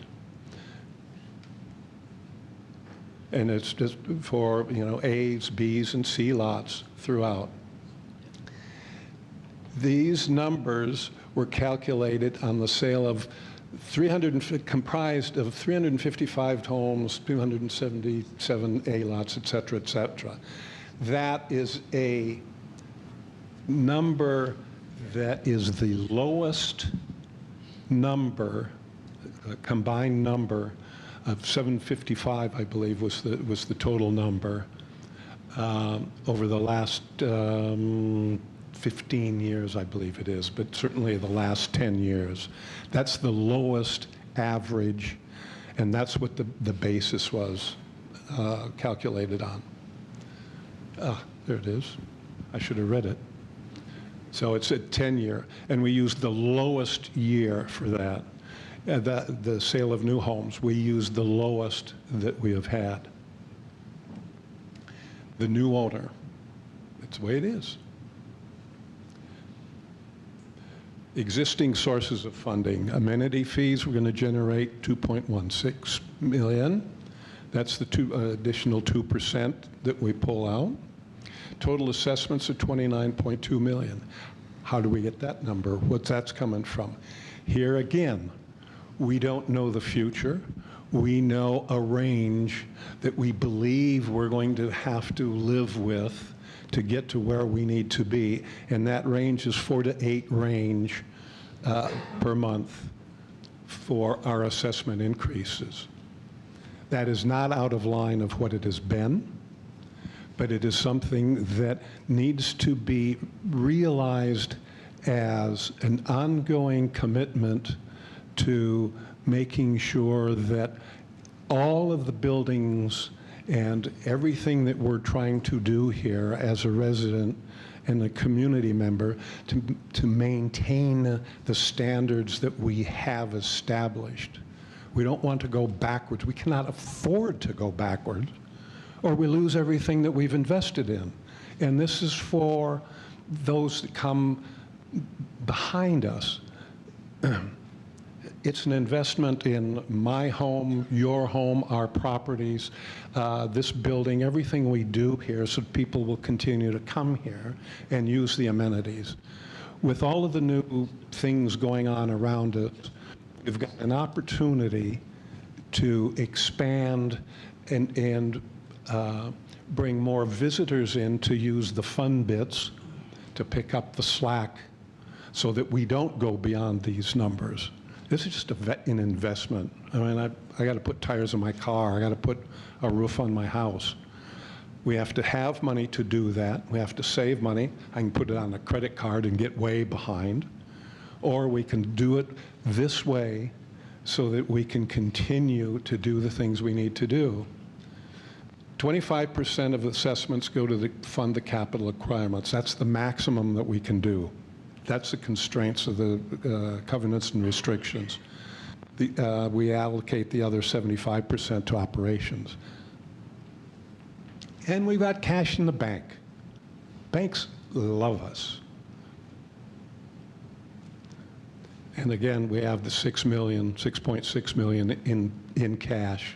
And it's just for, A's, B's, and C lots throughout. These numbers were calculated on the sale of comprised of 355 homes, 277 A lots, et cetera, et cetera. That is a number that is the lowest number, combined number of 755, I believe, was the total number over the last 15 years, I believe it is, but certainly the last 10 years. That's the lowest average, and that's what the basis was calculated on. There it is. I should have read it. So it's a 10-year, and we used the lowest year for that. The sale of new homes, we used the lowest that we have had. The new owner, it's the way it is. Existing sources of funding. Amenity fees, we're going to generate $2.16 million. That's the additional 2% that we pull out. Total assessments are $29.2 million. How do we get that number? What's that's coming from? Here again, we don't know the future. We know a range that we believe we're going to have to live with to get to where we need to be, and that range is 4 to 8 range per month for our assessment increases. That is not out of line of what it has been, but it is something that needs to be realized as an ongoing commitment to making sure that all of the buildings and everything that we're trying to do here as a resident and a community member to maintain the standards that we have established. We don't want to go backwards. We cannot afford to go backwards, or we lose everything that we've invested in. And this is for those that come behind us. It's an investment in my home, your home, our properties, this building, everything we do here, so people will continue to come here and use the amenities. With all of the new things going on around us, we've got an opportunity to expand and bring more visitors in to use the fun bits to pick up the slack so that we don't go beyond these numbers. This is just an investment. I mean, I got to put tires in my car. I got to put a roof on my house. We have to have money to do that. We have to save money. I can put it on a credit card and get way behind. or we can do it this way so that we can continue to do the things we need to do. 25% of assessments go to fund the capital requirements. That's the maximum that we can do. That's the constraints of the covenants and restrictions. We allocate the other 75% to operations. And we've got cash in the bank. Banks love us. And again, we have the $6.6 million in cash.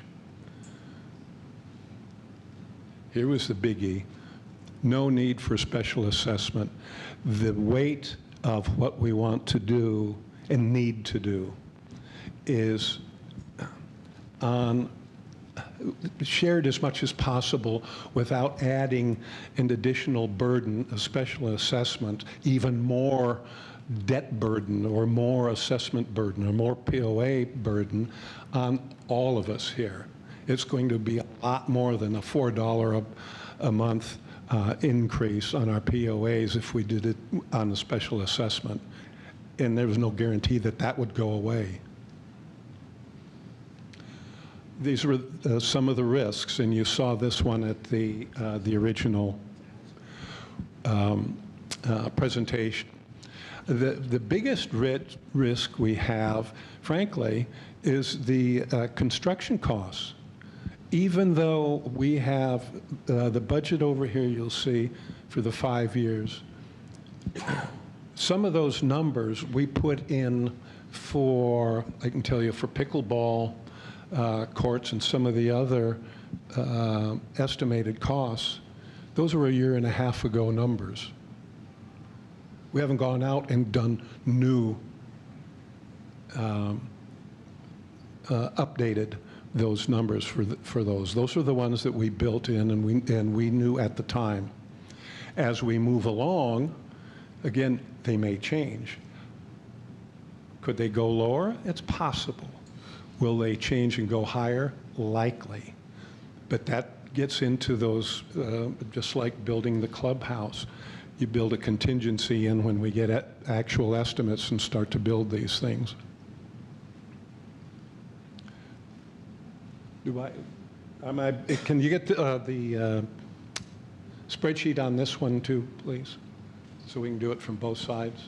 Here was the biggie. No need for special assessment. The weight of what we want to do and need to do is shared as much as possible without adding an additional burden, a special assessment, even more debt burden or more assessment burden or more POA burden on all of us here. It's going to be a lot more than a $4 a month increase on our POAs if we did it on a special assessment. And there was no guarantee that that would go away. These were some of the risks, and you saw this one at the original presentation. The biggest risk we have, frankly, is the construction costs. Even though we have the budget over here, you'll see, for the 5 years, some of those numbers we put in for, I can tell you, for pickleball courts and some of the other estimated costs, those were 1.5 years ago numbers. We haven't gone out and done new, updated those numbers for those. Those are the ones that we built in and we knew at the time. As we move along, again, they may change. Could they go lower? It's possible. Will they change and go higher? Likely. But that gets into those, just like building the clubhouse. You build a contingency in when we get actual estimates and start to build these things. Can you get the spreadsheet on this one too, please? So we can do it from both sides.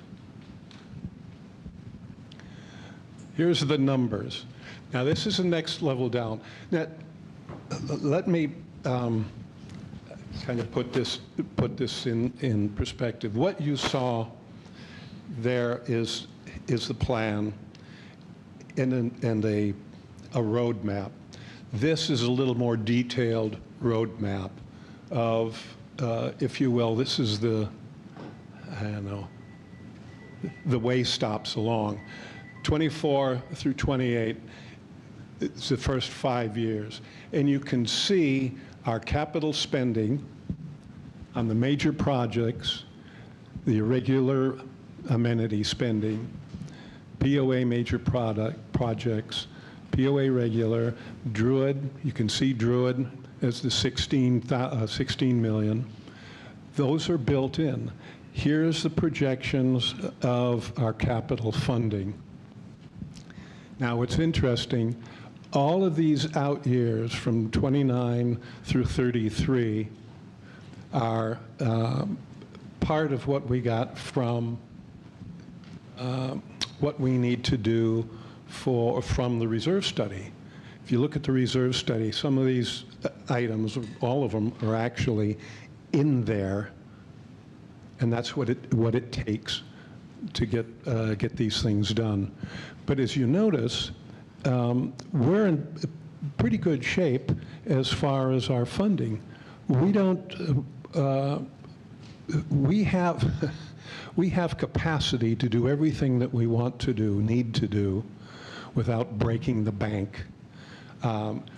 Here's the numbers. Now this is the next level down. Now, let me kind of put this in perspective. What you saw there is the plan and a roadmap. This is a little more detailed roadmap of, if you will, this is the, I don't know, the way stops along. 24 through 28, it's the first 5 years. And you can see our capital spending on the major projects, the irregular amenity spending, POA major projects, POA regular, Druid, you can see Druid as the 16 million. Those are built in. Here's the projections of our capital funding. Now, what's interesting, all of these out years from 29 through 33 are part of what we got from what we need to do from the reserve study. If you look at the reserve study, some of these items, all of them, are actually in there, and that's what it takes to get these things done. But as you notice, we're in pretty good shape as far as our funding. We don't. We have capacity to do everything that we want to do, need to do, without breaking the bank.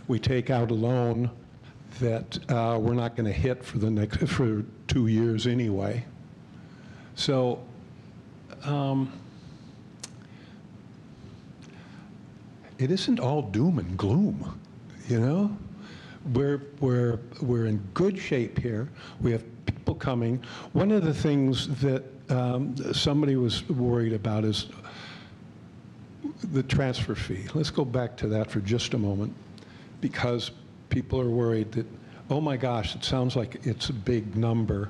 We take out a loan that we're not going to hit for 2 years anyway. So it isn't all doom and gloom, you know. We're in good shape here. We have people coming. One of the things that somebody was worried about is The transfer fee. Let's go back to that for just a moment, because people are worried that, oh my gosh, it sounds like it's a big number.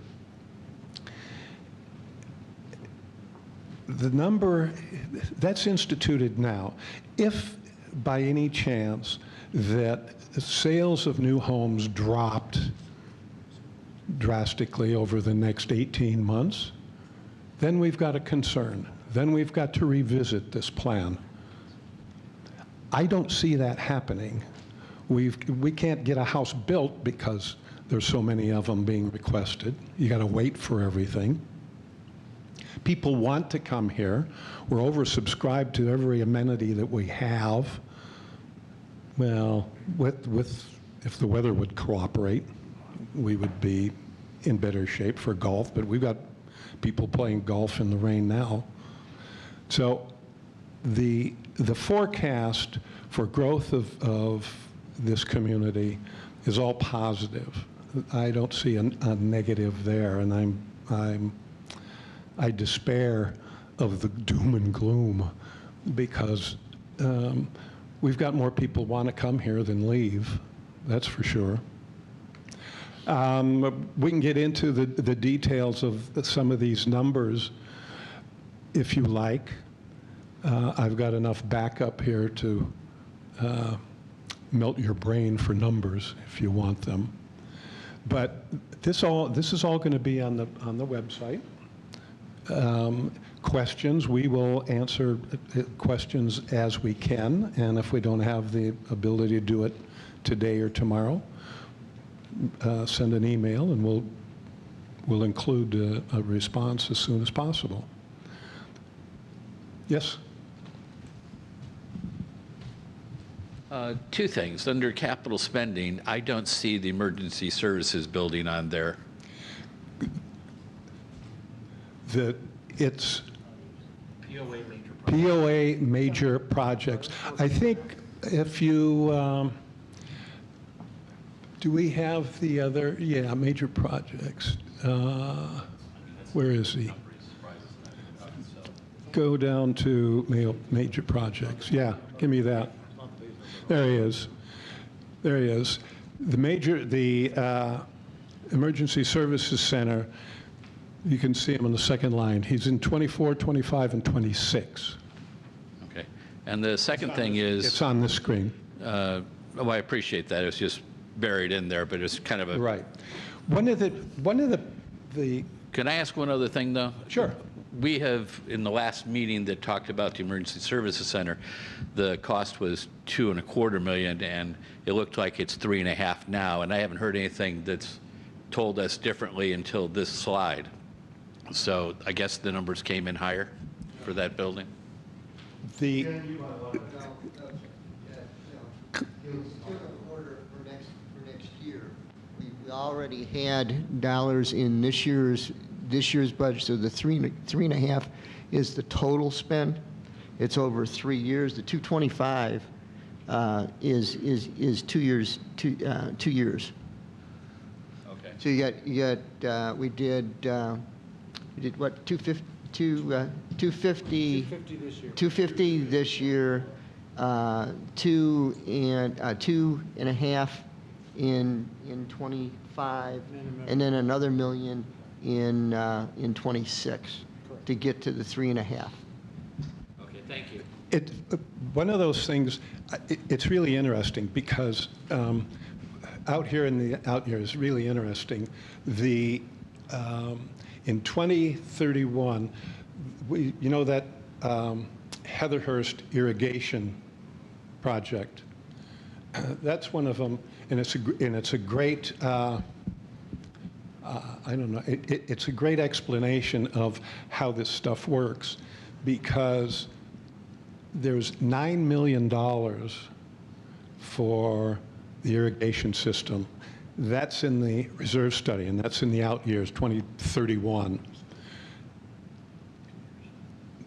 The number that's instituted now, if by any chance that sales of new homes dropped drastically over the next 18 months, then we've got a concern. Then we've got to revisit this plan. I don't see that happening. We can't get a house built because there's so many of them being requested. You got to wait for everything. People want to come here. We're oversubscribed to every amenity that we have. Well, if the weather would cooperate, we would be in better shape for golf, but we've got people playing golf in the rain now. So the forecast for growth of this community is all positive. I don't see a negative there, and I despair of the doom and gloom, because we've got more people want to come here than leave, that's for sure. We can get into the details of some of these numbers if you like. I've got enough backup here to melt your brain for numbers if you want them. But this is all going to be on the website. Questions, we will answer questions as we can, and if we don't have the ability to do it today or tomorrow, send an email and we'll include a response as soon as possible. Yes? Two things. Under capital spending, I don't see the emergency services building on there. It's POA major projects. I think if you, do we have the other, yeah, major projects. Where is he? Go down to major projects. Yeah, give me that. There he is. There he is. The Emergency Services Center, you can see him on the second line. He's in 24, 25, and 26. Okay. And the second thing is... It's on the screen. Well, I appreciate that. It's just buried in there, but it's kind of a... Right. One of the... Can I ask one other thing, though? Sure. We have, in the last meeting that talked about the Emergency Services Center, the cost was $2.25 million, and it looked like it's $3.5 million now, and I haven't heard anything that's told us differently until this slide. So I guess the numbers came in higher for that building? It was still in order for next year. We already had dollars in this year's budget, so the three and a half is the total spend. It's over 3 years. The 225 is 2 years. 2 years. Okay. So you got we did what, 250 this year. 250 this year, 2.5 in 25, and then another $1 million in 26 to get to the 3.5. Okay, thank you. One of those things, it's really interesting because out here in the out years, really interesting. In 2031, you know that Heatherhurst irrigation project. That's one of them, and it's a great. I don't know. It's a great explanation of how this stuff works, because there's $9 million for the irrigation system. That's in the reserve study, and that's in the out years, 2031.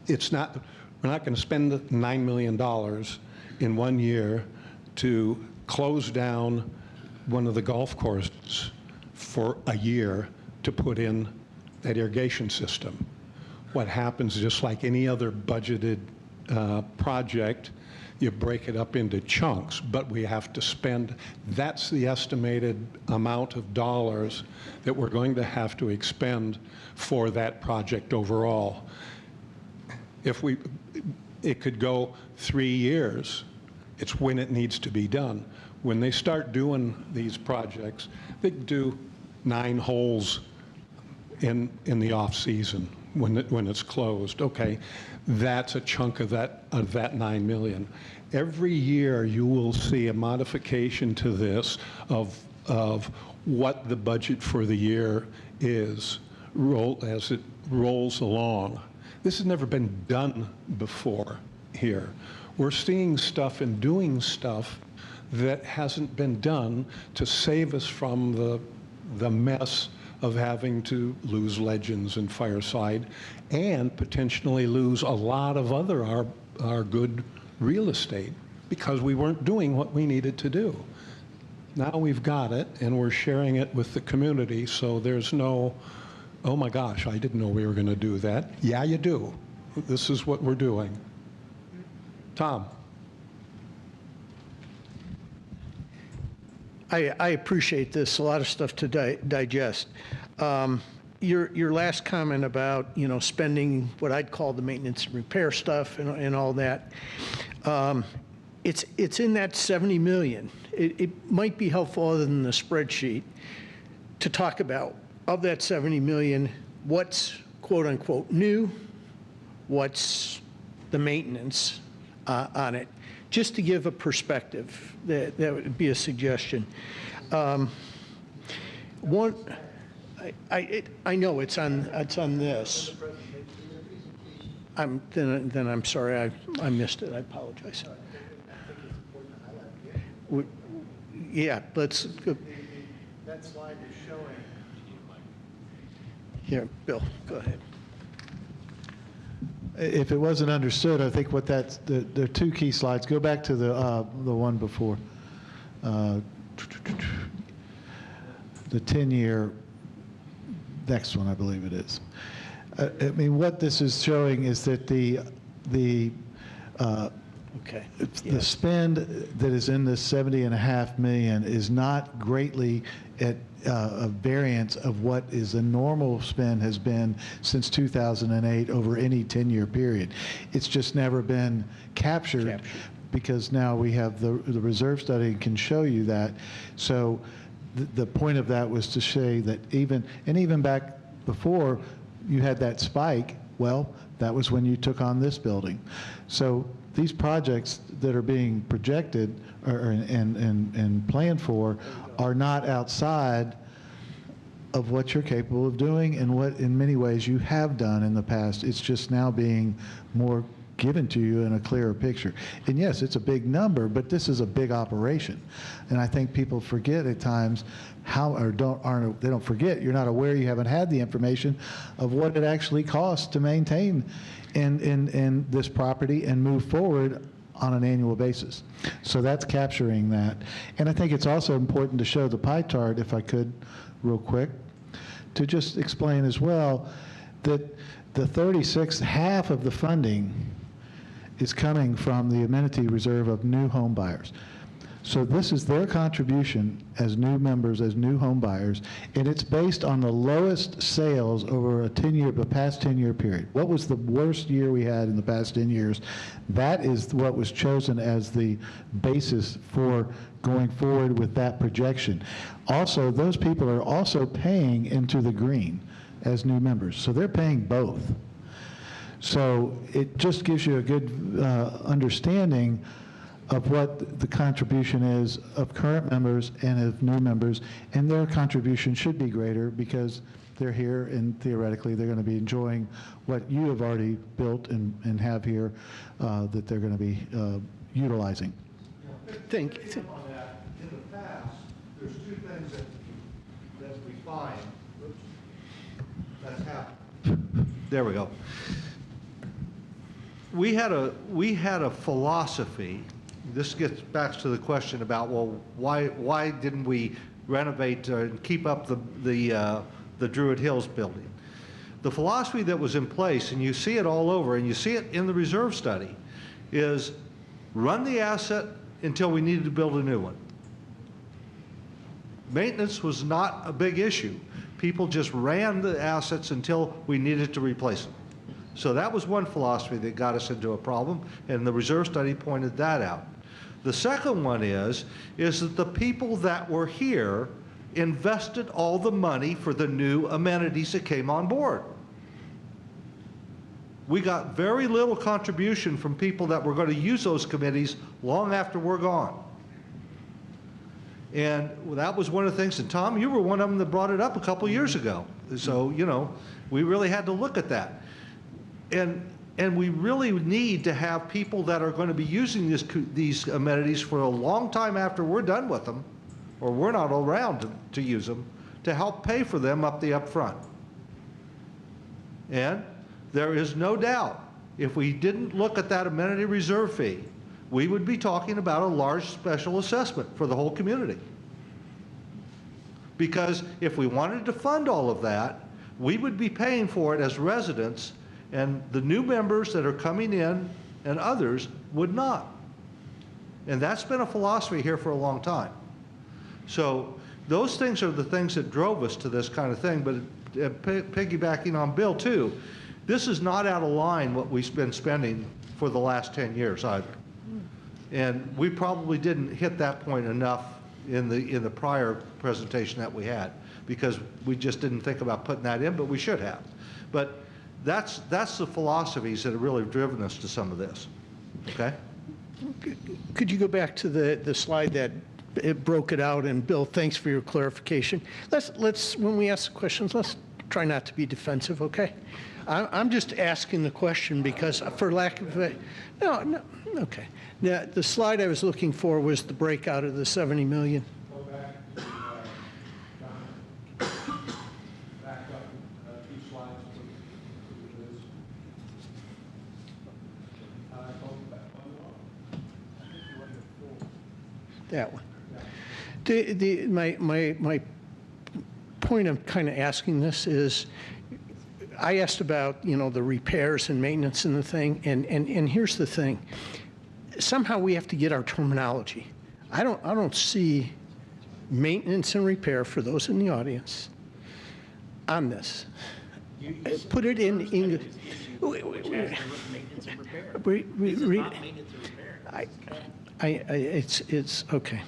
It's not. We're not going to spend $9 million in 1 year to close down one of the golf courses for a year to put in that irrigation system. What happens, just like any other budgeted project, you break it up into chunks, but we have to spend, that's the estimated amount of dollars that we're going to have to expend for that project overall. If it could go 3 years, it's when it needs to be done. When they start doing these projects, they do 9 holes in the off-season when it's closed. Okay, that's a chunk of that 9 million. Every year you will see a modification to this of what the budget for the year is as it rolls along. This has never been done before here. We're seeing stuff and doing stuff that hasn't been done to save us from the mess of having to lose Legends and Fireside and potentially lose a lot of other our good real estate because we weren't doing what we needed to do. Now we've got it and we're sharing it with the community, so there's no, oh my gosh, I didn't know we were going to do that. Yeah, you do. This is what we're doing. Tom. I appreciate this, a lot of stuff to digest. Your last comment about, spending what I'd call the maintenance and repair stuff and all that, it's in that 70 million. It might be helpful other than the spreadsheet to talk about, of that 70 million, what's quote unquote new, what's the maintenance on it. Just to give a perspective, that would be a suggestion. One, I know it's on this. Then I'm sorry, I missed it. I apologize. Yeah, let's go. That slide is showing. Here, Bill, go ahead. If it wasn't understood, I think what there are 2 key slides. Go back to the one before. The 10-year, next one, I believe it is. I mean, what this is showing is that the spend that is in this 70.5 million is not greatly at a variance of what is a normal spend has been since 2008 over any 10-year period. It's just never been captured because now we have the reserve study can show you that. So the point of that was to say that even back before you had that spike, well, that was when you took on this building. So these projects that are being projected and planned for are not outside of what you're capable of doing and what in many ways you have done in the past. It's just now being more given to you in a clearer picture. And yes, it's a big number, but this is a big operation. And I think people forget at times they don't forget, you're not aware, you haven't had the information of what it actually costs to maintain in this property and move forward on an annual basis. So that's capturing that. And I think it's also important to show the pie chart, if I could, real quick, to just explain as well that the 36, half of the funding is coming from the amenity reserve of new home buyers. So this is their contribution as new members, as new home buyers, and it's based on the lowest sales over the past 10-year period. What was the worst year we had in the past 10 years? That is what was chosen as the basis for going forward with that projection. Also, those people are also paying into the green as new members, so they're paying both. So it just gives you a good understanding of what the contribution is of current members and of new members, and their contribution should be greater because they're here and theoretically they're going to be enjoying what you have already built and have here that they're going to be utilizing. Thank you. In the past, there's 2 things that we find. Oops, that's happened. There we go. We had a philosophy. This gets back to the question about, well, why didn't we renovate and keep up the Druid Hills building? The philosophy that was in place, and you see it all over, and you see it in the reserve study, is run the asset until we needed to build a new one. Maintenance was not a big issue. People just ran the assets until we needed to replace them. So that was one philosophy that got us into a problem, and the reserve study pointed that out. The second one is that the people that were here invested all the money for the new amenities that came on board. We got very little contribution from people that were going to use those committees long after we're gone. And that was one of the things, and Tom, you were one of them that brought it up a couple years ago. So, you know, we really had to look at that. And we really need to have people that are going to be using these amenities for a long time after we're done with them, or we're not around to use them, to help pay for them up the upfront. And there is no doubt, if we didn't look at that amenity reserve fee, we would be talking about a large special assessment for the whole community. Because if we wanted to fund all of that, we would be paying for it as residents, and the new members that are coming in and others would not. And that's been a philosophy here for a long time. So those things are the things that drove us to this kind of thing. But piggybacking on Bill too, this is not out of line what we've been spending for the last 10 years either. And we probably didn't hit that point enough in the prior presentation that we had, because we just didn't think about putting that in, but we should have. But that's the philosophies that have really driven us to some of this. Okay? Could you go back to the slide that it broke it out? And Bill, thanks for your clarification. Let's when we ask questions, let's try not to be defensive, okay? I'm just asking the question because for lack of no, okay. Now, the slide I was looking for was the breakout of the 70 million. Go back to, back up 2 slides, please. That one. My point of kind of asking this is, I asked about, you know, the repairs and maintenance and the thing, and here's the thing. Somehow we have to get our terminology. I don't see maintenance and repair for those in the audience on this. Put it in English. It's okay.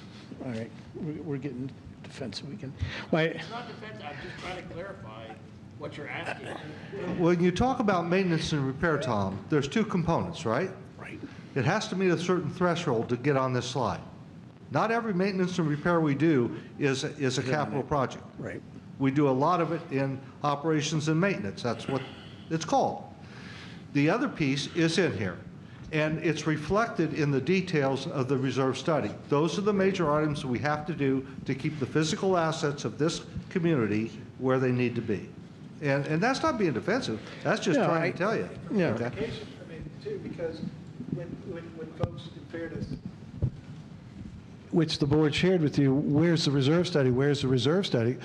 All right. We're getting defensive. We can. It's not defensive. I'm just trying to clarify what you're asking. When you talk about maintenance and repair, Tom, there's 2 components, right? Right. It has to meet a certain threshold to get on this slide. Not every maintenance and repair we do is a capital project. Right. We do a lot of it in operations and maintenance. That's what it's called. The other piece is in here, and it's reflected in the details of the reserve study. Those are the major items that we have to do to keep the physical assets of this community where they need to be. And that's not being defensive. That's just trying to tell you. Yeah. Okay? I mean, too, because when folks, in fairness, which the board shared with you, where's the reserve study? Where's the reserve study?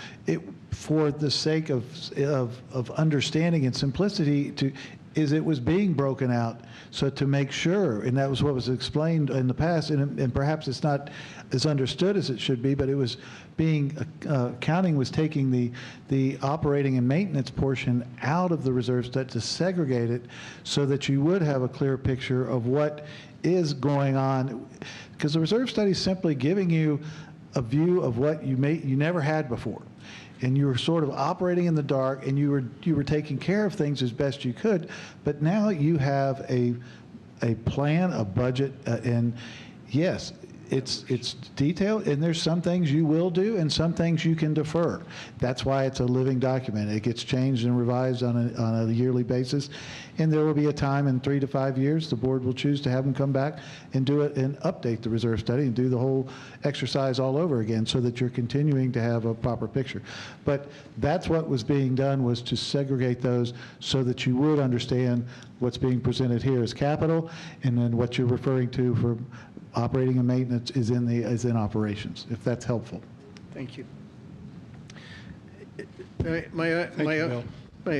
For the sake of understanding and simplicity, it was being broken out, so to make sure, and that was what was explained in the past, and perhaps it's not as understood as it should be, but it was being, counting was taking the operating and maintenance portion out of the reserve study to segregate it so that you would have a clear picture of what is going on, because the reserve study is simply giving you a view of what you never had before. And you were sort of operating in the dark, and you were taking care of things as best you could, but now you have a plan, a budget, and yes, it's detailed, and there's some things you will do and some things you can defer. That's why it's a living document. It gets changed and revised on a yearly basis, and there will be a time in 3 to 5 years the board will choose to have them come back and do it and update the reserve study and do the whole exercise all over again so that you're continuing to have a proper picture. But that's what was being done, was to segregate those so that you would understand what's being presented here as capital, and then what you're referring to for operating and maintenance is in operations, if that's helpful. Thank you.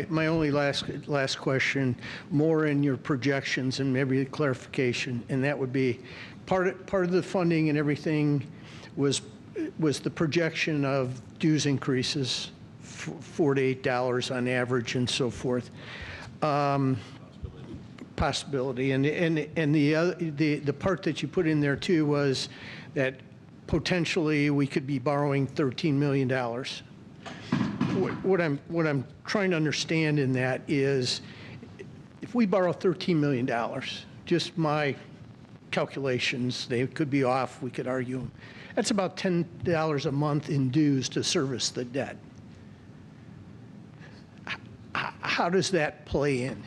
my only last question, more in your projections and maybe a clarification, and that would be part of the funding and everything was the projection of dues increases, $4 to $8 on average and so forth. Possibility. And the part that you put in there too was that potentially we could be borrowing $13 million. What I'm trying to understand in that is if we borrow $13 million, just my calculations, they could be off, we could argue them. That's about $10 a month in dues to service the debt. How does that play in?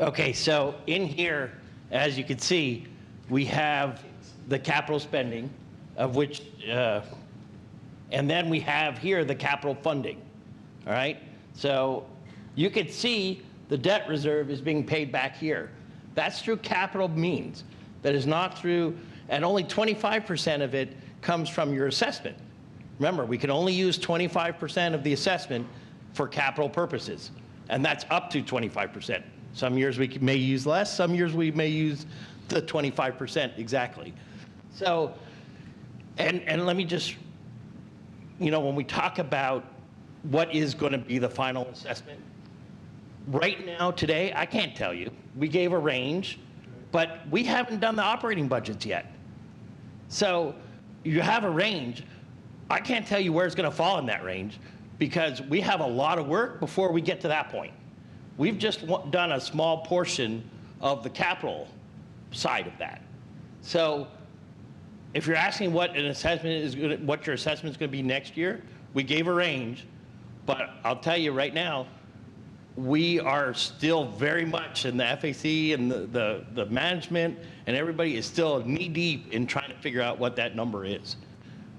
Okay, so in here, as you can see, we have the capital spending, of which, and then we have here the capital funding, all right? So you can see the debt reserve is being paid back here. That's through capital means. That is not through, and only 25% of it comes from your assessment. Remember, we can only use 25% of the assessment for capital purposes, and that's up to 25%. Some years we may use less, some years we may use the 25% exactly. So, and let me just, when we talk about what is going to be the final assessment, right now, today, I can't tell you. We gave a range, but we haven't done the operating budgets yet. So you have a range. I can't tell you where it's going to fall in that range because we have a lot of work before we get to that point. We've just done a small portion of the capital side of that. So if you're asking what an assessment is what your assessment is going to be next year, we gave a range, but I'll tell you right now, we are still very much in the FAC and the management and everybody is still knee deep in trying to figure out what that number is.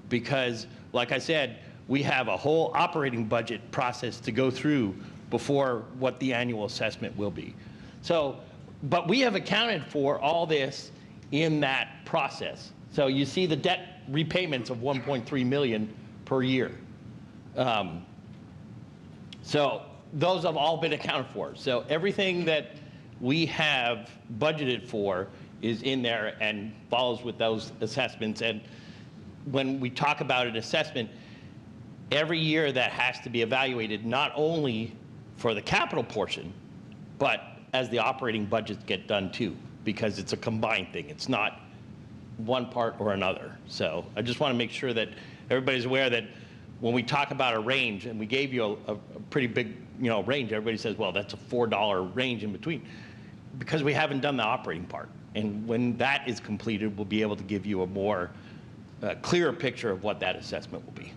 Because like I said, we have a whole operating budget process to go through before what the annual assessment will be. So, but we have accounted for all this in that process. So you see the debt repayments of 1.3 million per year. So those have all been accounted for. So everything that we have budgeted for is in there and follows with those assessments. And when we talk about an assessment, every year that has to be evaluated not only for the capital portion, but as the operating budgets get done too, because it's a combined thing. It's not one part or another. So I just want to make sure that everybody's aware that when we talk about a range, and we gave you a pretty big range, everybody says, well, that's a $4 range in between, because we haven't done the operating part. And when that is completed, we'll be able to give you a more clearer picture of what that assessment will be.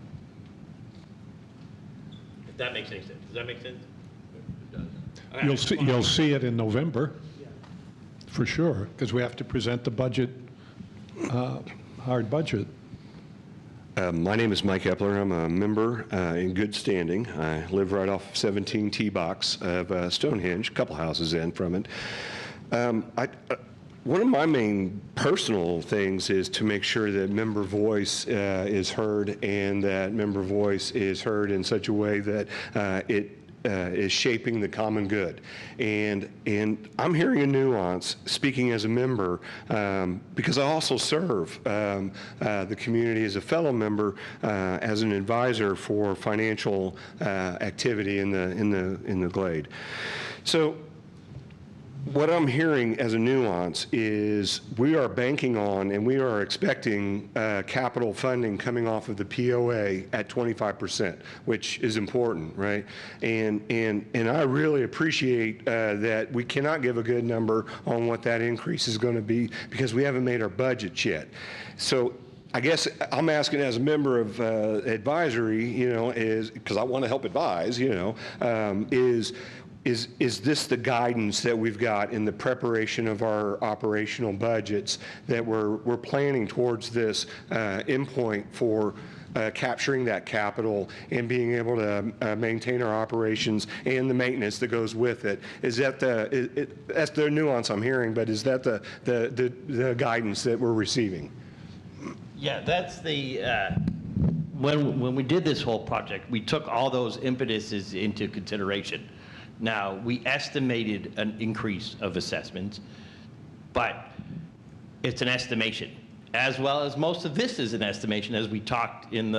If that makes any sense. Does that make sense? It does. You'll see it in November, for sure, because we have to present the budget, hard budget. My name is Mike Epler. I'm a member in good standing. I live right off 17 T-Box of Stonehenge, a couple houses in from it. One of my main personal things is to make sure that member voice is heard, and that member voice is heard in such a way that it is shaping the common good. And I'm hearing a nuance, speaking as a member, because I also serve the community as a fellow member, as an advisor for financial activity in the Glade. So what I'm hearing as a nuance is we are banking on and we are expecting capital funding coming off of the POA at 25%, which is important, right? And I really appreciate that we cannot give a good number on what that increase is going to be because we haven't made our budget yet. So I guess I'm asking as a member of advisory, is because I want to help advise, is this the guidance that we've got in the preparation of our operational budgets that we're planning towards this endpoint for capturing that capital and being able to maintain our operations and the maintenance that goes with it? Is that that's the nuance I'm hearing, but is that the guidance that we're receiving? Yeah, that's the, when we did this whole project, we took all those impetuses into consideration. Now, we estimated an increase of assessments, but it's an estimation, as well as most of this is an estimation, as we talked in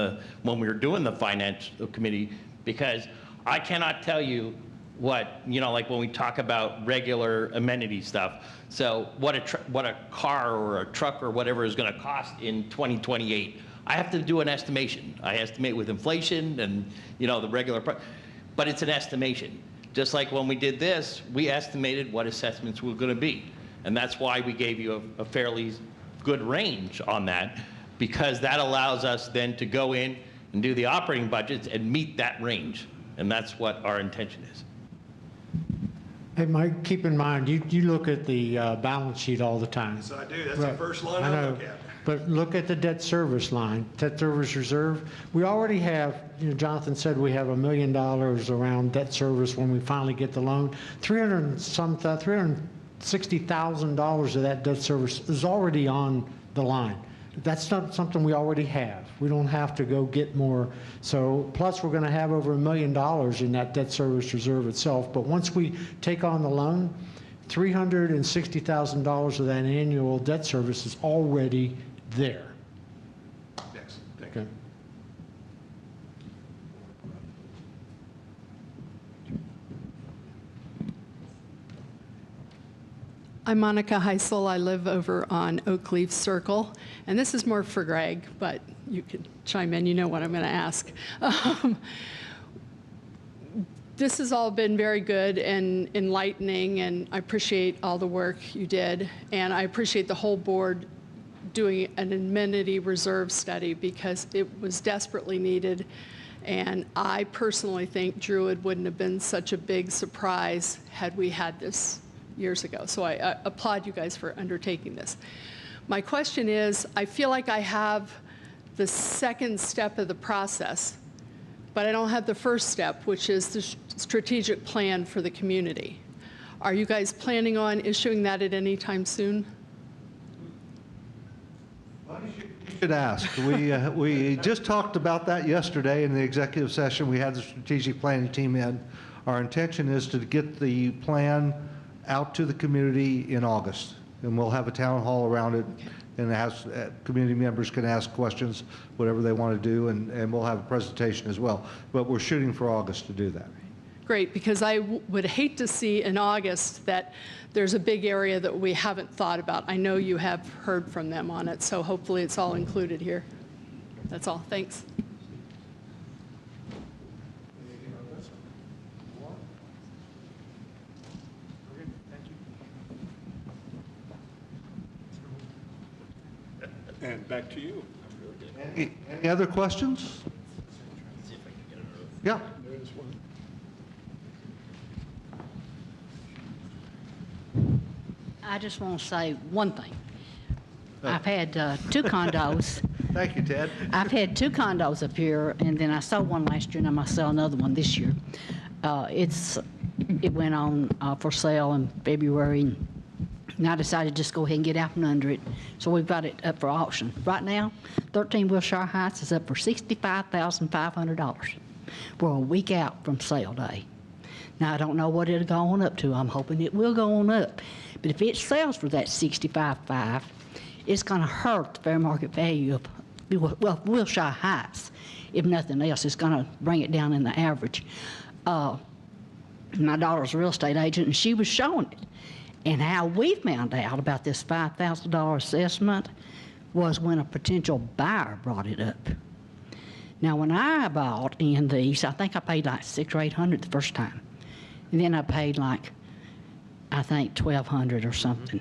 when we were doing the financial committee, because I cannot tell you what, like when we talk about regular amenity stuff, so what a car or a truck or whatever is going to cost in 2028. I have to do an estimation. I estimate with inflation and, the regular price, but it's an estimation. Just like when we did this, we estimated what assessments were going to be. And that's why we gave you a fairly good range on that, because that allows us then to go in and do the operating budgets and meet that range. And that's what our intention is. Hey, Mike, keep in mind, you look at the balance sheet all the time. Yes, I do. That's the first line I look at. But look at the debt service line, debt service reserve. We already have, Jonathan said we have $1 million around debt service when we finally get the loan. $360,000 of that debt service is already on the line. That's not something we already have. We don't have to go get more. So plus we're going to have over $1 million in that debt service reserve itself. But once we take on the loan, $360,000 of that annual debt service is already there. Next. Thank you. Okay. I'm Monica Heisel. I live over on Oakleaf Circle. And this is more for Greg, but you can chime in. You know what I'm going to ask. This has all been very good and enlightening, and I appreciate all the work you did. And I appreciate the whole board doing an amenity reserve study because it was desperately needed. And I personally think Druid wouldn't have been such a big surprise had we had this years ago. So I applaud you guys for undertaking this. My question is, I feel like I have the second step of the process, but I don't have the first step, which is the strategic plan for the community. Are you guys planning on issuing that at any time soon? You should ask. We just talked about that yesterday in the executive session. We had the strategic planning team in. Our intention is to get the plan out to the community in August, and we'll have a town hall around it, and community members can ask questions, whatever they want to do, and we'll have a presentation as well. But we're shooting for August to do that. Great, because I would hate to see in August that there's a big area that we haven't thought about. I know you have heard from them on it, so hopefully it's all included here. That's all. Thanks. And back to you. Any other questions? Yeah. There's one. I just want to say one thing. I've had 2 condos. Thank you, Ted. I've had 2 condos up here, and then I sold one last year, and I'm going to sell another one this year. It went on for sale in February, and I decided to just go ahead and get out from under it. So we've got it up for auction. Right now, 13 Wilshire Heights is up for $65,500. We're a week out from sale day. Now, I don't know what it'll go on up to. I'm hoping it will go on up. But if it sells for that $65,500, it's going to hurt the fair market value of, Wilshire Heights. If nothing else, it's going to bring it down in the average. My daughter's a real estate agent, and she was showing it. And how we found out about this $5,000 assessment was when a potential buyer brought it up. Now, when I bought in these, I think I paid like $600 or $800 the first time. And then I paid like, I think $1,200 or something,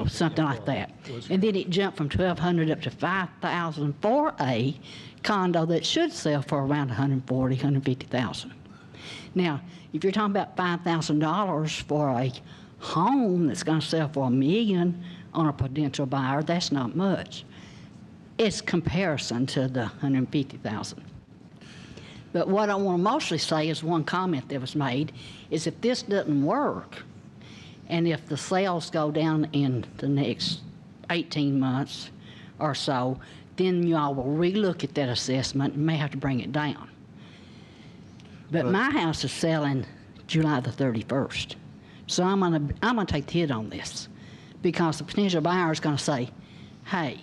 something like that. And then it jumped from $1,200 up to $5,000 for a condo that should sell for around $140,000, $150,000. Now, if you're talking about $5,000 for a home that's going to sell for $1 million on a potential buyer, that's not much. It's comparison to the $150,000. But what I want to mostly say is one comment that was made is if this doesn't work, and if the sales go down in the next 18 months, or so, then you all will relook at that assessment and may have to bring it down. But my house is selling July the 31st. So I'm gonna take the hit on this because the potential buyer is gonna say, hey,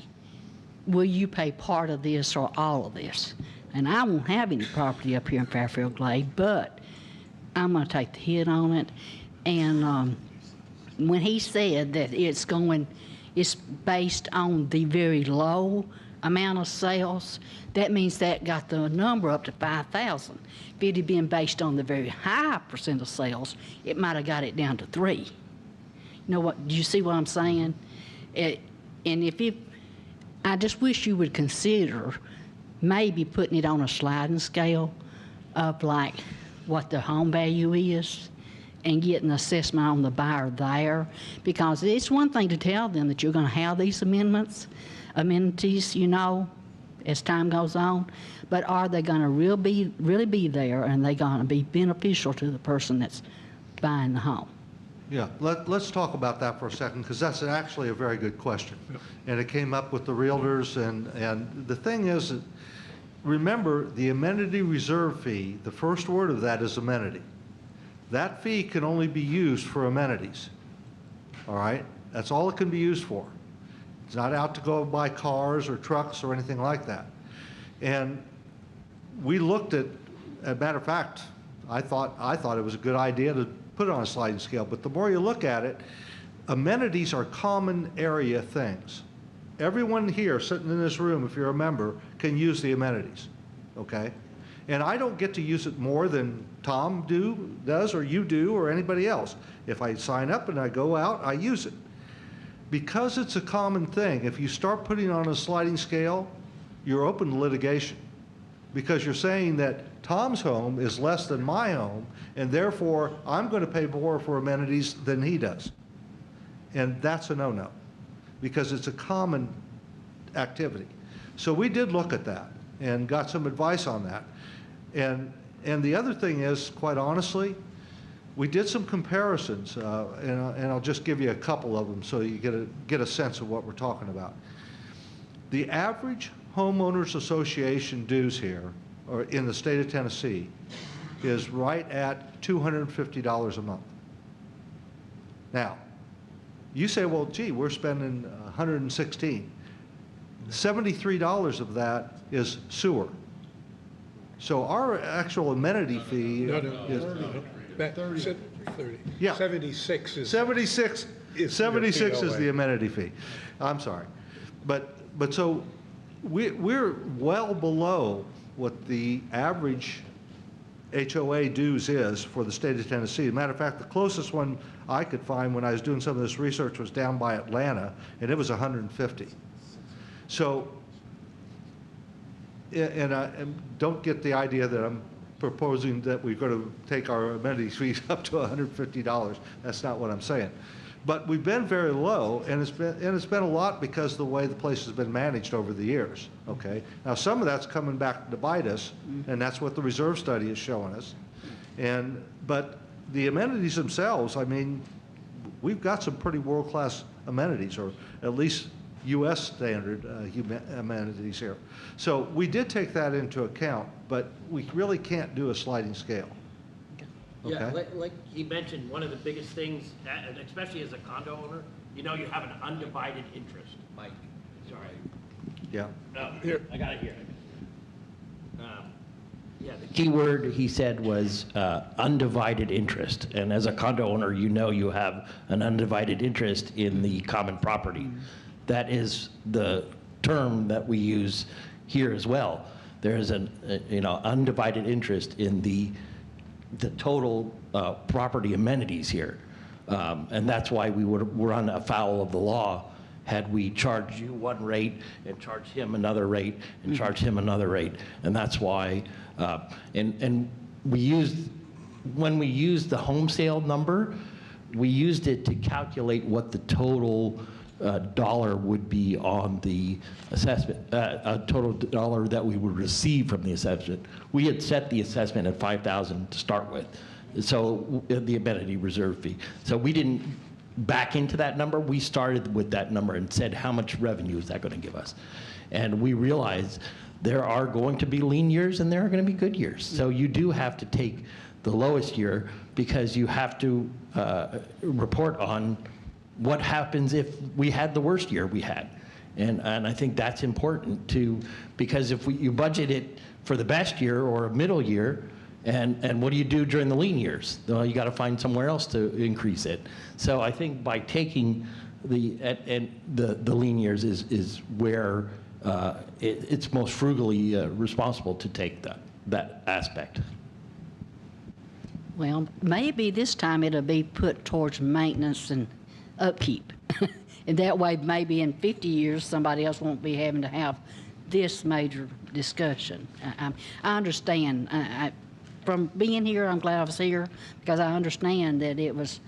will you pay part of this or all of this? And I won't have any property up here in Fairfield Glade, but I'm gonna take the hit on it. And when he said that it's based on the very low amount of sales, that means that got the number up to 5,000. If it had been based on the very high percent of sales, it might have got it down to 3. You know what? Do you see what I'm saying? I just wish you would consider maybe putting it on a sliding scale of like what the home value is and get an assessment on the buyer there, because it's one thing to tell them that you're going to have these amenities, you know, as time goes on, but are they going to really be there, and they going to be beneficial to the person that's buying the home? Yeah, let's talk about that for a second, because that's actually a very good question. And it came up with the realtors, and the thing is, remember, the amenity reserve fee, the first word of that is amenity. That fee can only be used for amenities, all right? That's all it can be used for. It's not out to go buy cars or trucks or anything like that. And we looked at a matter of fact, I thought it was a good idea to put it on a sliding scale, but the more you look at it, amenities are common area things. Everyone here sitting in this room, if you're a member, can use the amenities, okay? And I don't get to use it more than Tom does, or you do, or anybody else. If I sign up and I go out, I use it. Because it's a common thing, if you start putting on a sliding scale, you're open to litigation. Because you're saying that Tom's home is less than my home, and therefore I'm going to pay more for amenities than he does. And that's a no-no, because it's a common activity. So we did look at that and got some advice on that. And the other thing is, quite honestly, we did some comparisons, and I'll just give you a couple of them so you get a sense of what we're talking about. The average homeowners association dues here, or in the state of Tennessee, is right at $250 a month. Now, you say, well, gee, we're spending $116. $73 of that is sewer. So our actual amenity fee is 30. Yeah. 76 is 76 is the amenity fee. I'm sorry, but so we're well below what the average HOA dues is for the state of Tennessee. As a matter of fact, the closest one I could find when I was doing some of this research was down by Atlanta, and it was 150. So, and don't get the idea that I'm proposing that we're going to take our amenities fees up to $150. That's not what I'm saying. But we've been very low, and it's been a lot because of the way the place has been managed over the years. Okay. Now some of that's coming back to bite us, and that's what the reserve study is showing us. But the amenities themselves, I mean, we've got some pretty world-class amenities, or at least U.S. standard amenities here. So we did take that into account, but we really can't do a sliding scale. Okay. Yeah, like he mentioned, one of the biggest things, especially as a condo owner, you know you have an undivided interest. Mike, sorry. Yeah. Oh, I got it here. Yeah, the key word he said was undivided interest. And as a condo owner, you know you have an undivided interest in the common property. That is the term that we use here as well. There is an undivided interest in the total property amenities here. And that's why we would run afoul of the law had we charged you one rate and charged him another rate and charged him another rate. And that's why, and when we used the home sale number, we used it to calculate what the total dollar would be on the assessment, a total dollar that we would receive from the assessment. We had set the assessment at $5,000 to start with, so the amenity reserve fee. So we didn't back into that number, we started with that number and said, how much revenue is that going to give us? And we realized there are going to be lean years and there are going to be good years. So you do have to take the lowest year because you have to report on what happens if we had the worst year we had. And I think that's important too, because if you budget it for the best year or a middle year, and what do you do during the lean years? Well, you got to find somewhere else to increase it. So I think by taking the lean years is where it's most frugally responsible to take that aspect. Well, maybe this time it'll be put towards maintenance and upkeep. And that way, maybe in 50 years, somebody else won't be having to have this major discussion. I understand. From being here, I'm glad I was here because I understand that it was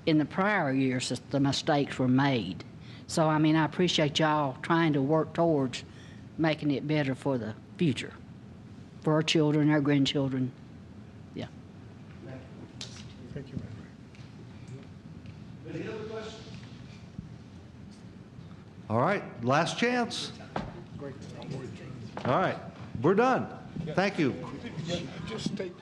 in the prior years that the mistakes were made. So, I mean, I appreciate y'all trying to work towards making it better for the future, for our children, our grandchildren. Yeah. Thank you. Any other questions? All right, last chance. All right, we're done. Thank you. Just take